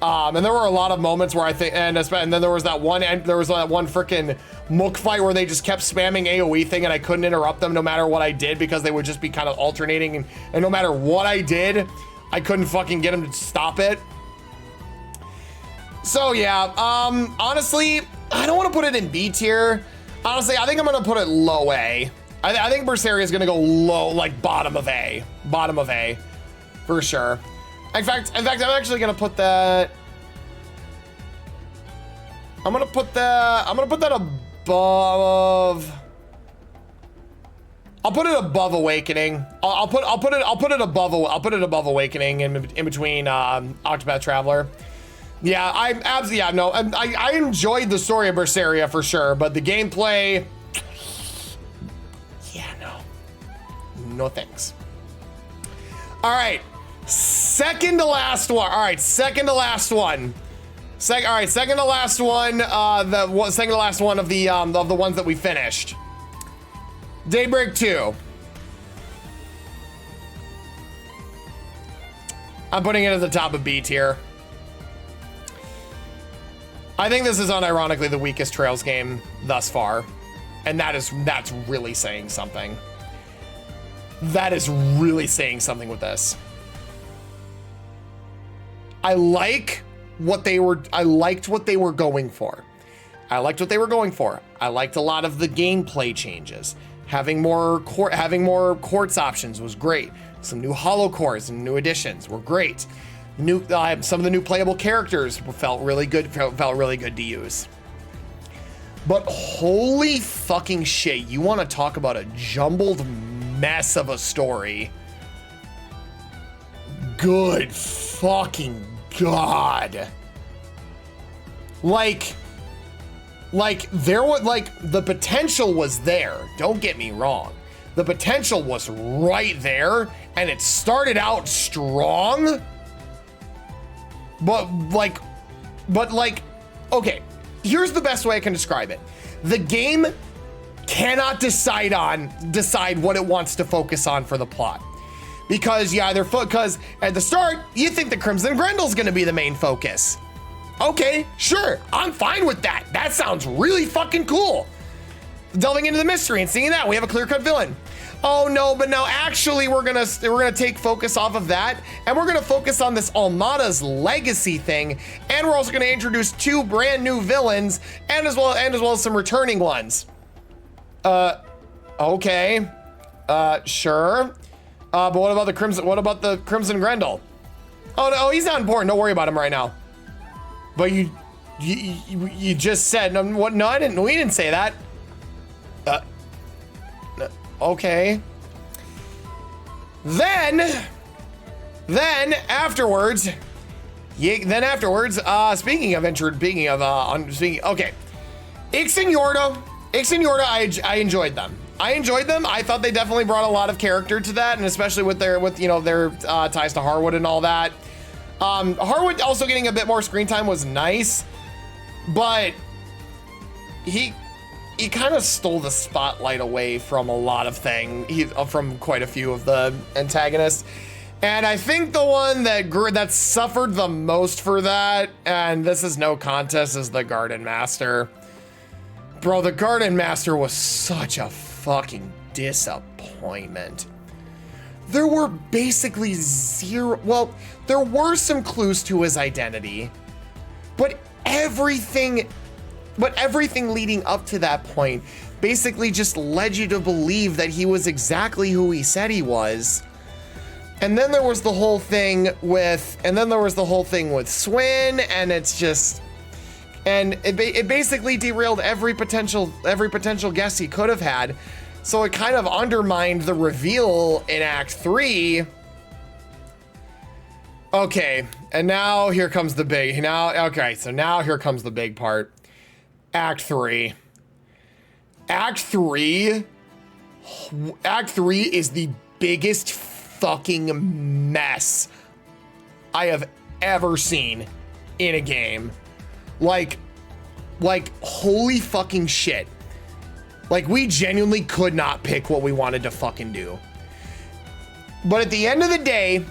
And there were a lot of moments where I think, and then there was that one freaking Mook fight where they just kept spamming AoE thing, and I couldn't interrupt them no matter what I did, because they would just be kind of alternating, and no matter what I did, I couldn't fucking get them to stop it. So yeah, honestly, I don't want to put it in B tier. Honestly, I think I'm gonna put it low A. I think Berseria is gonna go low, like bottom of A, for sure. In fact, I'm actually gonna put that. I'm gonna put that above. I'll put it above Awakening. I'll put it above Awakening in between Octopath Traveler. Yeah, I enjoyed the story of Berseria for sure, but the gameplay, yeah, no thanks. All right, second to last one. Second to last one of the ones that we finished. Daybreak 2. I'm putting it at the top of B tier. I think this is unironically the weakest Trails game thus far, and that's really saying something. That is really saying something with this. I liked what they were going for. I liked a lot of the gameplay changes. Having more quartz options was great. Some new hollow cores and new additions were great. Some of the new playable characters felt really good. Felt really good to use. But holy fucking shit! You want to talk about a jumbled mess of a story? Good fucking God! Like there was the potential was there. Don't get me wrong. The potential was right there, and it started out strong. But okay, here's the best way I can describe it. The game cannot decide what it wants to focus on for the plot. Because because at the start, you think the Crimson Grendel's gonna be the main focus. Okay, sure, I'm fine with that. That sounds really fucking cool. Delving into the mystery and seeing that, we have a clear-cut villain. Oh no, but now actually we're gonna take focus off of that, and we're gonna focus on this Almada's legacy thing, and we're also gonna introduce 2 brand new villains, and as well as some returning ones. Okay, sure. But what about the Crimson Grendel? Oh no, he's not important. Don't worry about him right now. But you just said what? No, I didn't. We didn't say that. Okay. Then afterwards, speaking of, okay, Ix and Yorda, I enjoyed them. I thought they definitely brought a lot of character to that, and especially with their ties to Harwood and all that. Harwood also getting a bit more screen time was nice, but he kind of stole the spotlight away from a lot of things, from quite a few of the antagonists. And I think the one that suffered the most for that, and this is no contest, is the Garden Master. Bro, the Garden Master was such a fucking disappointment. There were basically well, there were some clues to his identity, but everything leading up to that point basically just led you to believe that he was exactly who he said he was. And then there was the whole thing with Swin, and it's just, and it basically derailed every potential guess he could have had. So it kind of undermined the reveal in Act 3. Okay, and now here comes the big, so now here comes the big part. Act 3. Act 3 is the biggest fucking mess I have ever seen in a game. Like holy fucking shit. Like, we genuinely could not pick what we wanted to fucking do. But at the end of the day,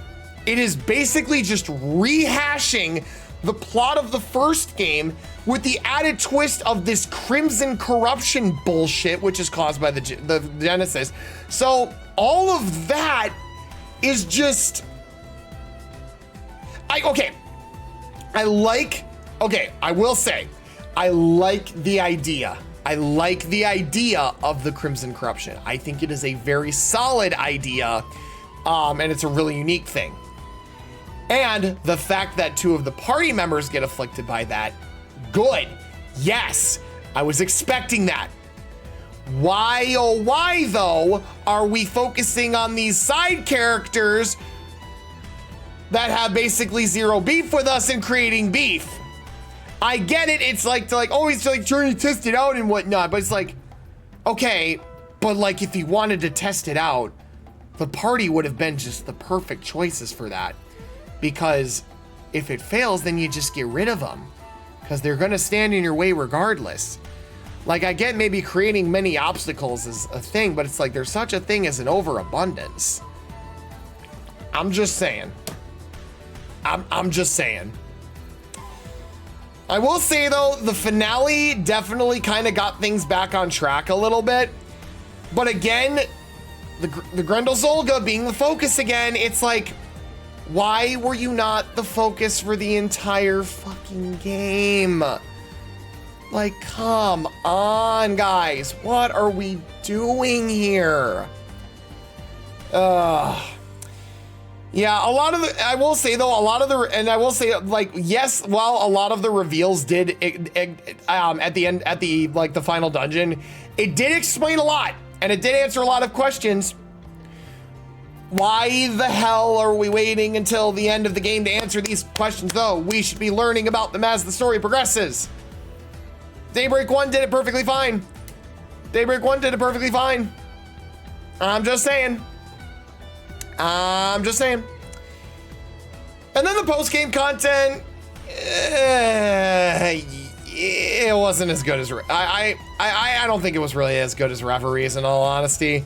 it is basically just rehashing the plot of the first game with the added twist of this Crimson corruption bullshit, which is caused by the Genesis. So all of that is just, I will say, I like the idea. I like the idea of the Crimson corruption. I think it is a very solid idea, and it's a really unique thing. And the fact that 2 of the party members get afflicted by that, good. Yes, I was expecting that. Why, oh why though, are we focusing on these side characters that have basically zero beef with us and creating beef? I get it, it's like always like trying to test it out and whatnot, but it's like, okay, but like if he wanted to test it out, the party would have been just the perfect choices for that. Because if it fails, then you just get rid of them, because they're gonna stand in your way regardless. Like, I get maybe creating many obstacles is a thing, but it's like there's such a thing as an overabundance. I'm just saying. I'm just saying. I will say though, the finale definitely kind of got things back on track a little bit. But again, the Grendel Zolga being the focus again, it's like, why were you not the focus for the entire fucking game? Like, come on, guys. What are we doing here? Yeah, a lot of the, I will say though, a lot of the, and I will say like, yes, while a lot of the reveals did, at the end, at the, like the final dungeon, it did explain a lot and it did answer a lot of questions. Why the hell are we waiting until the end of the game to answer these questions though? We should be learning about them as the story progresses. Daybreak 1 did it perfectly fine. Daybreak 1 did it perfectly fine. I'm just saying. I'm just saying. And then the post-game content, it wasn't as good as, I don't think it was really as good as Reveries in all honesty.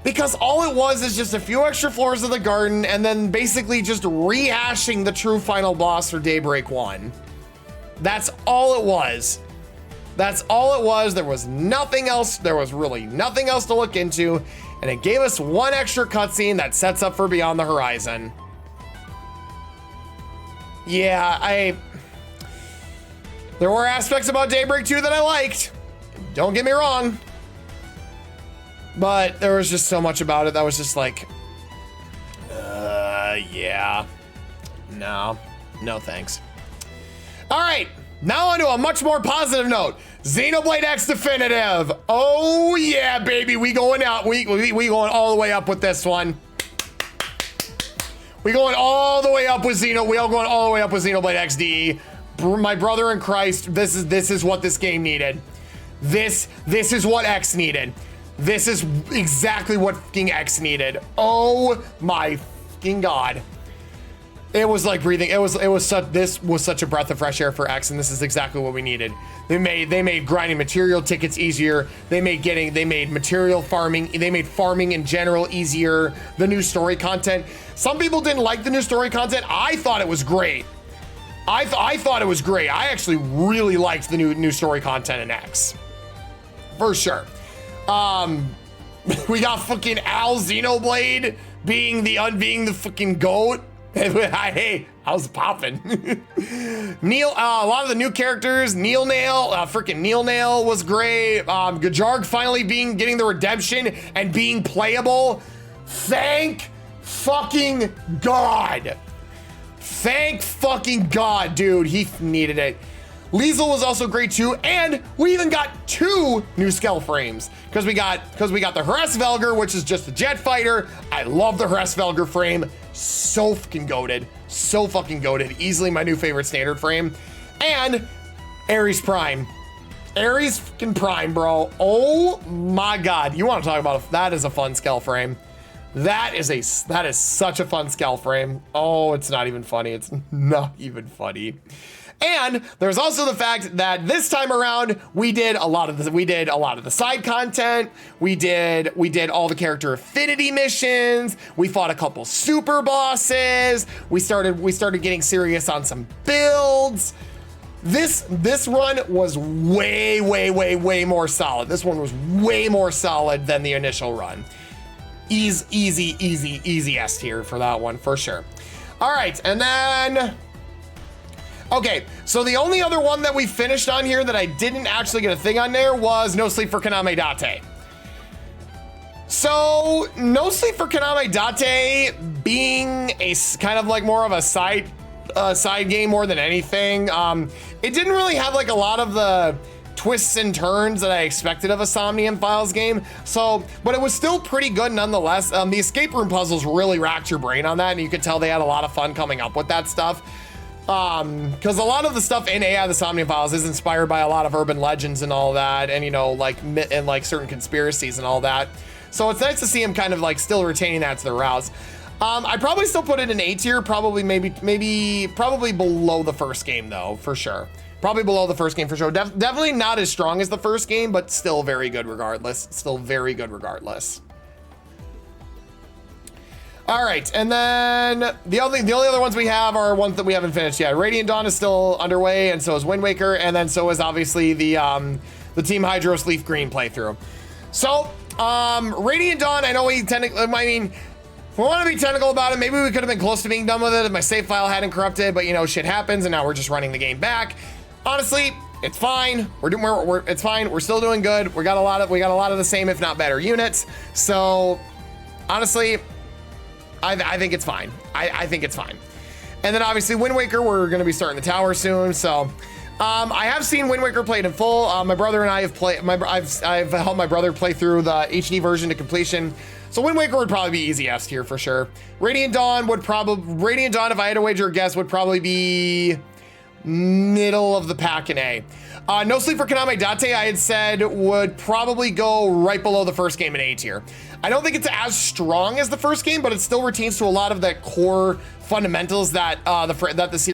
Because all it was is just a few extra floors of the garden and then basically just rehashing the true final boss for Daybreak 1. That's all it was. That's all it was. There was nothing else. There was really nothing else to look into. And it gave us one extra cutscene that sets up for Beyond the Horizon. Yeah, there were aspects about Daybreak 2 that I liked. Don't get me wrong. But there was just so much about it that was just like, yeah. No thanks. All right, now on to a much more positive note. Xenoblade X Definitive. Oh yeah, baby, we going out. We going all the way up with this one. We going all the way up with we all going all the way up with Xenoblade XD. My brother in Christ, this is what this game needed. This is what X needed. This is exactly what fucking X needed. Oh my fucking God. It was like breathing. This was such a breath of fresh air for X, and this is exactly what we needed. They made grinding material tickets easier. They made material farming. They made farming in general easier. The new story content. Some people didn't like the new story content. I thought it was great. I thought it was great. I actually really liked the new story content in X. For sure. We got fucking Al Xenoblade being the fucking GOAT. Hey, how's it popping? Neil, a lot of the new characters, Neil Nail, freaking Neil Nail was great. Gajarg finally getting the redemption and being playable. Thank fucking God. Thank fucking God, dude. He needed it. Liesel was also great too, and we even got 2 new skull frames because we got the Hraesvelgr, which is just a jet fighter. I love the Hraesvelgr frame. So fucking goated. So fucking goated. Easily my new favorite standard frame. And Ares Prime. Ares fucking Prime, bro. Oh my God. You want to talk about that is a fun skull frame. That is such a fun skull frame. Oh, it's not even funny. It's not even funny. And there's also the fact that this time around we did a lot of the side content. We did all the character affinity missions. We fought a couple super bosses. We started getting serious on some builds. This run was way more solid. This one was way more solid than the initial run. Easy S tier for that one for sure. All right, and then. Okay, so the only other one that we finished on here that I didn't actually get a thing on there was No Sleep for Kaname Date. So, No Sleep for Kaname Date being a kind of like more of a side game more than anything. It didn't really have like a lot of the twists and turns that I expected of a Somnium Files game. So, but it was still pretty good nonetheless. The escape room puzzles really racked your brain on that, and you could tell they had a lot of fun coming up with that stuff. Because a lot of the stuff in AI, the Somnium Files, is inspired by a lot of urban legends and all that, and you know, like certain conspiracies and all that. So it's nice to see him kind of like still retaining that to the rouse. I probably still put it in A tier, probably below the first game though, for sure. Probably below the first game for sure. Definitely not as strong as the first game, but still very good regardless. Still very good regardless. All right, and then the only other ones we have are ones that we haven't finished yet. Radiant Dawn is still underway, and so is Wind Waker, and then so is obviously the Team Hydros Leaf Green playthrough. So, Radiant Dawn, I know we technically, I mean, if we want to be technical about it, maybe we could have been close to being done with it if my save file hadn't corrupted, but you know, shit happens, and now we're just running the game back. Honestly, it's fine. It's fine. We're still doing good. We got a lot of the same, if not better, units. So, honestly, I think it's fine. I think it's fine. And then obviously Wind Waker, we're going to be starting the tower soon. So I have seen Wind Waker played in full. My brother and I have played, I've helped my brother play through the HD version to completion. So Wind Waker would probably be easy S tier for sure. Radiant Dawn, if I had to wager a guess, would probably be middle of the pack in A. No Sleep for Konami Date, I had said, would probably go right below the first game in A tier. I don't think it's as strong as the first game, but it still retains to a lot of the core fundamentals that the series